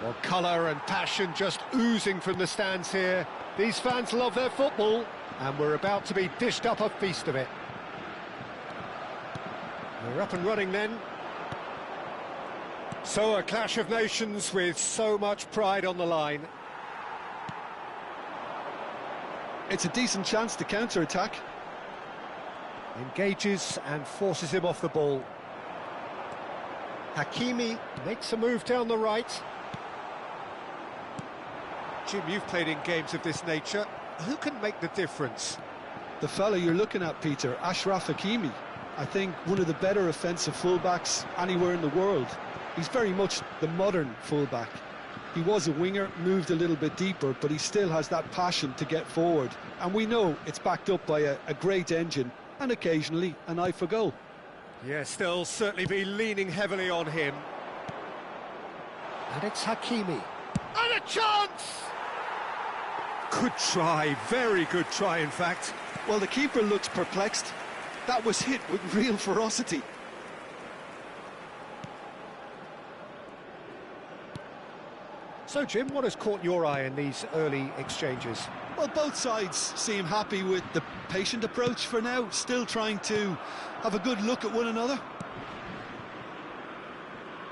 Well, colour and passion just oozing from the stands here. These fans love their football, and we're about to be dished up a feast of it. We're up and running then. So a clash of nations with so much pride on the line. It's a decent chance to counter-attack. Engages and forces him off the ball. Hakimi makes a move down the right. Jim, you've played in games of this nature. Who can make the difference? The fella you're looking at, Peter, Achraf Hakimi. I think one of the better offensive fullbacks anywhere in the world. He's very much the modern fullback. He was a winger, moved a little bit deeper, but he still has that passion to get forward. And we know it's backed up by a great engine and occasionally an eye for goal. Yes, they'll certainly be leaning heavily on him. And it's Hakimi. And a chance! Good try, very good try, in fact. Well, the keeper looks perplexed. That was hit with real ferocity. So, Jim, what has caught your eye in these early exchanges? Well, both sides seem happy with the patient approach for now, still trying to have a good look at one another.